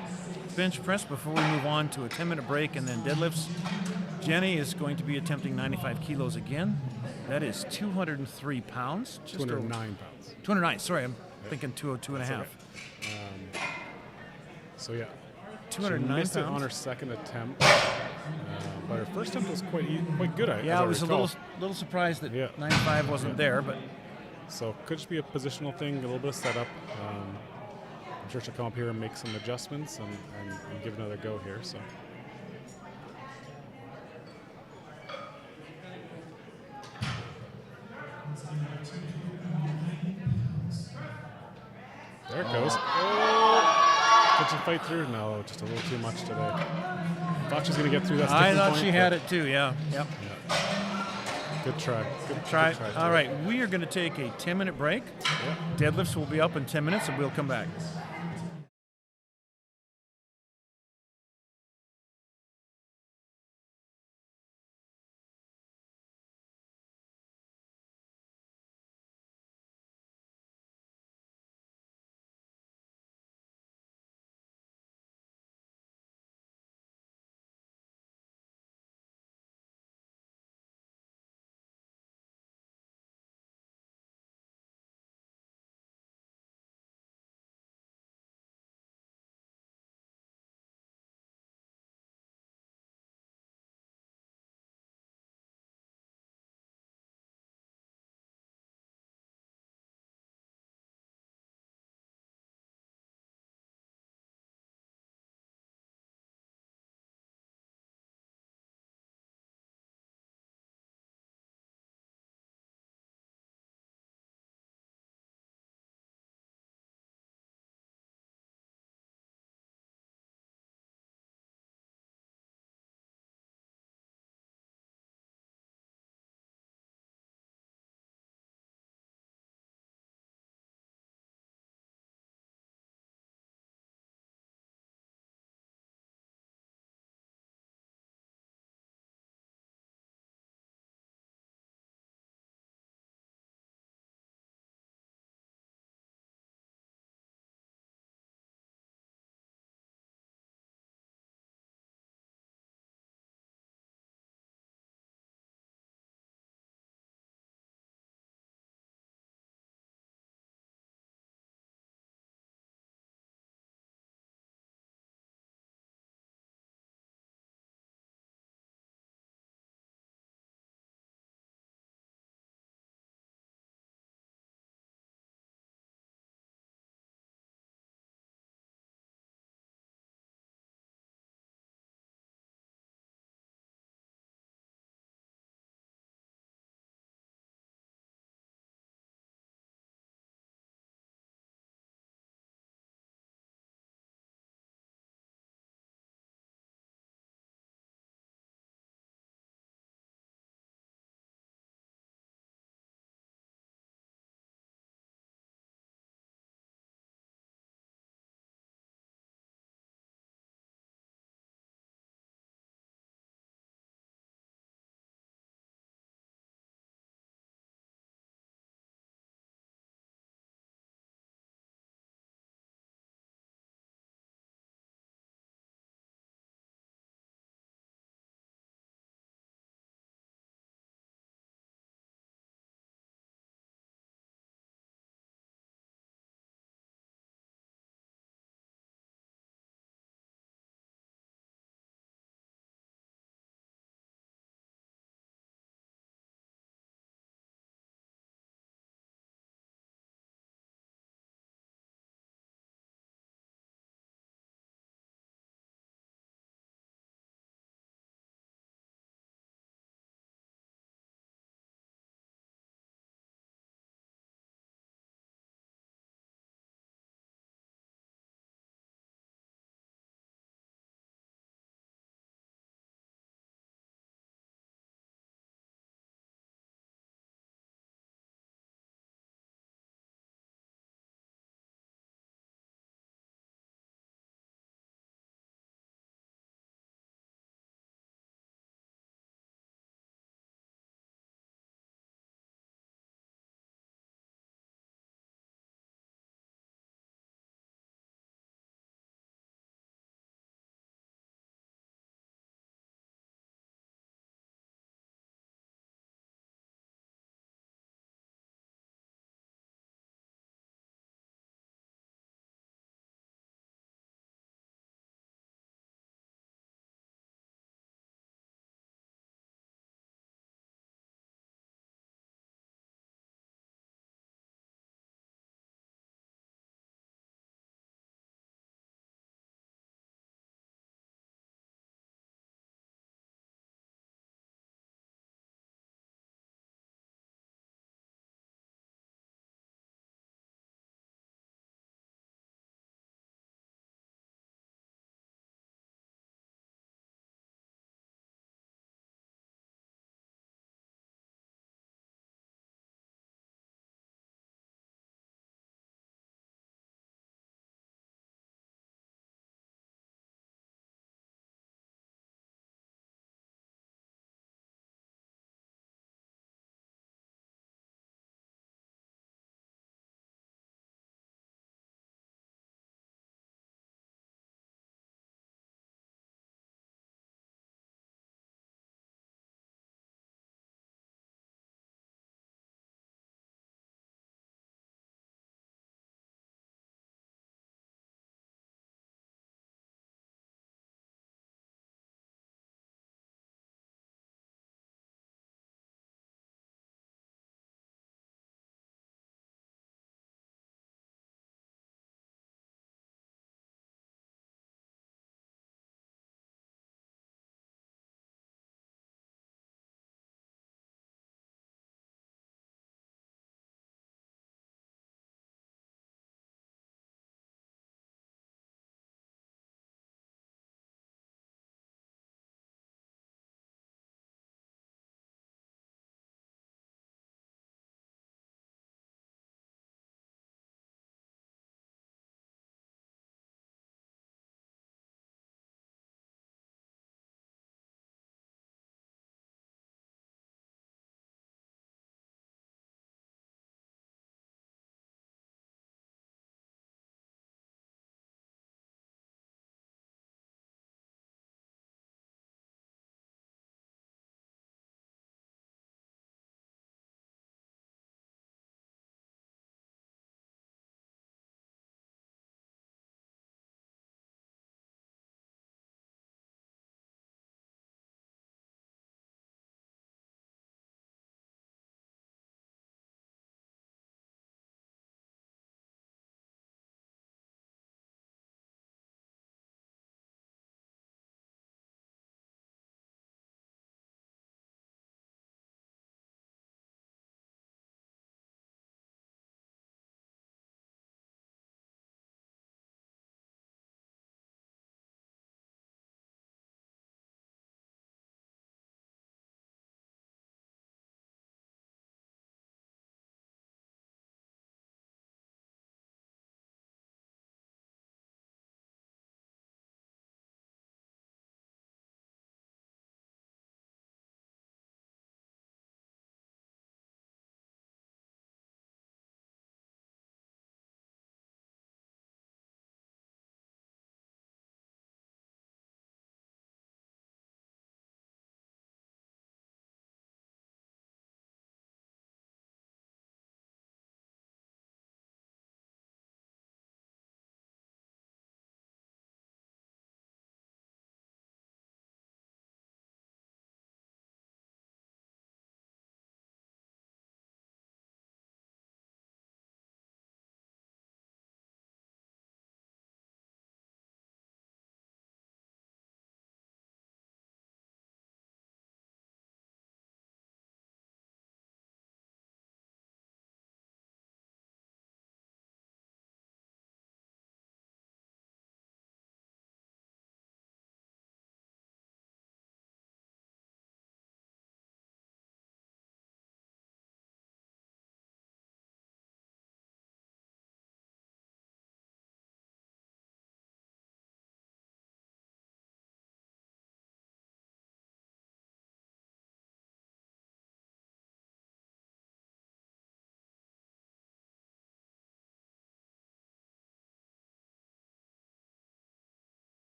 bench press before we move on to a 10-minute break and then deadlifts. Jenny is going to be attempting 95 kilos again. That is 203 pounds.
209 pounds.
209, sorry, I'm thinking 202 and a half.
Okay. So yeah,
209
she missed it
pounds.
on her second attempt, but her first attempt was quite good.
Yeah, I was a little surprised that 95 wasn't there, but
so could just be a positional thing, a little bit of setup. I'm sure she'll come up here and make some adjustments and give another go here. So. There it goes. Oh! Could she fight through? No, just a little too much today. Thought she was going to get through that.
I thought she had it too. Yeah. Yep.
Good try.
Good try. All right, we are going to take a 10-minute break. Deadlifts will be up in 10 minutes, and we'll come back.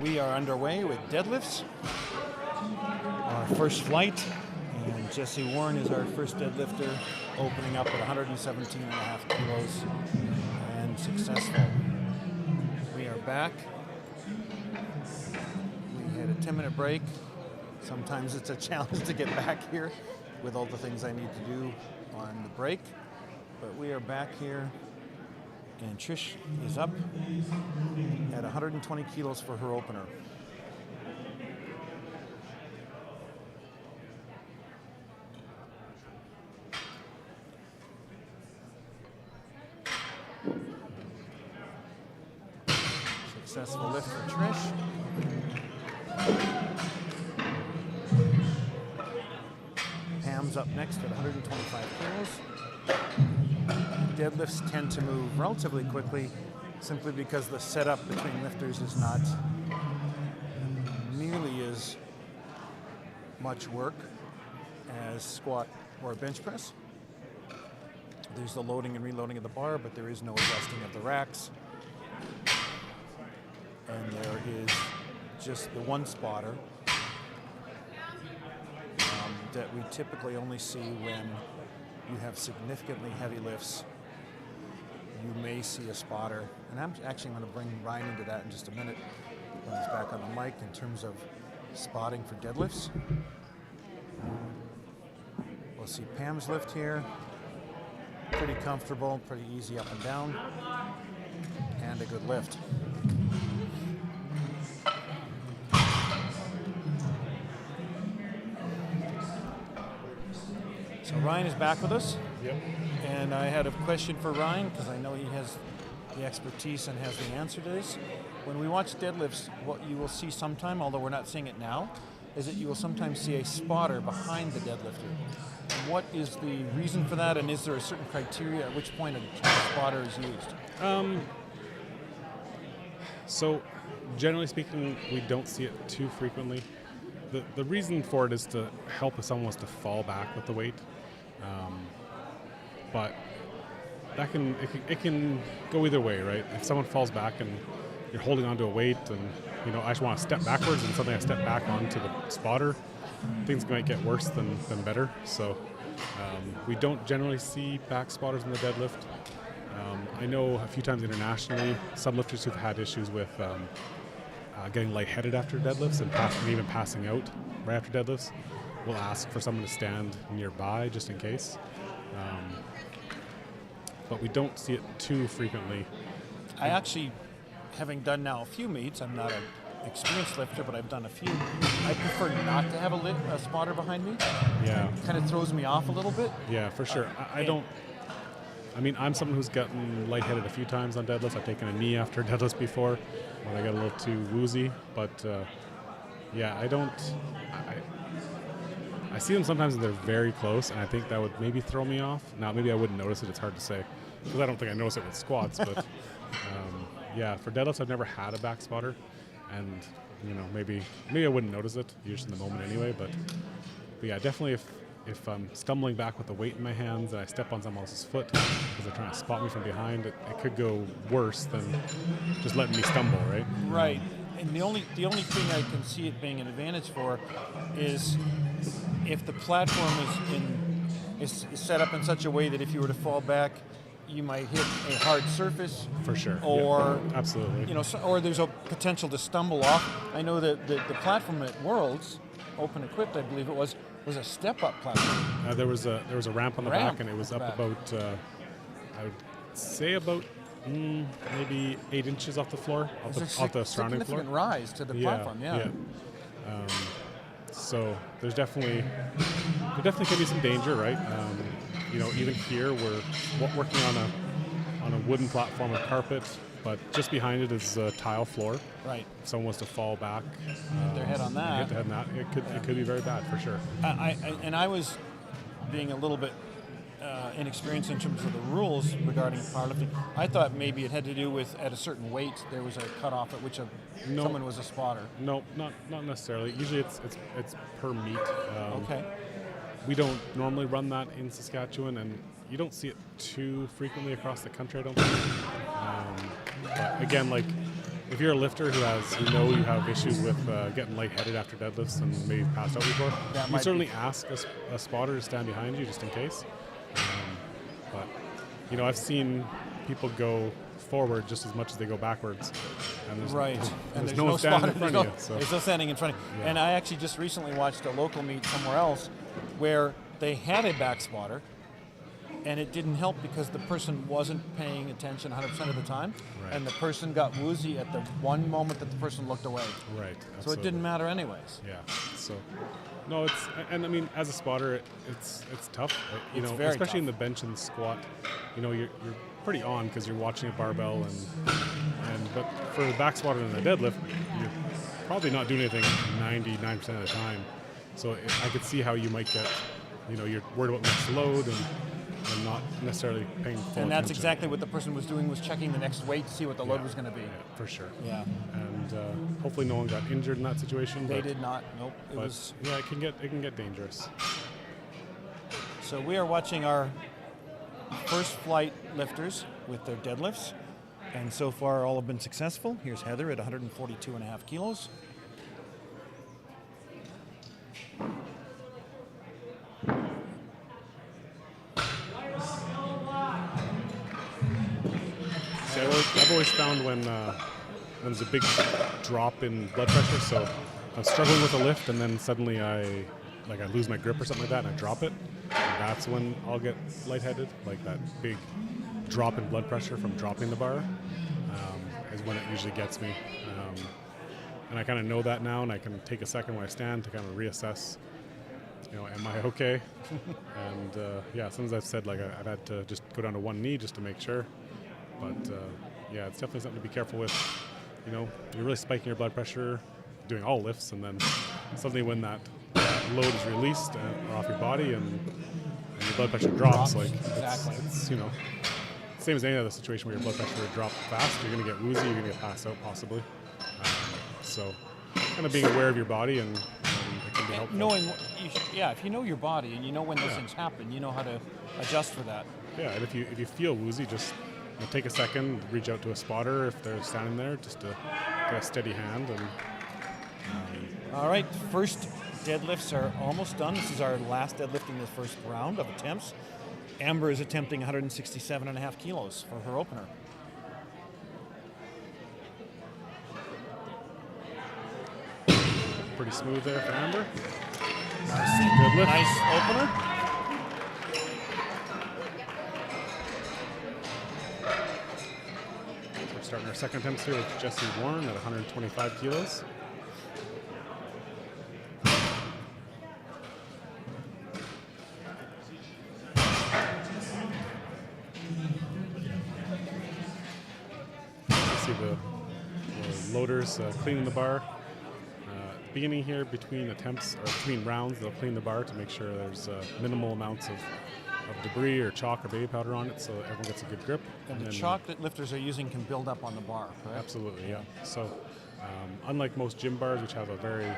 We are underway with deadlifts. Our first flight, and Jesse Warren is our first deadlifter, opening up at 117.5 kilos and successful. We are back. We had a 10-minute break. Sometimes it's a challenge to get back here with all the things I need to do on the break, but we are back here. And Trish is up at 120 kilos for her opener. Successful lift for Trish. Pam's up next at 125 kilos. Deadlifts tend to move relatively quickly simply because the setup between lifters is not nearly as much work as squat or bench press. There's the loading and reloading of the bar, but there is no adjusting of the racks. And there is just the one spotter that we typically only see when you have significantly heavy lifts. You may see a spotter, and I'm actually going to bring Ryan into that in just a minute when he's back on the mic in terms of spotting for deadlifts. We'll see Pam's lift here. Pretty comfortable, pretty easy up and down, and a good lift. So Ryan is back with us.
Yep.
And I had a question for Ryan because I know he has the expertise and has the answer to this. When we watch deadlifts, what you will see sometime, although we're not seeing it now, is that you will sometimes see a spotter behind the deadlifter. And what is the reason for that, and is there a certain criteria at which point a spotter is used?
So, generally speaking, we don't see it too frequently. The reason for it is to help if someone wants to fall back with the weight. But that it can go either way, right? If someone falls back and you're holding onto a weight and I just want to step backwards and suddenly I step back onto the spotter, things might get worse than better. So we don't generally see back spotters in the deadlift. I know a few times internationally, some lifters who've had issues with getting lightheaded after deadlifts and even passing out right after deadlifts will ask for someone to stand nearby just in case. But we don't see it too frequently.
I actually, having done now a few meets, I'm not an experienced lifter, but I've done a few. I prefer not to have a spotter behind me.
Yeah.
It kind of throws me off a little bit.
Yeah, for sure. I'm someone who's gotten lightheaded a few times on deadlifts. I've taken a knee after deadlifts before when I got a little too woozy. But I see them sometimes and they're very close, and I think that would maybe throw me off. Now, maybe I wouldn't notice it. It's hard to say because I don't think I notice it with squats. But for deadlifts, I've never had a back spotter, and maybe I wouldn't notice it usually in the moment anyway. But yeah, definitely if I'm stumbling back with the weight in my hands and I step on someone else's foot because they're trying to spot me from behind, it could go worse than just letting me stumble, right?
Right. And the only thing I can see it being an advantage for is if the platform is set up in such a way that if you were to fall back, you might hit a hard surface.
For sure.
Or
absolutely.
Or there's a potential to stumble off. I know that the platform at Worlds, Open Equipped, I believe it was a step-up platform.
There was a ramp on the back, and it was up about I would say about maybe 8 inches off the floor, off the surrounding floor.
Significant rise to the platform, yeah.
So there definitely can be some danger, right? Even here we're working on a wooden platform with carpet, but just behind it is a tile floor.
Right.
If someone was to fall back,
hit their head on that.
Hit their head on that. It could be very bad for sure.
I was being a little bit inexperienced in terms of the rules regarding powerlifting. I thought maybe it had to do with at a certain weight there was a cutoff at which someone was a spotter.
No, not necessarily. Usually it's per meet.
Okay.
We don't normally run that in Saskatchewan, and you don't see it too frequently across the country, I don't think. But again, like if you're a lifter who you have issues with getting lightheaded after deadlifts and maybe passed out before,
That
you
might
certainly ask a spotter to stand behind you just in case. But I've seen people go forward just as much as they go backwards, and there's no one standing in front of you. So.
There's no standing in front of you.
Yeah.
And I actually just recently watched a local meet somewhere else where they had a back spotter, and it didn't help because the person wasn't paying attention 100% of the time,
Right.
and the person got woozy at the one moment that the person looked away.
Right.
So
Absolutely.
it didn't matter anyways.
Yeah. So, no, and I mean, as a spotter, it's tough.
It's very
especially
tough.
in the bench and squat. You're pretty on because you're watching a barbell, but for the back spotter and a deadlift, you're probably not doing anything 99% of the time. So I could see how you might get, you're worried about next load and not necessarily paying full
And that's
attention.
exactly what the person was doing, was checking the next weight to see what the load was going to be.
Yeah, for sure.
Yeah.
And hopefully no one got injured in that situation.
They
but,
did not. Nope. It
But
was.
yeah, it can get dangerous.
So we are watching our first flight lifters with their deadlifts, and so far all have been successful. Here's Heather at 142.5 kilos.
See, I've always found when there's a big drop in blood pressure, so I'm struggling with a lift, and then suddenly I lose my grip or something like that, and I drop it. And that's when I'll get lightheaded, like that big drop in blood pressure from dropping the bar is when it usually gets me. And I kind of know that now, and I can take a second when I stand to kind of reassess. Am I okay? And sometimes I've said I've had to just go down to one knee just to make sure. But it's definitely something to be careful with. You're really spiking your blood pressure, doing all lifts, and then suddenly when that load is released off your body and your blood pressure drops,
Exactly.
it's same as any other situation where your blood pressure would drop fast. You're going to get woozy, you're going to get passed out possibly. So kind of being aware of your body and it can be helpful.
Knowing, if you know your body and you know when those things happen, you know how to adjust for that.
Yeah, and if you feel woozy, just take a second, reach out to a spotter if they're standing there, just to get a steady hand. And
All right, first deadlifts are almost done. This is our last deadlift in the first round of attempts. Amber is attempting 167.5 kilos for her opener.
pretty smooth there for Amber.
Good lift. Nice opener.
We're starting our second attempt here with Jessie Warren at 125 kilos. See the loaders cleaning the bar. Beginning here between attempts or between rounds, they'll clean the bar to make sure there's minimal amounts of debris or chalk or baby powder on it, so everyone gets a good grip.
And the chalk that lifters are using can build up on the bar, correct?
Absolutely, yeah. So unlike most gym bars, which have a very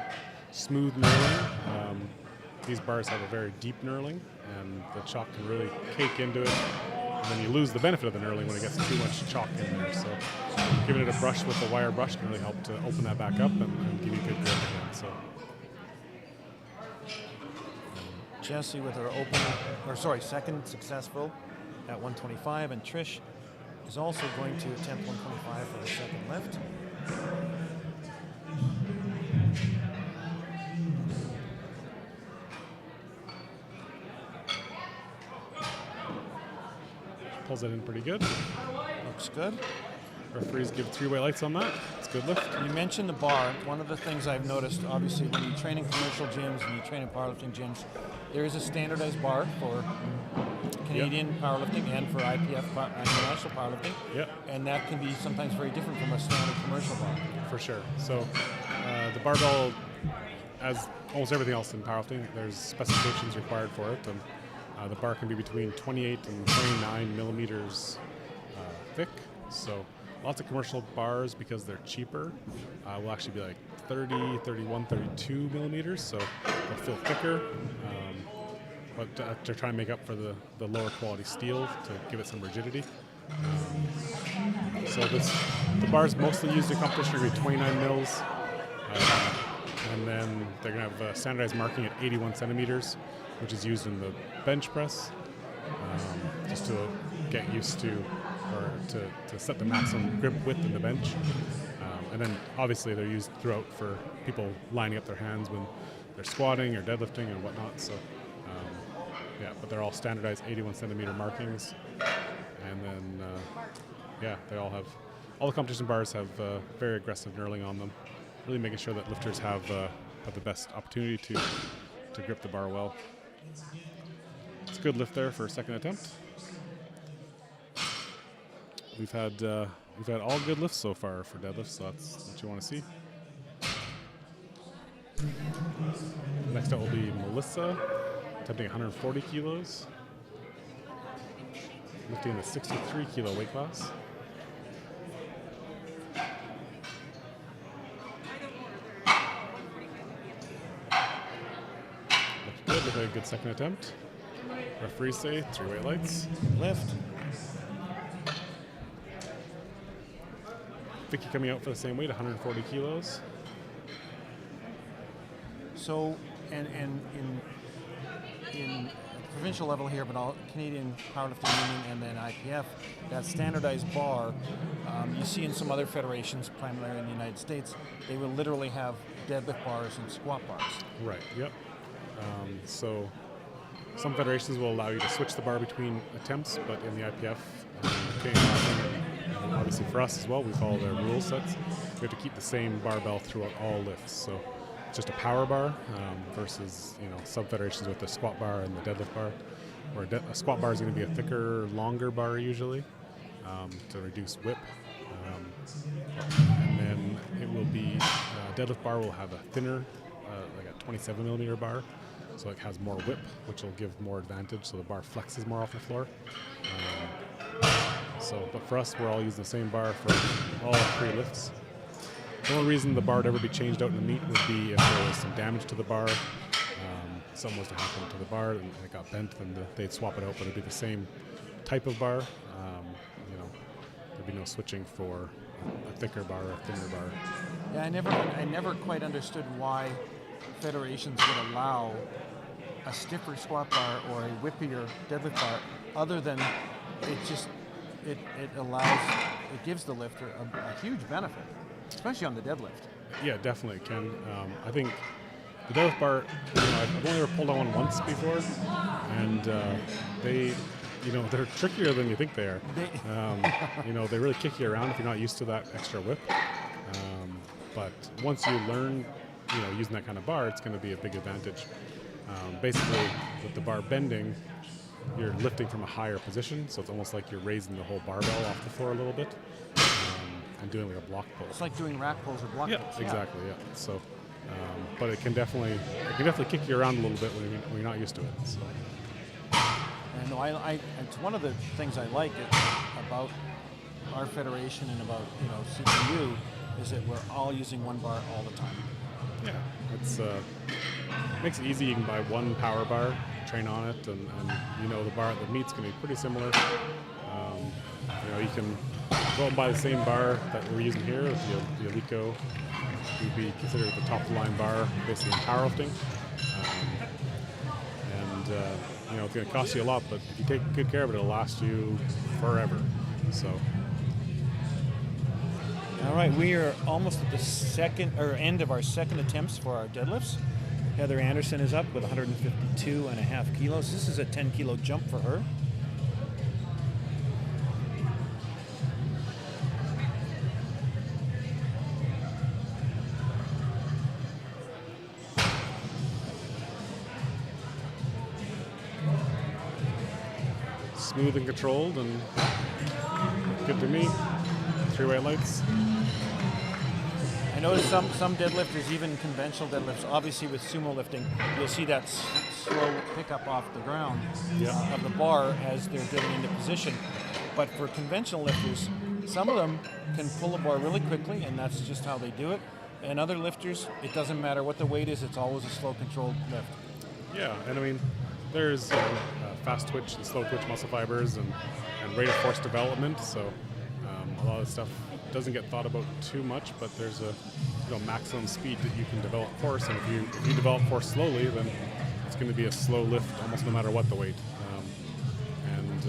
smooth knurling, these bars have a very deep knurling, and the chalk can really cake into it. And then you lose the benefit of the knurling when it gets too much chalk in there. So giving it a brush with a wire brush can really help to open that back up and give you good grip again. So
Jessie with her second successful at 125, and Trish is also going to attempt 125 for her second lift.
pulls that in pretty good.
Looks good.
Referees give 3 white lights on that. It's a good lift.
You mentioned the bar. One of the things I've noticed, obviously, when you train in commercial gyms and you train in powerlifting gyms, there is a standardized bar for Canadian powerlifting and for IPF, international powerlifting.
Yep.
And that can be sometimes very different from a standard commercial bar.
For sure. So the barbell, as almost everything else in powerlifting, there's specifications required for it. And the bar can be between 28 and 29 millimeters thick. So lots of commercial bars, because they're cheaper, will actually be like 30, 31, 32 millimeters. So they'll feel thicker. But to try and make up for the lower quality steel to give it some rigidity. So the bars mostly used in competition are going to be 29 mils, and then they're going to have standardized marking at 81 centimeters, which is used in the bench press, just to get used to, or to set the maximum grip width in the bench. And then obviously they're used throughout for people lining up their hands when they're squatting or deadlifting and whatnot. So yeah, but they're all standardized 81 centimeter markings, and then they all the competition bars have very aggressive knurling on them, really making sure that lifters have the best opportunity to grip the bar well. It's a good lift there for a second attempt. We've had all good lifts so far for deadlifts, so that's what you want to see. Next up will be Melissa, attempting 140 kilos, lifting in the 63 kilo weight class. Looks good with a good second attempt. Referees say 3 white lights.
Lift.
Vicky coming out for the same weight, 140 kilos.
So, and in provincial level here, but all Canadian Powerlifting Union and then IPF, that standardized bar, you see in some other federations, primarily in the United States, they will literally have deadlift bars and squat bars.
Right, yep. So some federations will allow you to switch the bar between attempts, but in the IPF, and obviously for us as well, we follow their rule sets. We have to keep the same barbell throughout all lifts. So it's just a power bar versus some federations with the squat bar and the deadlift bar, where a squat bar is going to be a thicker, longer bar usually to reduce whip. And then it will be deadlift bar will have a thinner, like a 27 millimeter bar, so it has more whip, which will give more advantage. So the bar flexes more off the floor. But for us, we're all using the same bar for all 3 lifts. The only reason the bar would ever be changed out in the meet would be if there was some damage to the bar. Something was to happen to the bar and it got bent, then they'd swap it out, but it'd be the same type of bar. There'd be no switching for a thicker bar or a thinner bar.
Yeah, I never quite understood why federations would allow a stiffer squat bar or a whippier deadlift bar, other than it gives the lifter a huge benefit, especially on the deadlift.
Yeah, definitely, Ken. I think the deadlift bar, I've only ever pulled on one once before, and they're trickier than you think they are. They really kick you around if you're not used to that extra whip. But once you learn, using that kind of bar, it's going to be a big advantage. Basically, with the bar bending, you're lifting from a higher position, so it's almost like you're raising the whole barbell off the floor a little bit and doing like a block pull.
It's like doing rack pulls or block pulls.
Yeah, exactly. Yeah. So, but it can definitely kick you around a little bit when you're not used to it. So.
And it's one of the things I like about our federation and about CPU is that we're all using one bar all the time.
Yeah, it's makes it easy. You can buy one power bar, train on it, and the bar at the meet's going to be pretty similar. You can go and buy the same bar that we're using here, the Alico. Would be considered the top of the line bar, basically in powerlifting. It's going to cost you a lot, but if you take good care of it, it'll last you forever. So.
All right, we are almost at the end of our second attempts for our deadlifts. Heather Anderson is up with 152.5 kilos. This is a 10 kilo jump for her.
Smooth and controlled, and good to me. 3 white lights.
I noticed some deadlifters, even conventional deadlifts, obviously with sumo lifting, you'll see that slow pickup off the ground of the bar as they're getting into position. But for conventional lifters, some of them can pull the bar really quickly, and that's just how they do it. And other lifters, it doesn't matter what the weight is, it's always a slow, controlled lift.
Yeah, and there's fast twitch and slow twitch muscle fibers and rate of force development. So a lot of stuff doesn't get thought about too much, but there's a maximum speed that you can develop force, and if you develop force slowly, then it's going to be a slow lift almost no matter what the weight. And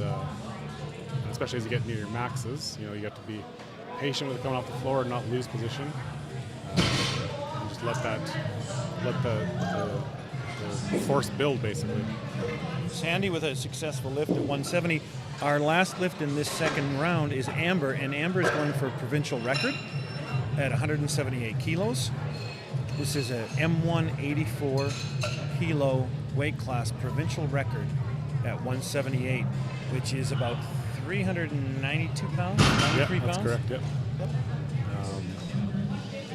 especially as you get near your maxes, you have to be patient with coming off the floor and not lose position. And just let the force build, basically.
Sandy with a successful lift at 170. Our last lift in this second round is Amber, and Amber is going for a provincial record at 178 kilos. This is a M1 84 kilo weight class provincial record at 178, which is about 392 pounds, 93
that's
pounds.
Correct, yep.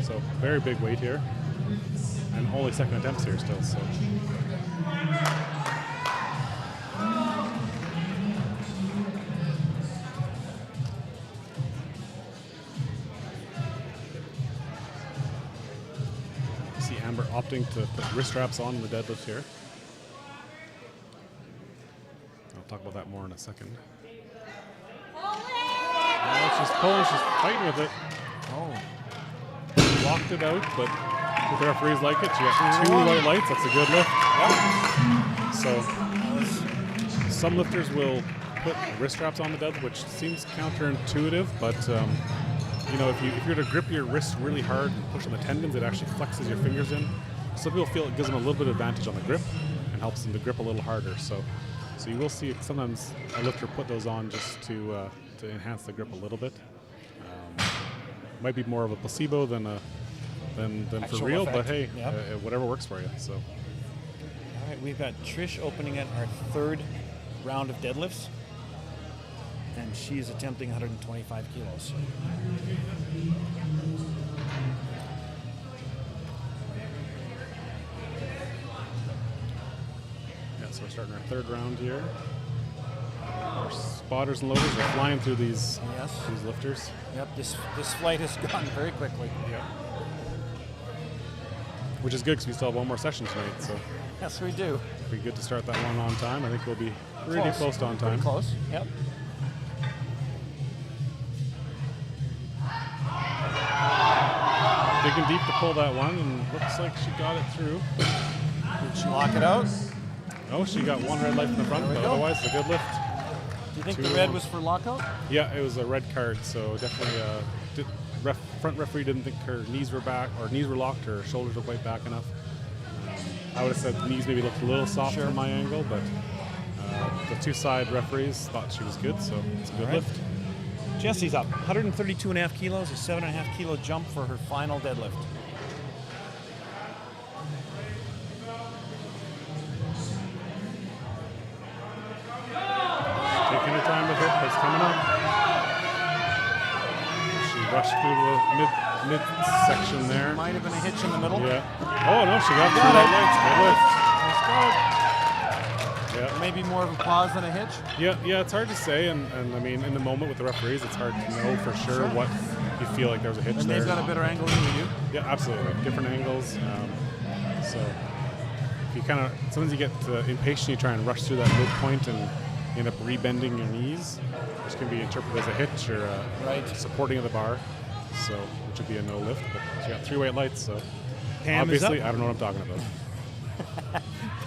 So very big weight here, and only second attempts here still. So. See Amber opting to put wrist straps on the deadlift here. I'll talk about that more in a second. She's pulling, she's fighting with it.
Oh.
Locked it out, but if the referees like it, she got 2 white lights. That's a good lift. Yep. So some lifters will put wrist straps on the deadlift, which seems counterintuitive, but if you're to grip your wrist really hard and push on the tendons, it actually flexes your fingers in. Some people feel it gives them a little bit of advantage on the grip and helps them to grip a little harder. So you will see sometimes a lifter put those on just to enhance the grip a little bit. Might be more of a placebo than for real,
effect.
but hey,
Yep.
Whatever works for you. So.
All right, we've got Trish opening at our third round of deadlifts, and she's attempting 125 kilos.
Yeah, so we're starting our third round here. Our spotters and loaders are flying through these lifters.
Yep, this flight has gone very quickly.
Yep. Which is good because we still have one more session tonight. So
Yes, we do.
it'll be good to start that one on time. I think we'll be really close to on time.
Pretty close. Yep.
Digging deep to pull that one, and looks like she got it through.
Did she lock it out?
Oh, she got one red light from the front, but otherwise it's a good lift.
Do you think the red was for lockout?
Yeah, it was a red card, so definitely front referee didn't think her knees were back, or knees were locked, or shoulders were quite back enough. I would have said the knees maybe looked a little soft from my angle, but the two side referees thought she was good, so it's a good lift.
Jessie's up 132.5 kilos, a 7.5 kilo jump for her final deadlift.
Taking her time with it, but it's coming up. She rushed through the mid section there.
Might have been a hitch in the middle.
Yeah. Oh no, she got through that light. Good lift. Yeah.
Maybe more of a pause than a hitch.
Yeah, it's hard to say, and I mean, in the moment with the referees, it's hard to know for sure what you feel like there was a hitch
And
there.
they've got a better angle than you.
Yeah, absolutely. Different angles. So if you sometimes you get impatient, you try and rush through that midpoint and end up rebending your knees, which can be interpreted as a hitch or a supporting of the bar. So, which would be a no lift. But she got 3 white lights, so
Pam
obviously
is up.
I don't know what I'm talking about.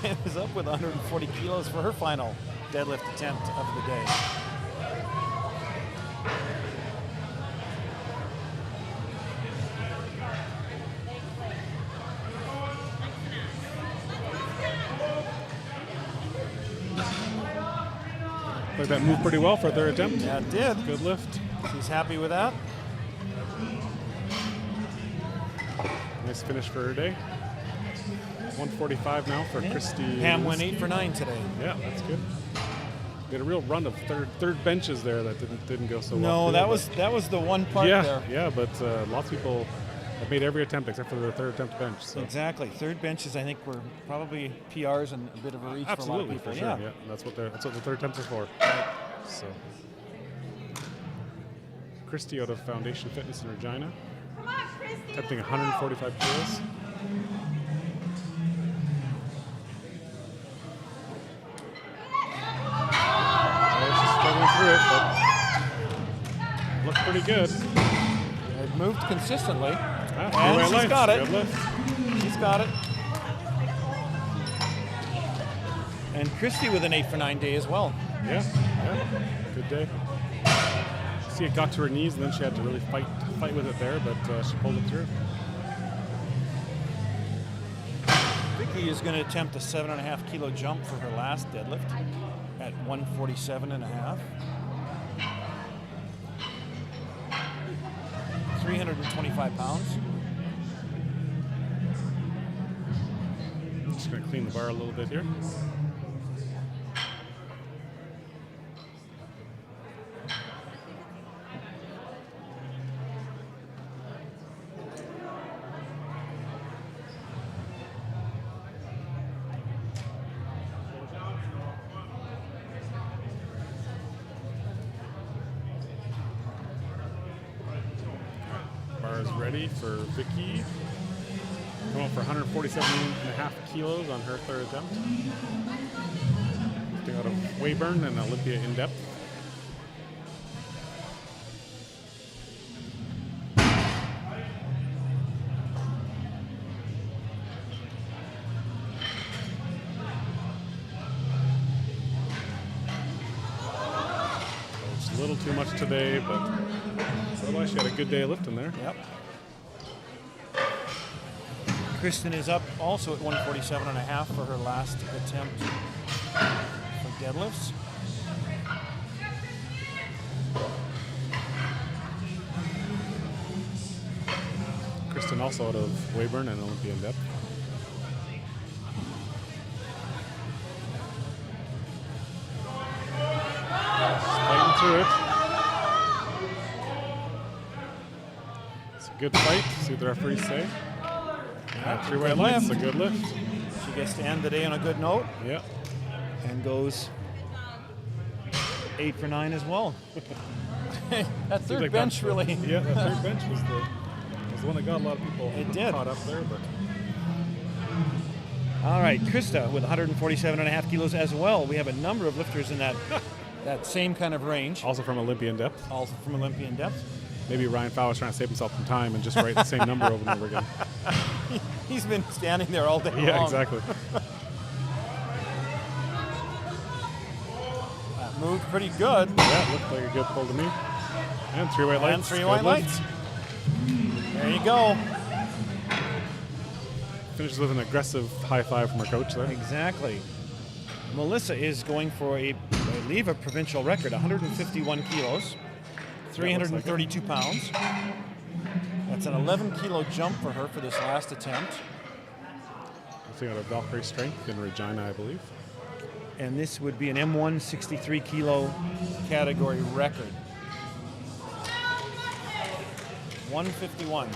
Pam is up with 140 kilos for her final deadlift attempt of the day.
Like that moved pretty well for their attempt.
Yeah, it did.
Good lift.
She's happy with that.
Nice finish for her day. 145 now for Christy.
Pam went 8 for 9 today.
Yeah, that's good. We had a real run of third benches there that didn't go so well.
No, that was the one part there.
Yeah, but lots of people have made every attempt except for the third attempt bench. So.
Exactly. Third benches, I think, were probably PRs and a bit of a reach for a lot of people.
For sure. Yeah, that's what the third attempts are for. So, Christy out of Foundation Fitness in Regina, attempting 145 kilos. coming through it, but looked pretty good.
It moved consistently.
And
she's got it.
Good lift.
She's got it. And Christy with an 8 for 9 day as well.
Yeah, good day. See, it got to her knees, and then she had to really fight with it there, but she pulled it through.
Vicky is going to attempt a 7.5 kilo jump for her last deadlift at 147.5. 325 pounds.
Just going to clean the bar a little bit here. Bar is ready for Vicky. Going for 147.5 kilos on her third attempt. Lifting out of Weyburn and Olympia in depth. It's a little too much today, but otherwise she had a good day of lifting there.
Yep. Kristen is up also at 147.5 for her last attempt for deadlifts.
Kristen also out of Weyburn and Olympia in depth. Fighting through it. It's a good fight. See what the referees say. Three white lights, a good lift.
She gets to end the day on a good note.
Yeah.
And goes 8 for 9 as well. That third
like
bench
that,
really.
Yeah, that third bench was the one that got a lot of people caught up there. But
All right, Krista with 147.5 kilos as well. We have a number of lifters in that same kind of range.
also from Olympian depth.
Also from Olympian depth.
Maybe Ryan Fowler's trying to save himself some time and just write the same number over and over again.
He's been standing there all day long.
Yeah, exactly.
That moved pretty good.
Yeah, looked like a good pull to me. And three white lights.
And 3
Good
white
lift.
lights. There you go.
Finishes with an aggressive high five from our coach there.
Exactly. Melissa is going for I believe, a provincial record, 151 kilos, 332 pounds. That's an 11 kilo jump for her for this last attempt.
Lifting out of Valkyrie Strength in Regina, I believe.
And this would be an M1 63 kilo category record. 151.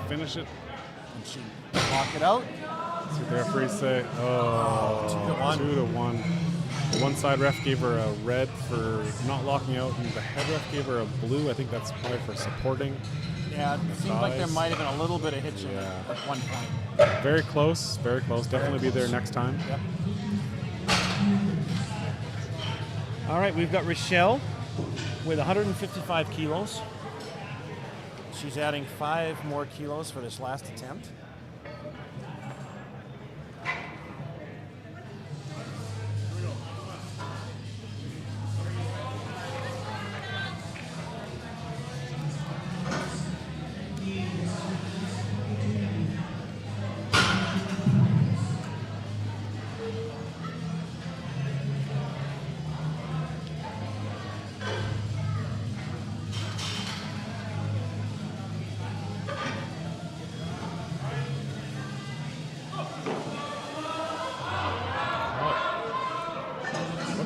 Finish it.
And she lock it out.
See what the referees say. Oh,
2 to 1.
2 to 1. The one side ref gave her a red for not locking out, and the head ref gave her a blue. I think that's probably for supporting.
Yeah, it seemed like there might have been a little bit of hitching
Yeah.
at one point.
Very close, very close. Definitely be there next time.
Yep. All right, we've got Rochelle with 155 kilos. She's adding 5 more kilos for this last attempt.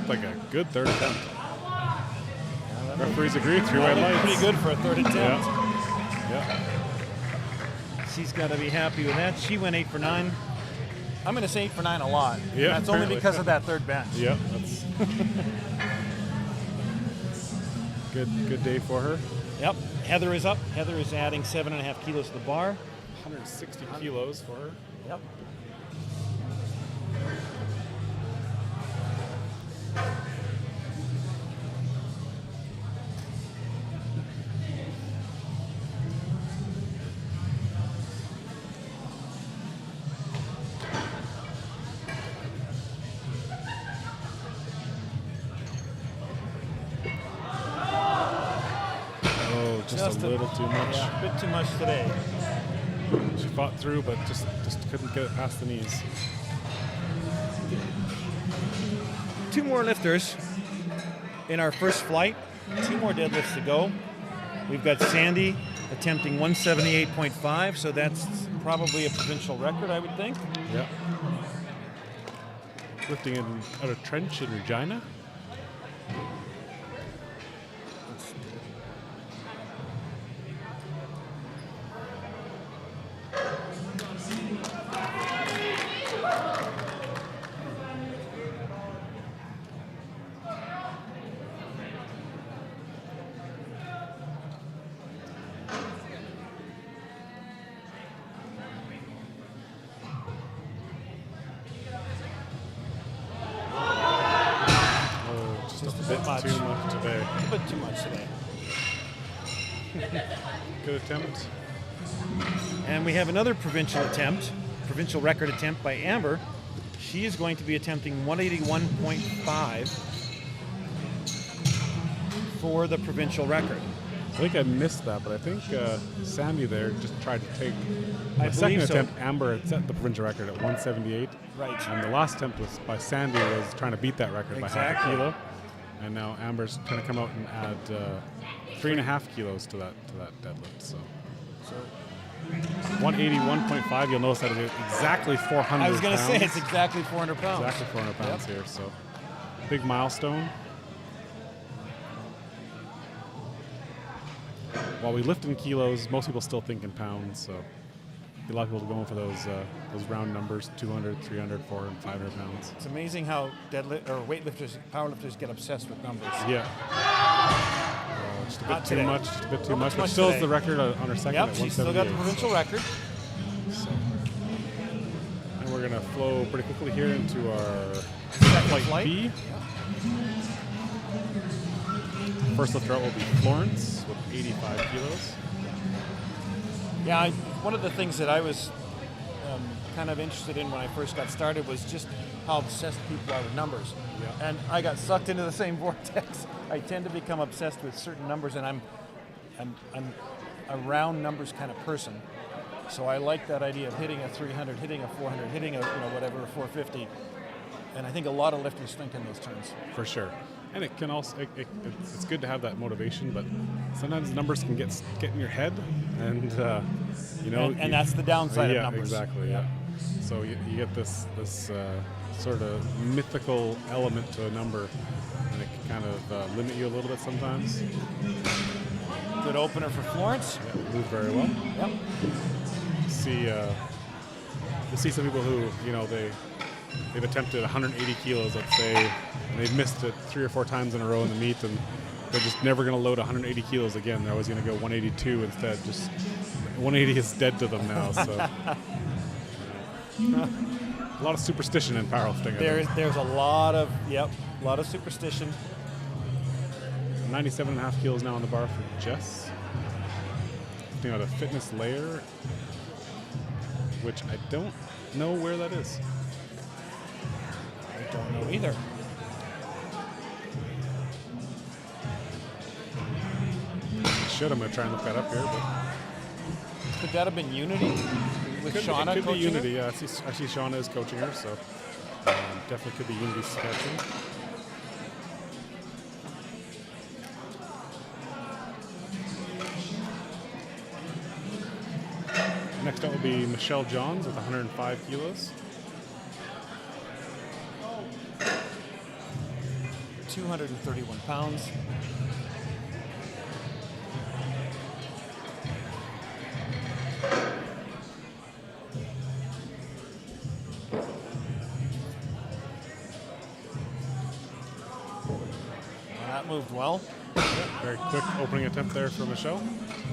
Like a good third attempt. Referees agree. 3 white lights.
Pretty good for a third attempt.
Yeah.
She's got to be happy with that. She went 8 for 9. I'm going to say 8 for 9 a lot.
Yeah,
That's only
apparently.
because of that third bench.
Yeah. That's Good day for her.
Yep. Heather is up. Heather is adding 7.5 kilos to the bar.
160 kilos for her.
Yep.
Oh, just a little too much.
Yeah, a bit too much today.
She fought through, but just couldn't get it past the knees.
2 more lifters in our first flight. 2 more deadlifts to go. We've got Sandy attempting 178.5, so that's probably a provincial record, I would think.
Yeah. Lifting out of trench in Regina. Too much today.
A bit too much today.
Good attempt.
And we have another provincial record attempt by Amber. She is going to be attempting 181.5 for the provincial record.
I think I missed that, but I think Sandy there just tried to take
I
the second
believe so.
attempt. Amber had set the provincial record at 178.
Right.
And the last attempt was by Sandy was trying to beat that record by half a
Exactly.
kilo. And now Amber's trying to come out and add 3.5 kilos to that deadlift. So 181.5. You'll notice that it's exactly 400 pounds.
I was going to say it's exactly 400 pounds.
Exactly 400 pounds here. So big milestone. While we lift in kilos, most people still think in pounds. So a lot of people going for those round numbers: 200, 300, 400, and 500 pounds.
It's amazing how weightlifters, powerlifters get obsessed with numbers.
Yeah. Just a bit
Not
too
today.
much. Just a bit too
Not
much.
too
But
much
still is
today.
the record on her second
Yep,
at
she's still got the
178.
provincial record.
So, and we're gonna flow pretty quickly here into our
Second
flight B. First lifter out will be Florence with 85 kilos.
Yeah, one of the things that I was kind of interested in when I first got started was just how obsessed people are with numbers.
Yeah.
And I got sucked into the same vortex. I tend to become obsessed with certain numbers, and I'm a round numbers kind of person. So I like that idea of hitting a 300, hitting a 400, hitting a whatever, a 450. And I think a lot of lifters think in those terms.
For sure. And it can also it's good to have that motivation, but sometimes numbers can get in your head, and
and that's the downside of numbers.
Exactly. Yeah. So you get this sort of mythical element to a number, and it can kind of limit you a little bit sometimes.
Good opener for Florence.
Yeah, moved very well.
Yep.
You see some people who they've attempted 180 kilos, let's say, and they've missed it 3 or 4 times in a row in the meet, and they're just never going to load 180 kilos again. They're always going to go 182 instead. Just 180 is dead to them now. So a lot of superstition in powerlifting.
There's a lot of superstition.
97.5 kilos now on the bar for Jess. Lifting out a fitness layer, which I don't know where that is.
I don't know either.
I'm going to try and look that up here, but
Could that have been Unity with Shauna
it could be
coaching
Unity.
her?
Yeah, I see Shauna is coaching her, so definitely could be Unity sketching. Next up will be Michelle Johns with 105 kilos.
231 pounds. That moved well.
Very quick opening attempt there for Michelle.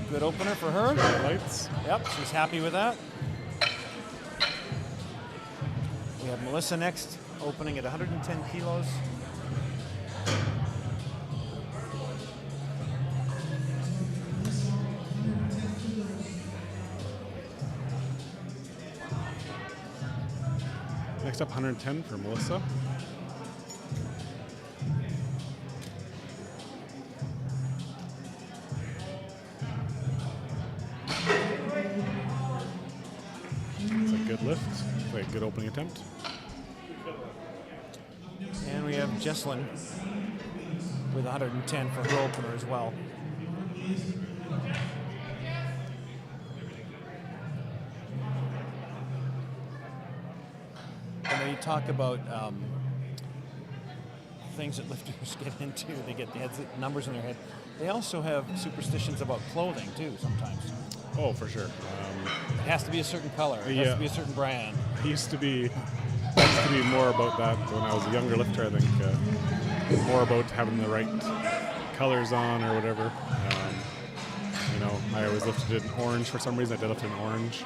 Good opener for her.
Lights.
Yep, she's happy with that. We have Melissa next, opening at 110 kilos.
Next up, 110 for Melissa. It's a good lift. A good opening attempt.
And we have Jesslyn with 110 for her opener as well. And then you talk about things that lifters get into. They get numbers in their head. They also have superstitions about clothing too sometimes.
Oh, for sure.
It has to be a certain color. It has to be a certain brand.
It used to be more about that when I was a younger lifter, I think. More about having the right colors on or whatever. I always lifted in orange for some reason. I did lift in orange.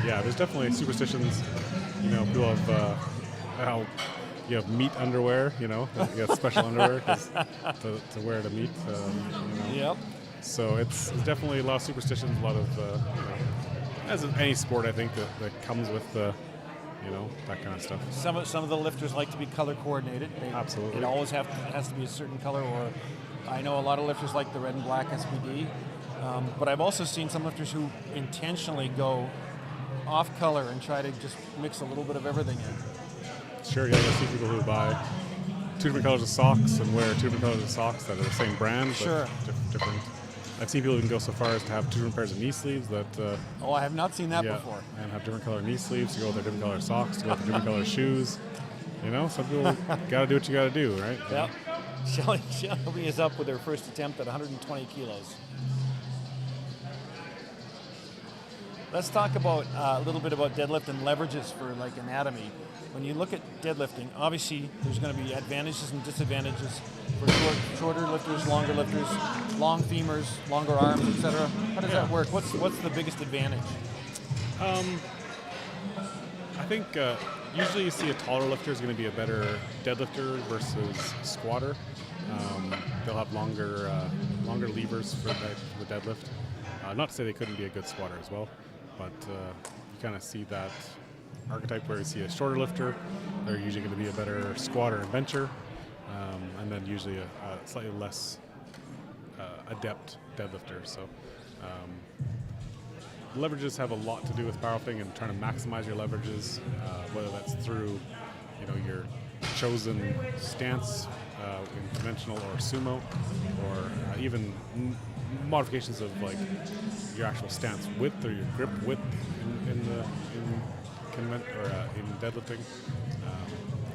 There's definitely superstitions. People have how you have meat underwear. You have special underwear to wear to meet.
Yep.
So it's definitely a lot of superstitions, a lot of, as in any sport, I think, that comes with, that kind of stuff.
Some of the lifters like to be color coordinated.
Absolutely.
It always has to be a certain color, or I know a lot of lifters like the red and black SBD. But I've also seen some lifters who intentionally go off color and try to just mix a little bit of everything in.
Sure, yeah, I see people who buy 2 different colors of socks and wear 2 different colors of socks that are the same brand,
sure,
but different. I've seen people even go so far as to have 2 different pairs of knee sleeves that.
I have not seen that before.
And have different color knee sleeves to go with their different color socks, to go with their different color shoes. Some people got to do what you got to do, right?
Yep. Shelby is up with her first attempt at 120 kilos. Let's talk about a little bit about deadlift and leverages for like anatomy. When you look at deadlifting, obviously there's going to be advantages and disadvantages for shorter lifters, longer lifters, long femurs, longer arms, etc. How does that work? What's the biggest advantage?
I think usually you see a taller lifter is going to be a better deadlifter versus squatter. They'll have longer levers for the deadlift. Not to say they couldn't be a good squatter as well, but you kind of see that archetype where you see a shorter lifter, they're usually going to be a better squatter and bencher, and then usually a slightly less adept deadlifter. So leverages have a lot to do with powerlifting and trying to maximize your leverages, whether that's through your chosen stance in conventional or sumo, or even modifications of like your actual stance width or your grip width in deadlifting.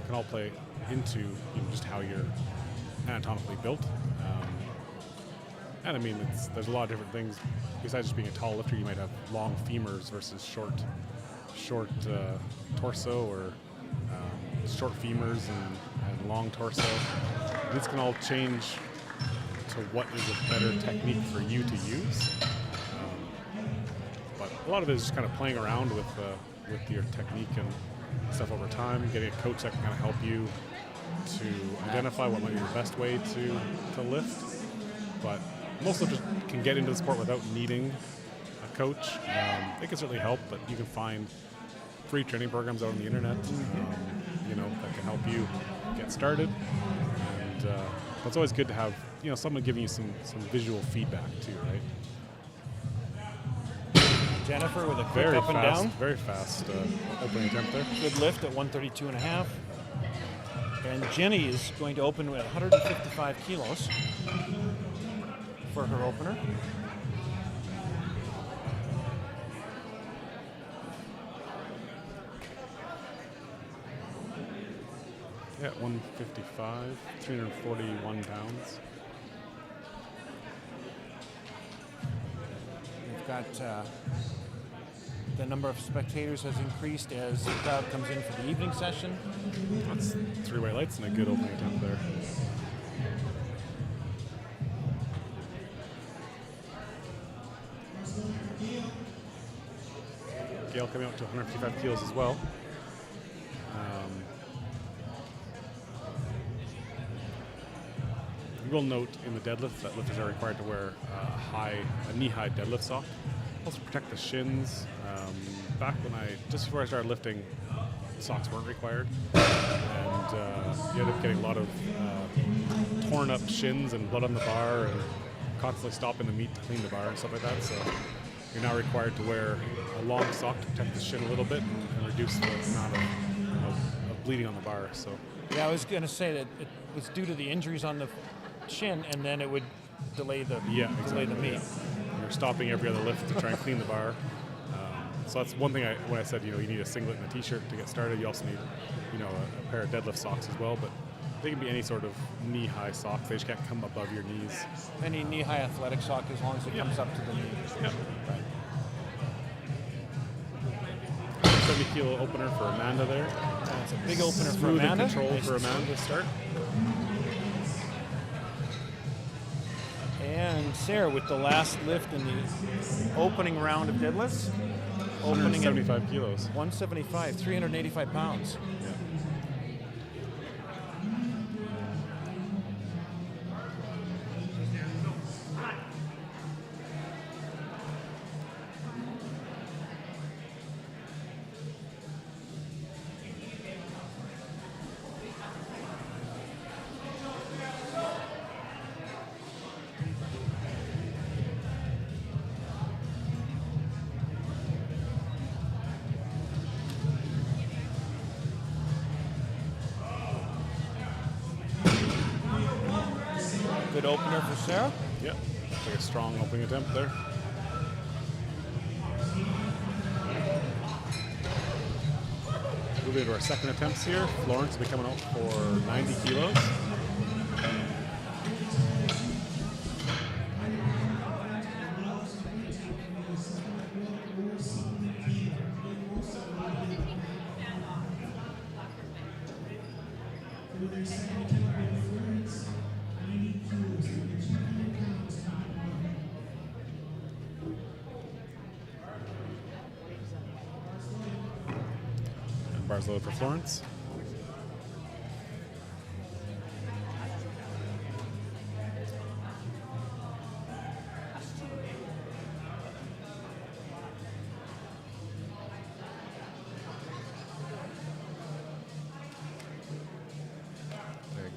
Can all play into just how you're anatomically built. And I mean, there's a lot of different things. Besides just being a tall lifter, you might have long femurs versus short torso, or short femurs and long torso. These can all change to what is a better technique for you to use. But a lot of it is just kind of playing around with your technique and stuff over time, getting a coach that can kind of help you to identify what might be the best way to lift. But most lifters can get into the sport without needing a coach. It can certainly help, but you can find free training programs out on the internet, that can help you get started. And but it's always good to have someone giving you some visual feedback too, right?
Jennifer with a quick up and down.
Very fast opening attempt there.
Good lift at 132.5. And Jenny is going to open with 155 kilos for her opener.
Yeah, 155, 341 pounds.
We've got the number of spectators has increased as the crowd comes in for the evening session.
That's 3 white lights and a good opening attempt there. scale coming out to 155 kilos as well. You will note in the deadlift that lifters are required to wear a knee-high deadlift sock. Also protect the shins. Back when just before I started lifting, socks weren't required, and you end up getting a lot of torn up shins and blood on the bar, and constantly stopping the meat to clean the bar and stuff like that. So you're now required to wear a long sock to protect the shin a little bit and reduce the amount of bleeding on the bar. So
yeah, I was going to say that it was due to the injuries on the shin, and then it would delay the delay the meat.
Yeah. You're stopping every other lift to try and clean the bar. So that's one thing when I said, you need a singlet and a t-shirt to get started. You also need, a pair of deadlift socks as well, but they can be any sort of knee-high socks. They just can't come above your knees.
Any knee-high athletic sock, as long as it comes up to the knees.
Yep. Right. 70 kilo opener for Amanda there.
That's a big opener for
Smooth
Amanda.
and control for Amanda to start.
And Sarah with the last lift in the opening round of deadlifts. Opening
175 kilos.
175, 385 pounds.
Yeah.
Good opener for Sarah.
Yep. Like a strong opening attempt there. Moving to our second attempts here. Florence will be coming out for 90 kilos. Bars loaded for Florence.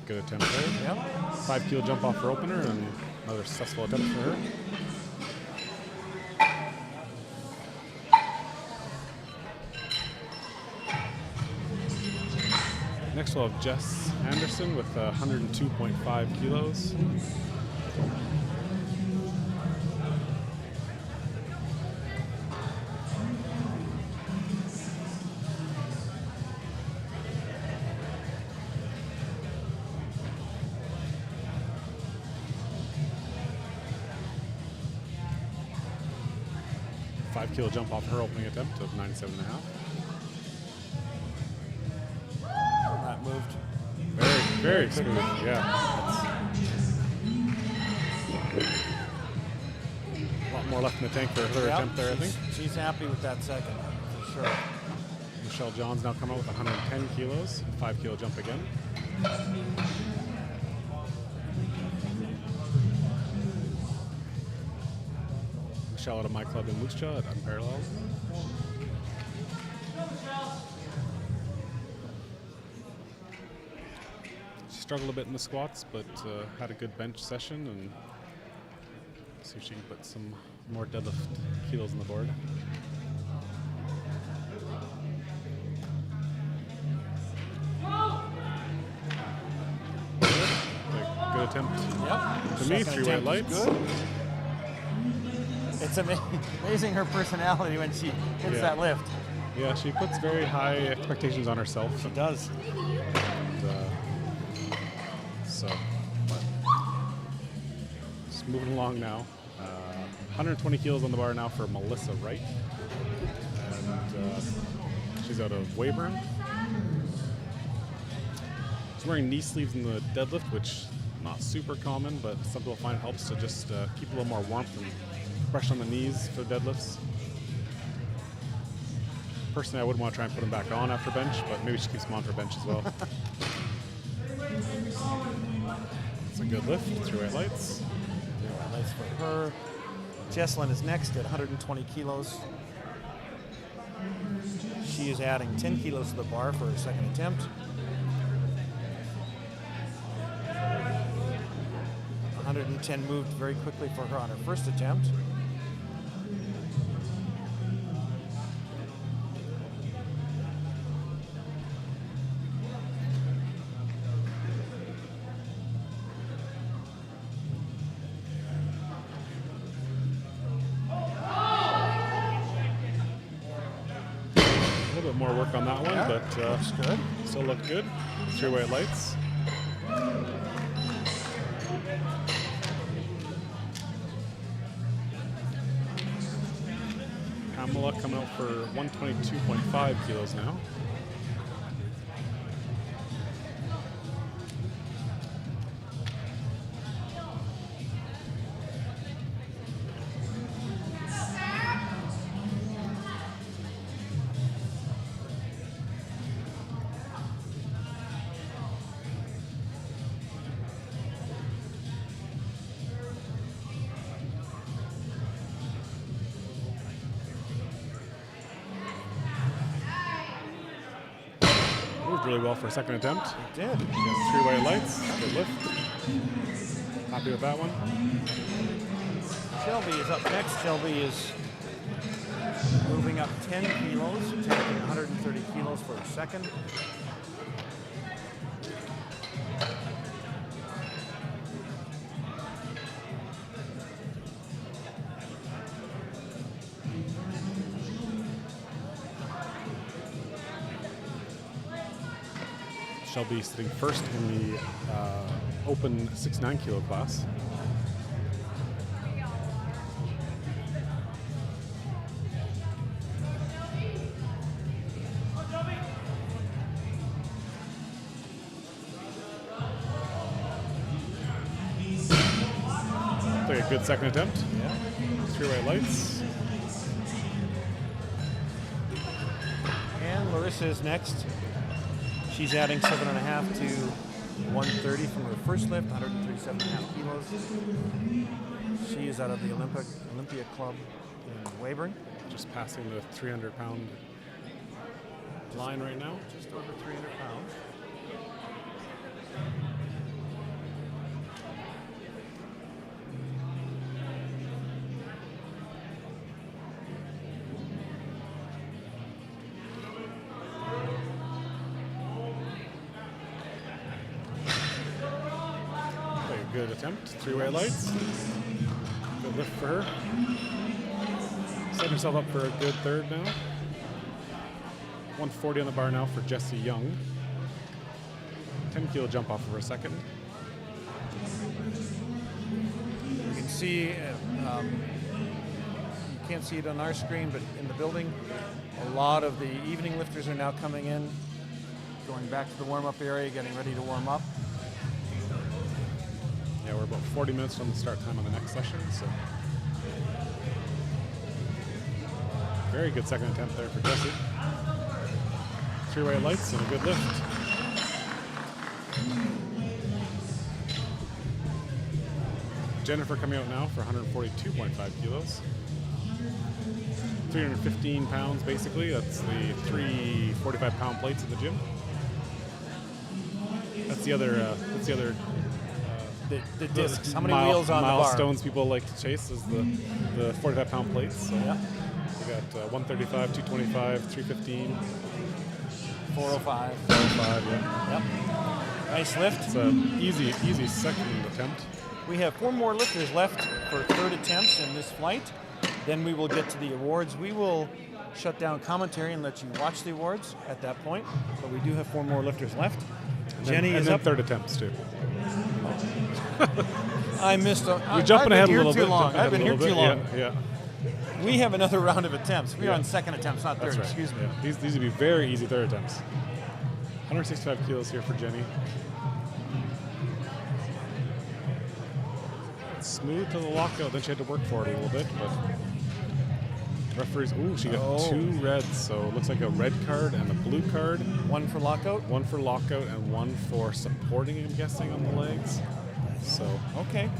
Good attempt there.
Yep.
5 kilo jump off her opener and another successful attempt for her. Next we'll have Jess Anderson with 102.5 kilos. Kilo jump off her opening attempt of 97.5.
That moved.
Very smooth. Yeah. A lot more left in the tank for her attempt there, I think.
She's happy with that second, for sure.
Michelle Johns now coming out with 110 kilos, 5 kilo jump again. Michelle out of my club in Moose Jaw at Unparalleled. She struggled a bit in the squats, but had a good bench session, and see if she can put some more deadlift kilos on the board. Good attempt.
Yep.
To me, 3 white lights.
Good. It's amazing her personality when she hits that lift.
Yeah, she puts very high expectations on herself.
She does.
And, just moving along now. 120 kilos on the bar now for Melissa Wright. And she's out of Weyburn. She's wearing knee sleeves in the deadlift, which not super common, but some people find it helps to just keep a little more warmth and pressure on the knees for deadlifts. Personally, I wouldn't want to try and put him back on after bench, but maybe she keeps him on for bench as well. It's a good lift. 3 white lights.
3 white lights for her. Jesslyn is next at 120 kilos. She is adding 10 kilos to the bar for her second attempt. 110 moved very quickly for her on her first attempt.
More work on that one,
yeah,
but
looks good.
Still looked good. 3 white lights. Pamela coming out for 122.5 kilos now. Really well for a second attempt.
It did.
3 white lights. Good lift. Happy with that one.
Shelby is up next. Shelby is moving up 10 kilos, taking 130 kilos for a second.
Shelby sitting first in the open 6'9" kilo class. Like a good second attempt.
Yeah.
3 white lights.
And Larissa is next. She's adding 7.5 to 130 from her first lift, 137.5 kilos. She is out of the Olympia Club in Weyburn.
Just passing the 300-pound line right now.
Just over 300 pounds.
Good attempt. 3 white lights. Good lift for her. Setting herself up for a good third now. 140 on the bar now for Jessie Young. 10 kilo jump off of her second.
You can see, you can't see it on our screen, but in the building, a lot of the evening lifters are now coming in, going back to the warm-up area, getting ready to warm up.
Yeah, we're about 40 minutes from the start time on the next session, so very good second attempt there for Jessie. 3 white lights and a good lift. Jennifer coming out now for 142.5 kilos. 315 pounds basically. That's the 3 45-pound plates at the gym. That's the other
the discs. How many wheels on the bar?
Milestones people like to chase is the 45-pound plates. So
yeah.
We got 135, 225, 315,
405.
405. Yeah.
Yep. Nice lift.
It's an easy second attempt.
We have 4 more lifters left for third attempts in this flight. Then we will get to the awards. We will shut down commentary and let you watch the awards at that point. But we do have 4 more lifters left. Jenny is up.
Third attempts too.
I missed.
We're jumping ahead a little bit.
I've been here too long.
Yeah.
We have another round of attempts. We're on second attempts, not third.
That's right.
Excuse me.
Yeah. These would be very easy third attempts. 165 kilos here for Jenny. Smooth to the lockout. Then she had to work for it a little bit, but Referees, she got 2 reds, so it looks like a red card and a blue card.
One for lockout?
One for lockout and one for supporting, I'm guessing, on the legs. So,
okay.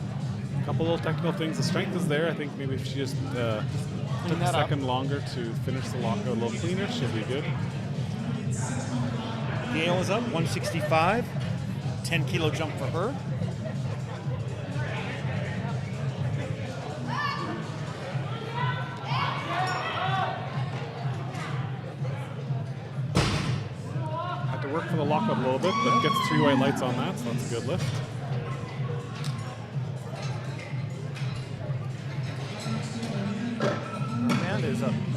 A couple little technical things. The strength is there. I think maybe if she just took a second longer to finish the lockout a little cleaner, she'll be good.
Gail is up, 165. 10 kilo jump for her.
Work for the lockup a little bit, but gets 3 white lights on that, so that's a good lift.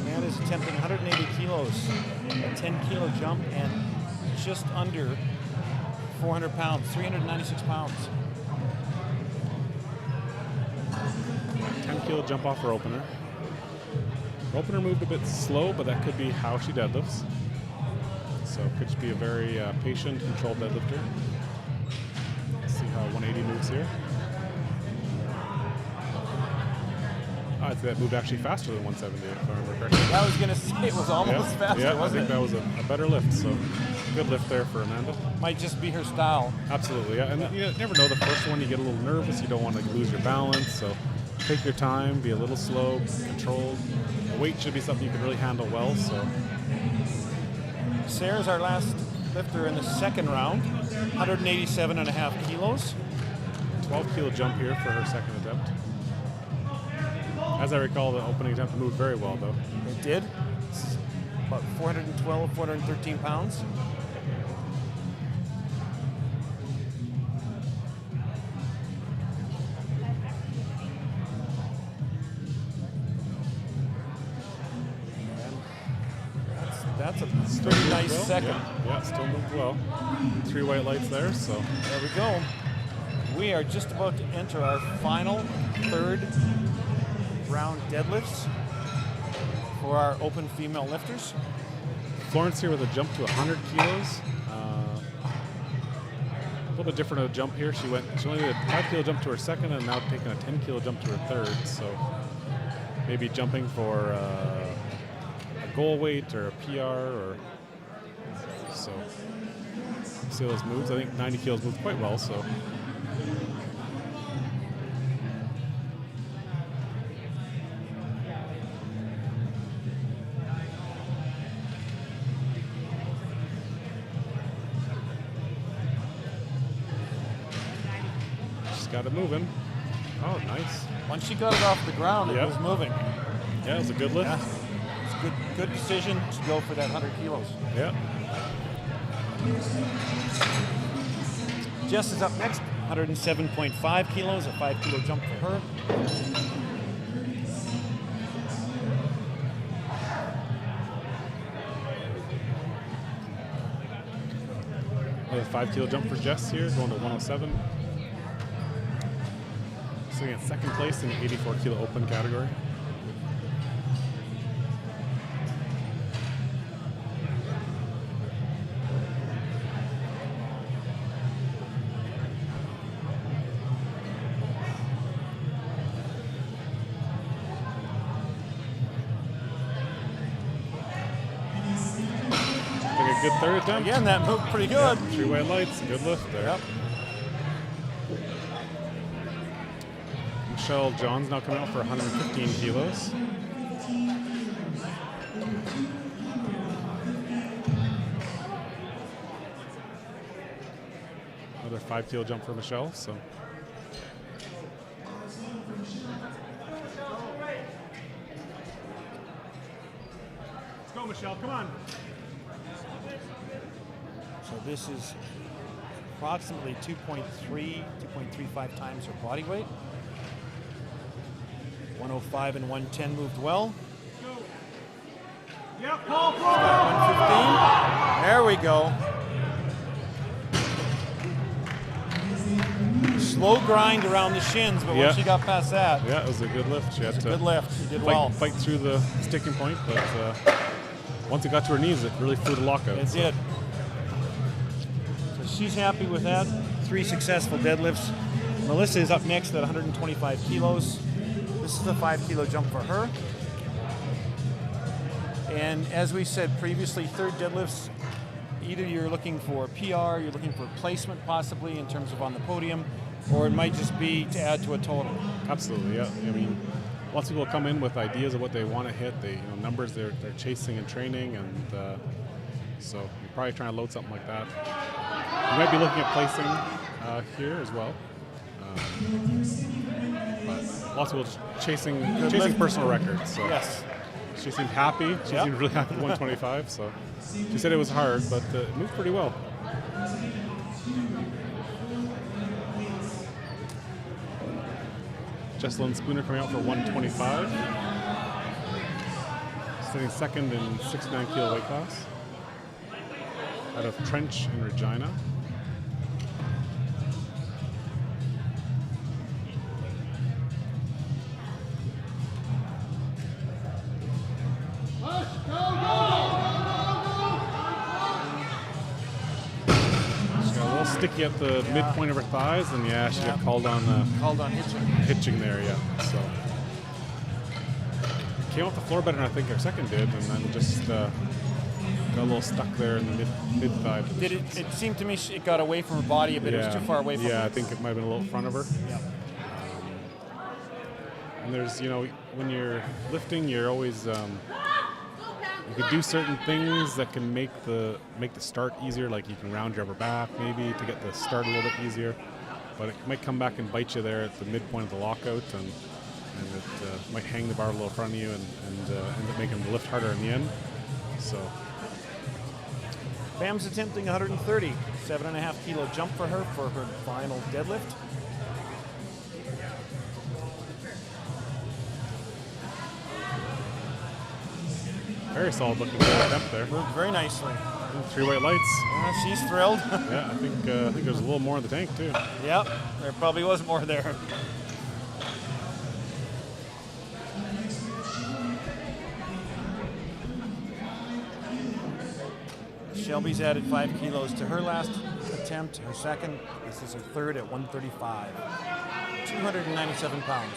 Amanda's attempting 180 kilos, a 10 kilo jump, and just under 400 pounds, 396 pounds.
10 kilo jump off her opener. Her opener moved a bit slow, but that could be how she deadlifts. So it could just be a very patient, controlled deadlifter. Let's see how 180 moves here. I think that moved actually faster than 170, if I remember correctly.
I was going to say it was almost faster,
yeah,
wasn't it?
I think that was a better lift, so good lift there for Amanda.
Might just be her style.
Absolutely, yeah. And you never know, the first one you get a little nervous, you don't want to lose your balance, so take your time, be a little slow, controlled. The weight should be something you can really handle well, so.
Sarah's our last lifter in the second round, 187.5 kilos.
12 kilo jump here for her second attempt. As I recall, the opening attempt moved very well, though.
It did. It's about 412, 413 pounds. That's a pretty nice second.
Yeah, still moved well. 3 white lights there, so.
There we go. We are just about to enter our final third round deadlifts for our open female lifters.
Florence here with a jump to 100 kilos. A little bit different of a jump here. She only did a 5 kilo jump to her second and now taking a 10 kilo jump to her third. So maybe jumping for a goal weight or a PR or so. See those moves. I think 90 kilos moved quite well. So. Got it moving. Oh, nice.
Once she got it off the ground, it was moving.
Yeah, it was a good lift.
Yeah. It's a good decision to go for that 100 kilos.
Yeah.
Jess is up next, 107.5 kilos, a 5 kilo jump for her.
Another 5 kilo jump for Jess here, going to 107. Sitting at second place in the 84 kilo open category. Like a good third attempt.
Again, that moved pretty good.
Yep. 3 white lights, good lift there.
Yep.
Michelle John's now coming out for 115 kilos. Another 5 kilo jump for Michelle. So. Let's go, Michelle. Come on.
So this is approximately 2.35 times her body weight. 105 and 110 moved well.
Yep, pull.
115. There we go. Slow grind around the shins, but once she got past that,
yeah, it was a good lift. She had to
good lift. She did well.
Fight through the sticking point, but once it got to her knees, it really flew the lockout.
It did. So she's happy with that. 3 successful deadlifts. Melissa is up next at 125 kilos. This is a 5 kilo jump for her. And as we said previously, third deadlifts, either you're looking for PR, you're looking for placement possibly in terms of on the podium, or it might just be to add to a total.
Absolutely, yeah. I mean, lots of people come in with ideas of what they want to hit, numbers they're chasing in training, and so you're probably trying to load something like that. You might be looking at placing here as well. But lots of people just chasing personal records. So.
Yes.
She seemed happy. She seemed really happy with 125. So she said it was hard, but it moved pretty well. Jessalyn Spooner coming out for 125. Sitting second in 69 kilo weight class. Out of Trench in Regina. Sticky at the midpoint of her thighs, and she got called on hitching there, So came off the floor better than I think her second did, and then just got a little stuck there in the mid thigh position.
It seemed to me it got away from her body a bit. It was too far away from her.
Yeah, I think it might have been a little in front of her.
Yeah.
And there's, when you're lifting, you're always you could do certain things that can make the start easier, like you can round your upper back maybe to get the start a little bit easier, but it might come back and bite you there at the midpoint of the lockout, and it might hang the bar a little in front of you and end up making the lift harder in the end. So
Pam's attempting 130, 7.5 kilo jump for her final deadlift.
Very solid looking attempt there.
Moved very nicely.
And 3 white lights.
She's thrilled.
Yeah, I think there's a little more in the tank too.
Yep, there probably was more there. Shelby's added 5 kilos to her last attempt, her second. This is her third at 135. 297 pounds.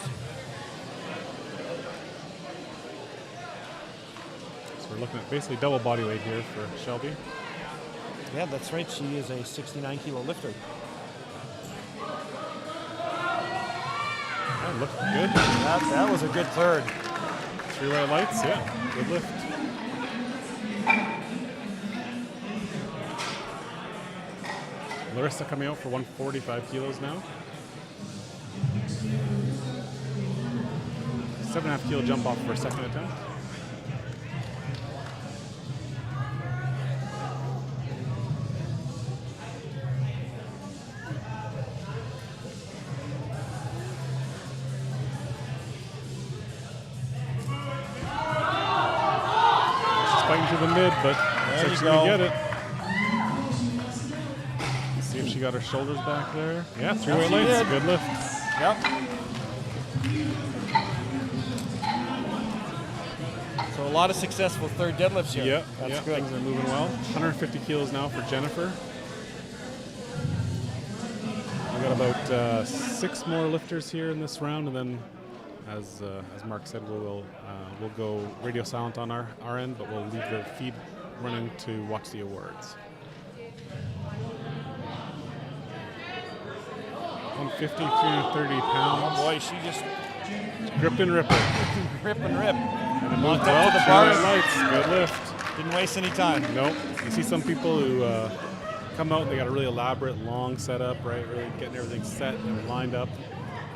We're looking at basically double body weight here for Shelby.
Yeah, that's right. She is a 69 kilo lifter.
That looked good.
That was a good third.
3 white lights, yeah. Good lift. Larissa coming out for 145 kilos now. 7.5 kilo jump off for her second attempt. Fighting to the mid, but looks like she's gonna get it. Let's see if she got her shoulders back there. Yeah, 3 white lights.
Did.
Good lift.
Yep. So a lot of successful third deadlifts here.
Yeah,
That's good.
Things are moving well. 150 kilos now for Jennifer. We got about 6 more lifters here in this round, and then, as Mark said, we'll go radio silent on our end, but we'll leave the feed running to watch the awards. 150, 330 pounds.
Oh boy, she just
Grip and rip it.
rip and rip.
And it moved
Locked
well
up to
to
the bar.
lights. Good lift.
Didn't waste any time.
Nope. You see some people who come out and they got a really elaborate, long setup, right? Really getting everything set and lined up.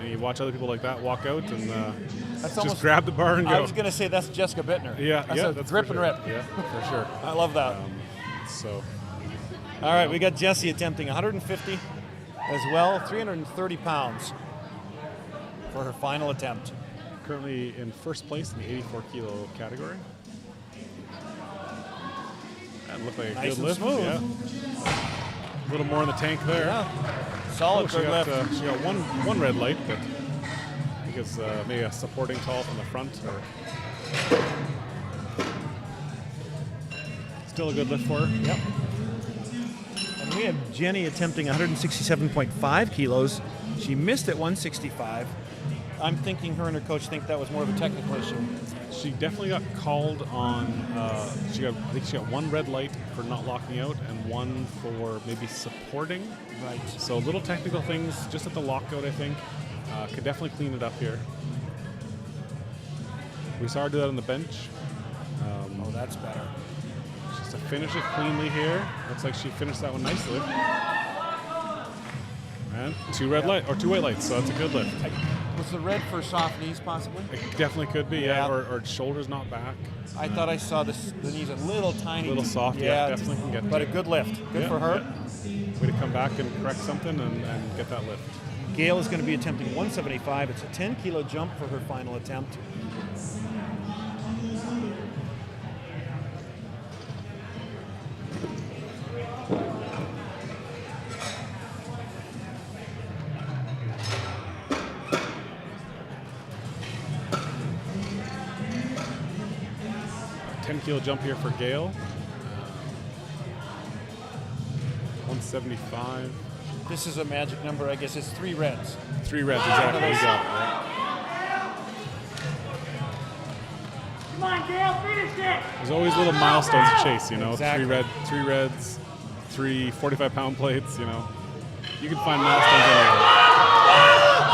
And you watch other people like that walk out and
That's
just
almost,
grab the bar and go.
I was going to say that's Jessica Bittner.
Yeah,
That's rip
for
and
sure.
rip.
Yeah, for sure.
I love that.
So
All right, we got Jessie attempting 150 as well, 330 pounds for her final attempt.
currently in first place in the 84 kilo category. That looked like a
Nice
good
and
lift.
smooth.
Yeah. A little more in the tank there.
Yeah. Solid
She
third
got,
lift.
she got one red light, but I think it's maybe a supporting tall from the front. Or still a good lift for her.
Yep. And we have Jenny attempting 167.5 kilos. She missed at 165. I'm thinking her and her coach think that was more of a technical issue.
She definitely got called on. I think she got one red light for not locking out and one for maybe supporting.
Right.
So little technical things just at the lockout, I think. Could definitely clean it up here. We saw her do that on the bench.
Oh, that's better.
Just to finish it cleanly here. Looks like she finished that one nicely. And two white lights, so that's a good lift.
Was the red for soft knees possibly?
It definitely could be, yeah. Or shoulders not back.
I thought I saw the knees a little tiny.
A little soft, yeah, definitely can get
but
to.
a good lift. Good for her.
Yeah. Way to come back and correct something and get that lift.
Gail is going to be attempting 175. It's a 10-kilo jump for her final attempt.
Kilo jump here for Gail. 175.
This is a magic number, I guess. It's 3 reds.
3 reds, exactly. You got it.
Come on, Gail, finish it!
There's always little milestones to chase, you know.
Exactly.
3 reds, 3 45-pound plates, you know. You can find milestones anywhere.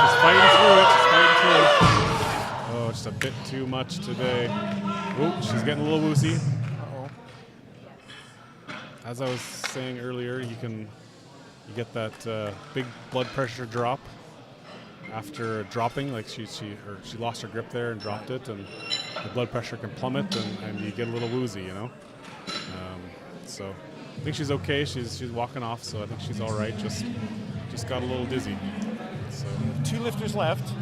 Just fighting through it. Just fighting through it. Oh, just a bit too much today. Oh, she's getting a little woozy.
Uh-oh.
As I was saying earlier, you get that big blood pressure drop after dropping. Like she lost her grip there and dropped it, and the blood pressure can plummet, and you get a little woozy, you know. So I think she's okay. She's walking off, so I think she's all right. Just got a little dizzy. So
2 lifters left.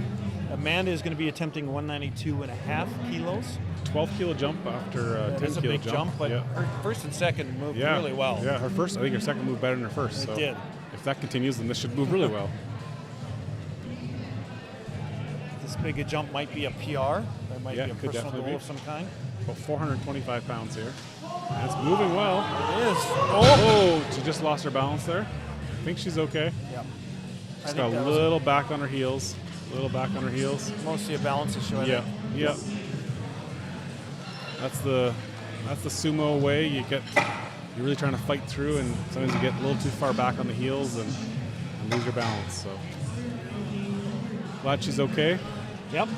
Amanda is going to be attempting 192.5 kilos.
12-kilo jump after 10-kilo
a big jump, but
yeah.
her first and second moved really well.
Yeah, I think her second moved better than her first.
It did.
If that continues, then this should move really well.
This big a jump might be a PR. That might be a personal goal of some kind.
About 425 pounds here. And it's moving well.
It is.
Oh, she just lost her balance there. I think she's okay.
Yeah.
She's got a little back on her heels.
Mostly a balance issue, I think.
Yeah. That's the sumo way. You're really trying to fight through, and sometimes you get a little too far back on the heels and lose your balance. So glad she's okay.
Yep.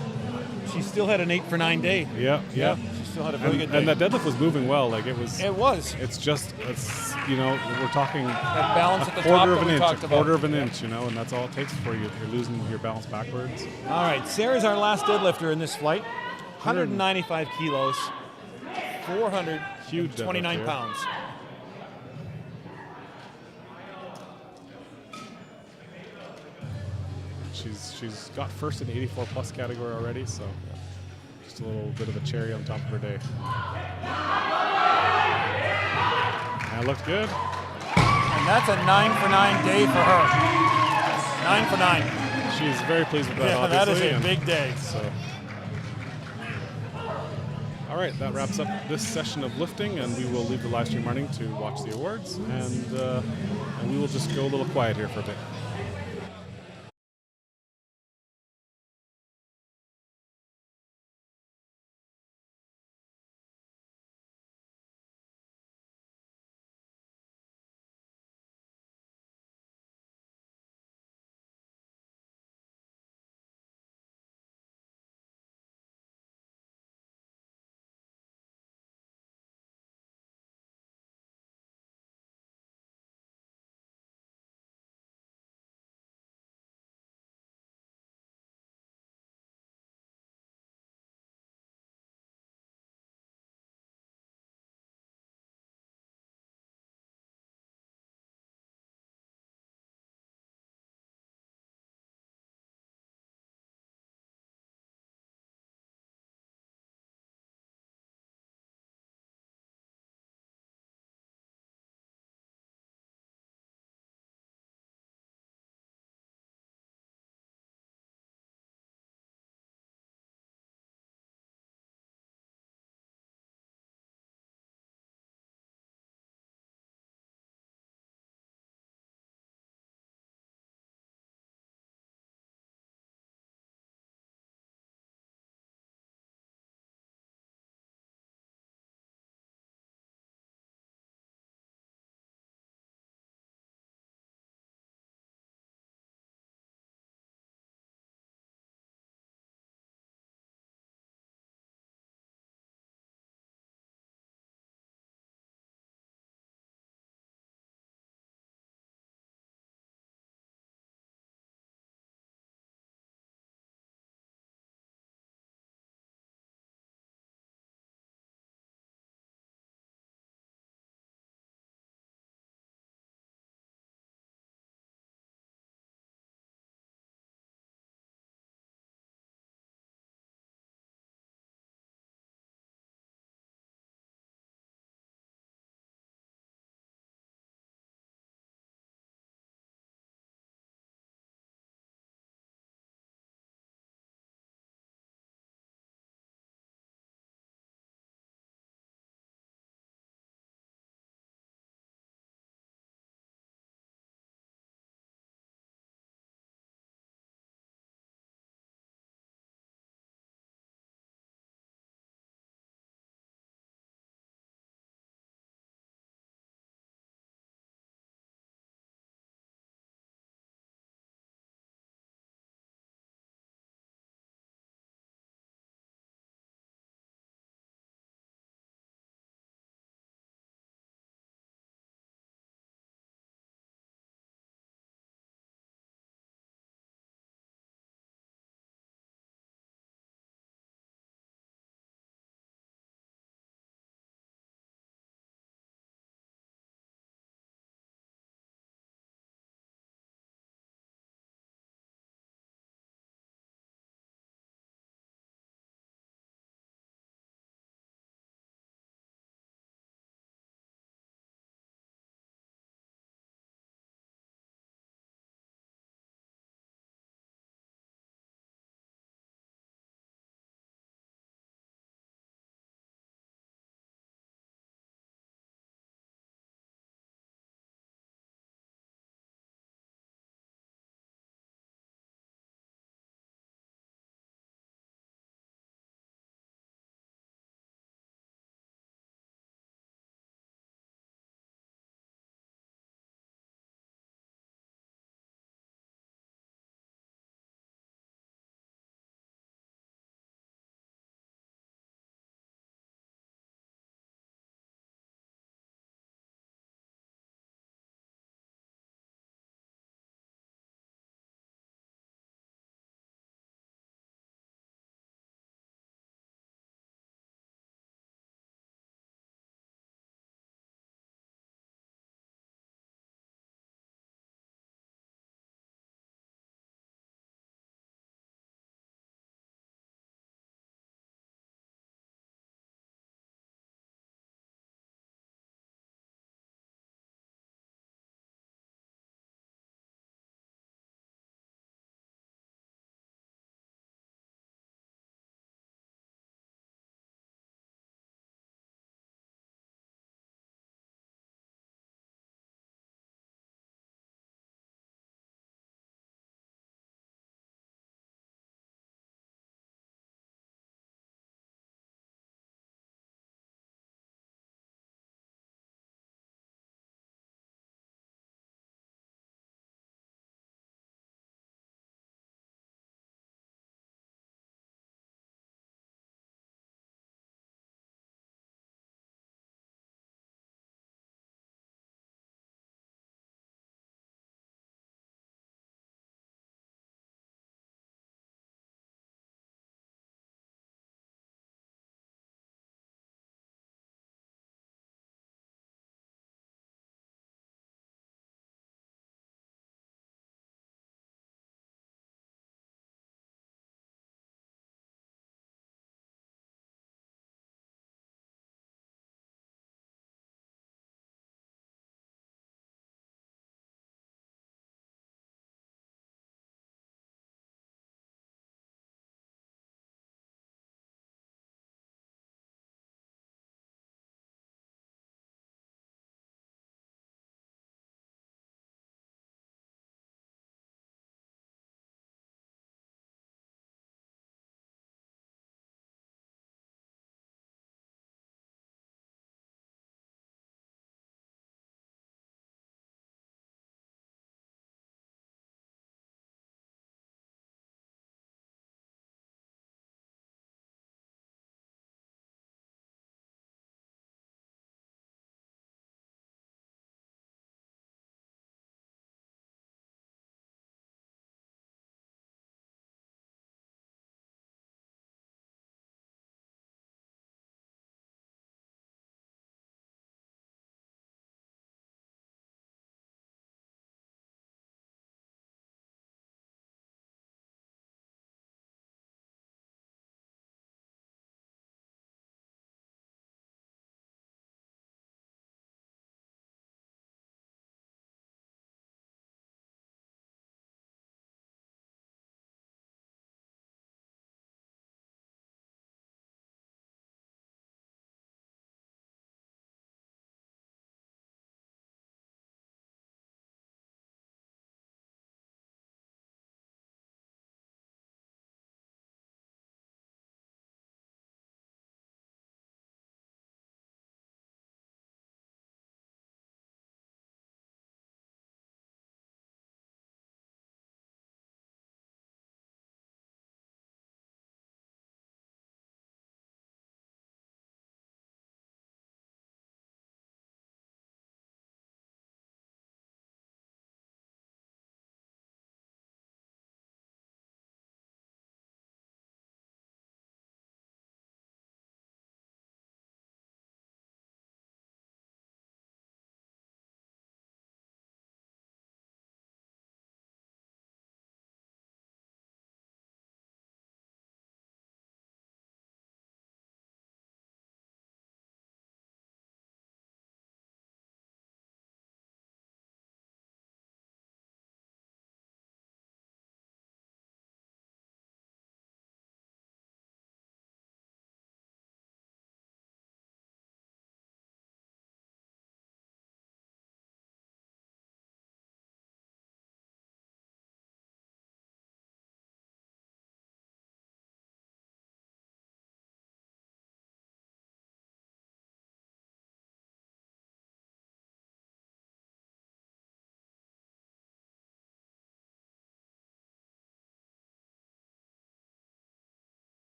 She still had an 8 for 9 day.
Yeah.
She still had a very good day.
And that deadlift was moving well. Like it was. It's you know, we're talking
that balance at the
quarter
top
of an inch,
quarter
of an inch, you know, and that's all it takes for you. You're losing your balance backwards.
All right, Sarah's our last deadlifter in this flight. 195 kilos, 429 pounds.
She's got first in the 84 plus category already, so just a little bit of a cherry on top of her day. That looked good.
And that's a 9 for 9 day for her. 9 for 9.
She's very pleased with that,
yeah,
obviously.
That is a big day.
So. All right, that wraps up this session of lifting, and we will leave the live stream running to watch the awards, and we will just go a little quiet here for a bit.